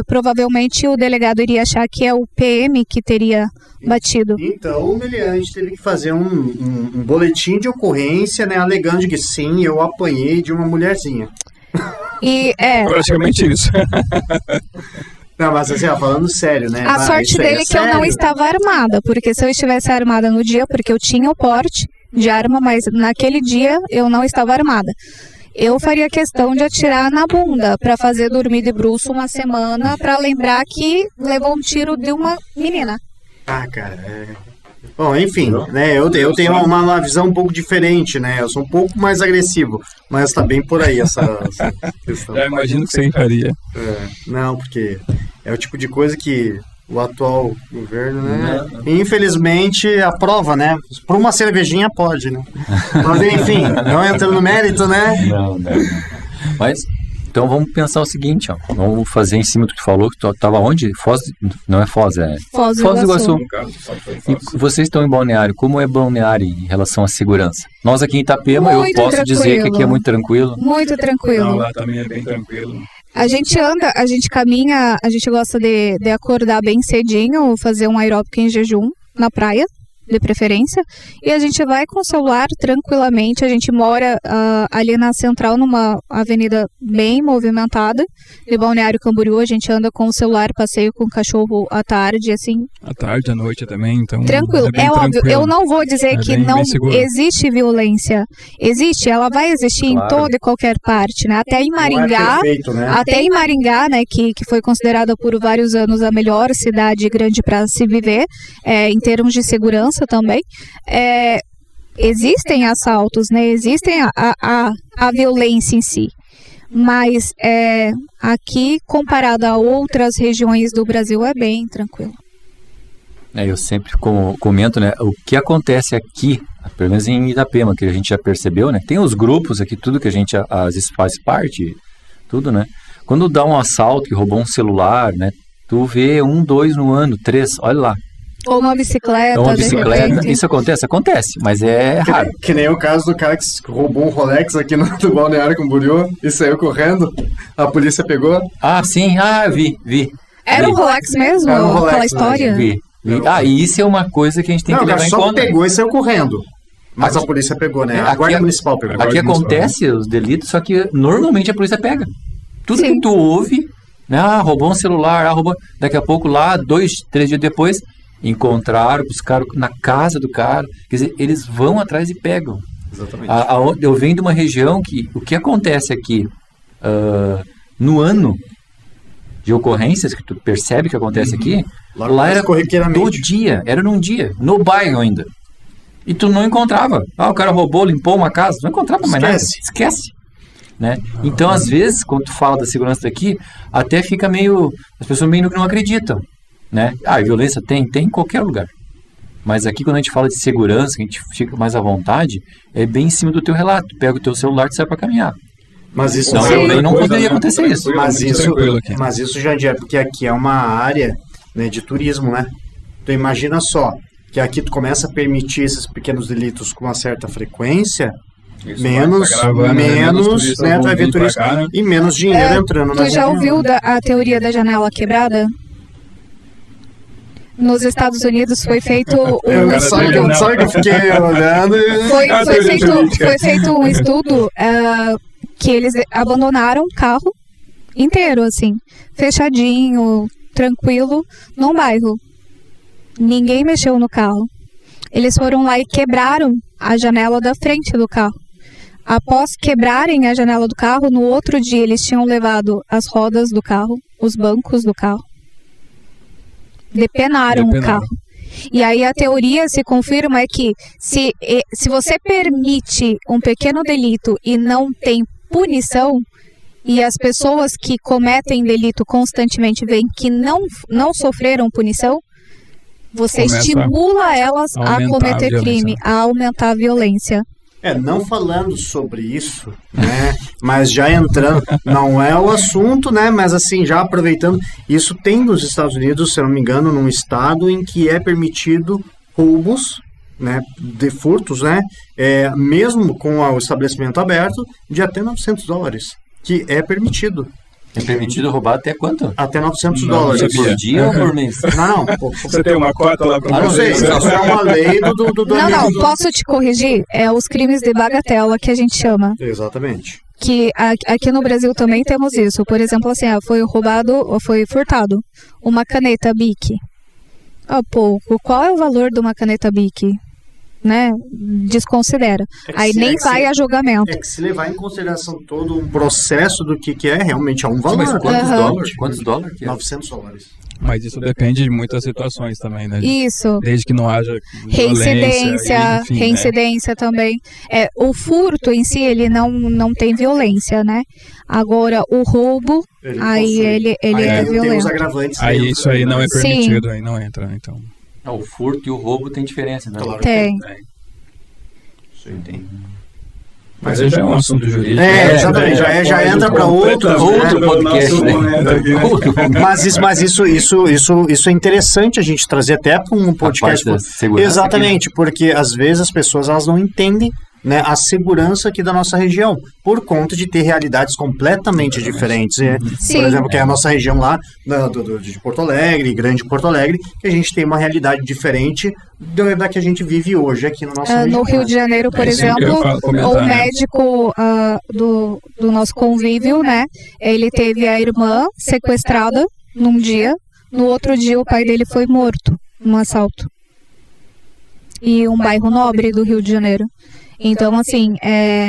provavelmente o delegado iria achar que é o PM que teria batido.
Então, o meliante teve que fazer um boletim de ocorrência, né, alegando que sim, eu apanhei de uma mulherzinha.
E
Praticamente isso.
Não, mas assim, ó, falando sério, né?
a sorte
isso aí
dele é que eu não
sério.
estava armada, porque se eu estivesse armada no dia, porque eu tinha o porte de arma, mas naquele dia eu não estava armada. eu faria questão de atirar na bunda para fazer dormir de bruço uma semana para lembrar que levou um tiro de uma menina.
Ah, cara, Bom, enfim, né, eu tenho uma visão um pouco diferente, né, eu sou um pouco mais agressivo, mas tá bem por aí essa questão.
Eu imagino que você faria.
Não, porque é o tipo de coisa que o atual governo, né, infelizmente aprova, né, por uma cervejinha pode, né, mas enfim, não entrando no mérito, né.
Não. Mas, então vamos pensar o seguinte, ó, vamos fazer em cima do que tu falou, que tu tava onde? Foz, não é Foz, é...
Foz do
Iguaçu.
Iguaçu.
E vocês estão em Balneário, como é Balneário em relação à segurança? Nós aqui em Itapema, eu
Muito
posso dizer que aqui é muito tranquilo.
Muito tranquilo.
Não, lá também é bem tranquilo.
A gente anda, a gente caminha, a gente gosta de acordar bem cedinho, fazer um aeróbico em jejum na praia, de preferência, e a gente vai com o celular tranquilamente. A gente mora ali na Central, numa avenida bem movimentada de Balneário Camboriú. A gente anda com o celular, passeio com o cachorro à tarde, assim.
À tarde, à noite também, então...
Tranquilo.
bem
óbvio,
tranquilo.
eu não vou dizer que
bem
não
seguro.
existe violência. Existe, ela vai existir em
Claro.
toda e qualquer parte, né? Até em
Não é
Maringá...
perfeito, né?
Até em Maringá, né, que foi considerada por vários anos a melhor cidade grande para se viver, em termos de segurança também, existem assaltos, né, existem a violência em si, mas aqui, comparado a outras regiões do Brasil, é bem tranquilo.
Eu sempre comento, né, o que acontece aqui, pelo menos em Itapema, que a gente já percebeu, né, tem os grupos aqui, tudo que a gente às vezes faz parte, tudo, né, quando dá um assalto que roubou um celular, né, tu vê 1, 2 no ano, 3, olha lá.
Ou uma bicicleta,
Uma
de
bicicleta,
repente.
isso acontece, mas é raro.
Que nem o caso do cara que roubou um Rolex aqui no Balneário Camboriú e saiu correndo, a polícia pegou.
Ah, sim, vi.
Era um Rolex mesmo,
Era um Rolex
aquela
mesmo.
história?
Vi. E isso é uma coisa que a gente tem
Não,
que
o cara
levar em
só
conta.
pegou e saiu correndo. Mas
Aqui-
a polícia pegou, né? A
aqui
Guarda
é-
Municipal pegou.
Aqui acontece os delitos, só que normalmente a polícia pega. Tudo
Sim.
que tu ouve, né, roubou um celular, roubou... Daqui a pouco lá, 2, 3 dias depois, encontraram, buscaram na casa do cara. Quer dizer, eles vão atrás e pegam.
Exatamente.
Eu venho de uma região que o que acontece aqui no ano de ocorrências, que tu percebe que acontece aqui, lá era
corriqueiramente.
do dia, era num dia, no bairro ainda. E tu não encontrava. O cara roubou, limpou uma casa, não encontrava mais nada. Esquece. Né? Então, às vezes, quando tu fala da segurança daqui, até fica meio... As pessoas meio que não acreditam. Né? Violência tem em qualquer lugar. Mas aqui, quando a gente fala de segurança, que a gente fica mais à vontade, é bem em cima do teu relato. Tu pega o teu celular e sai pra caminhar.
Mas isso
Não, não poderia acontecer isso.
Mas isso, Jandir, porque aqui é uma área, né, de turismo, né? Tu imagina só, que aqui tu começa a permitir esses pequenos delitos com uma certa frequência, menos, né, tu vai ver turista,
né?
e menos dinheiro entrando na
Tu já
região.
ouviu a teoria da janela quebrada? Nos Estados Unidos foi feito um estudo.
Sabe que eu fiquei olhando e...
Foi feito um estudo que eles abandonaram o carro inteiro, assim, fechadinho, tranquilo, num bairro. Ninguém mexeu no carro. Eles foram lá e quebraram a janela da frente do carro. Após quebrarem a janela do carro, no outro dia eles tinham levado as rodas do carro, os bancos do carro. Depenaram o carro. E aí a teoria se confirma é que se você permite um pequeno delito e não tem punição, e as pessoas que cometem delito constantemente veem que não sofreram punição, você estimula elas a cometer crime, a aumentar a violência.
Não falando sobre isso, né, mas já entrando, não é o assunto, né, mas assim, já aproveitando, isso tem nos Estados Unidos, se eu não me engano, num estado em que é permitido roubos, né, de furtos, né, mesmo com o estabelecimento aberto, de até $900, que é permitido.
É permitido roubar até quanto?
Até $900.
Por dia ou por mês?
Não.
Você tem uma cota lá para
não sei, isso é uma lei do
Não, posso te corrigir? É os crimes de bagatela que a gente chama.
Exatamente.
Que aqui no Brasil também temos isso. Por exemplo, assim, foi roubado ou foi furtado uma caneta Bic. Qual é o valor de uma caneta Bic? né, desconsidera. Aí nem vai a julgamento.
É que se levar em consideração todo um processo do que é, realmente é um valor.
Mas quantos dólares que é?
$900.
Mas isso depende de muitas situações também, né?
Isso.
Desde que não haja
reincidência também. O furto em si, ele não tem violência, né? Agora, o roubo, ele é violento.
Tem os agravantes.
Aí isso aí não é permitido, aí não entra, né? Então.
O furto e o roubo tem diferença, né?
Claro.
Tem.
Isso aí tem.
Mas aí já é um assunto jurídico.
Exatamente, já entra para outro
podcast, né?
Mas isso é interessante a gente trazer até para um podcast. Exatamente, porque às vezes as pessoas elas não entendem, né, a segurança aqui da nossa região, por conta de ter realidades completamente diferentes. Por exemplo, que é a nossa região lá de Porto Alegre, Grande Porto Alegre, que a gente tem uma realidade diferente da que a gente vive hoje aqui na nossa região.
No Rio de Janeiro, por exemplo, o médico do nosso convívio, né, ele teve a irmã sequestrada num dia, no outro dia o pai dele foi morto num assalto. E um bairro nobre do Rio de Janeiro. Então, assim,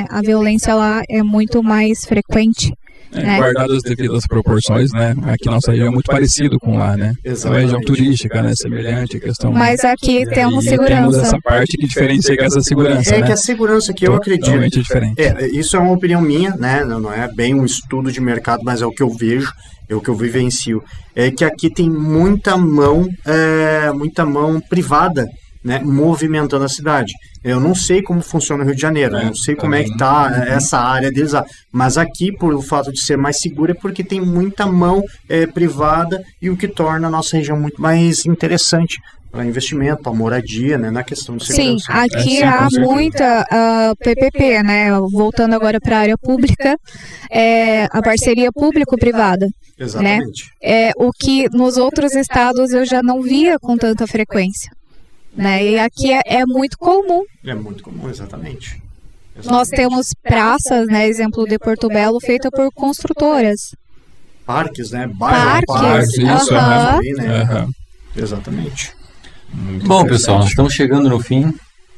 a violência lá é muito mais frequente. Né?
Guardadas as devidas proporções, né? Aqui nossa região é muito parecido com lá, né? É uma região turística, né? Semelhante a questão.
Mas aqui temos segurança.
Temos essa parte que diferencia essa segurança, né?
Que a segurança que eu acredito.
Totalmente diferente.
Isso é uma opinião minha, né? Não é bem um estudo de mercado, mas é o que eu vejo, é o que eu vivencio. É que aqui tem muita mão privada, né, movimentando a cidade. Eu não sei como funciona o Rio de Janeiro, eu não sei como é que está essa área deles lá, mas aqui, por o fato de ser mais segura, é porque tem muita mão privada e o que torna a nossa região muito mais interessante para investimento, para moradia, né, na questão de segurança.
Sim, aqui há muita PPP, né, voltando agora para a área pública, a parceria público-privada.
Exatamente.
Né, o que nos outros estados eu já não via com tanta frequência. Né? E aqui é muito comum.
É muito comum, exatamente.
Nós temos praças, né, exemplo de Porto Belo, feita por construtoras.
Parques, né?
Parques,
isso, né? Exatamente.
Bom, pessoal, nós estamos chegando no fim.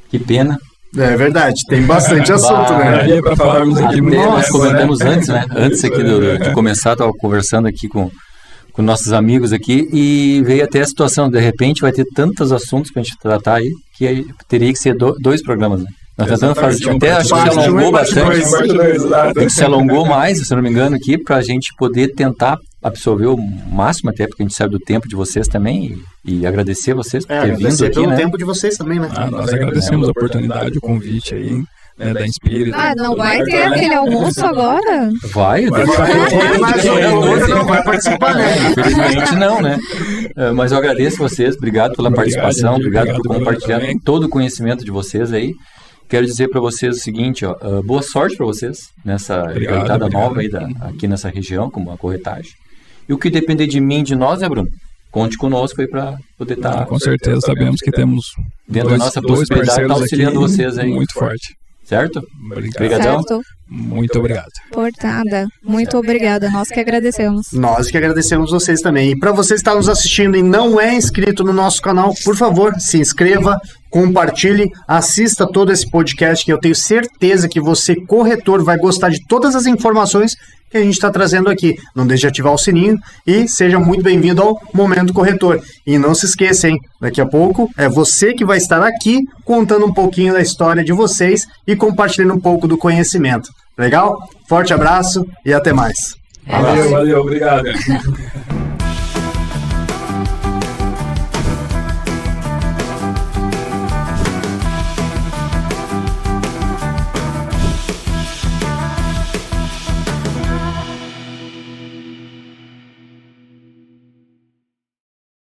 Que pena.
É verdade, tem bastante assunto, né?
Para falarmos aqui
nós comentamos antes, né? Antes aqui de começar, estava conversando aqui com nossos amigos aqui e veio até a situação, de repente vai ter tantos assuntos para a gente tratar aí, que aí teria que ser 2 programas, né? Nós tentando fazer, até acho que se alongou bastante, se alongou mais, se não me engano, aqui, para a gente poder tentar absorver o máximo, até porque a gente sabe do tempo de vocês também, e agradecer vocês por ter vindo aqui,
pelo
né?
tempo de vocês também, né?
Nós agradecemos a oportunidade, o convite aí, né, da Inspira.
Não vai ter aquele almoço agora?
Vai
participar, né?
Infelizmente não, né? Mas eu agradeço vocês, obrigado pela participação, obrigado por compartilhar todo o conhecimento de vocês aí. Quero dizer para vocês o seguinte, boa sorte para vocês nessa empreitada nova aí aqui nessa região, como a corretagem. E o que depender de mim, de nós, né, Bruno? Conte conosco aí para poder estar...
Com certeza, sabemos que temos
dentro da nossa possibilidade, estar auxiliando vocês aí.
Muito forte.
Certo?
Obrigadão. Muito obrigado.
Por nada. Muito obrigada. Nós que agradecemos.
Nós que agradecemos vocês também. E para você estar nos assistindo e não é inscrito no nosso canal, por favor, se inscreva, compartilhe, assista todo esse podcast, que eu tenho certeza que você, corretor, vai gostar de todas as informações que a gente está trazendo aqui. Não deixe de ativar o sininho e seja muito bem-vindo ao Momento Corretor. E não se esqueça, hein? Daqui a pouco é você que vai estar aqui contando um pouquinho da história de vocês e compartilhando um pouco do conhecimento. Legal? Forte abraço e até mais.
Valeu, obrigado.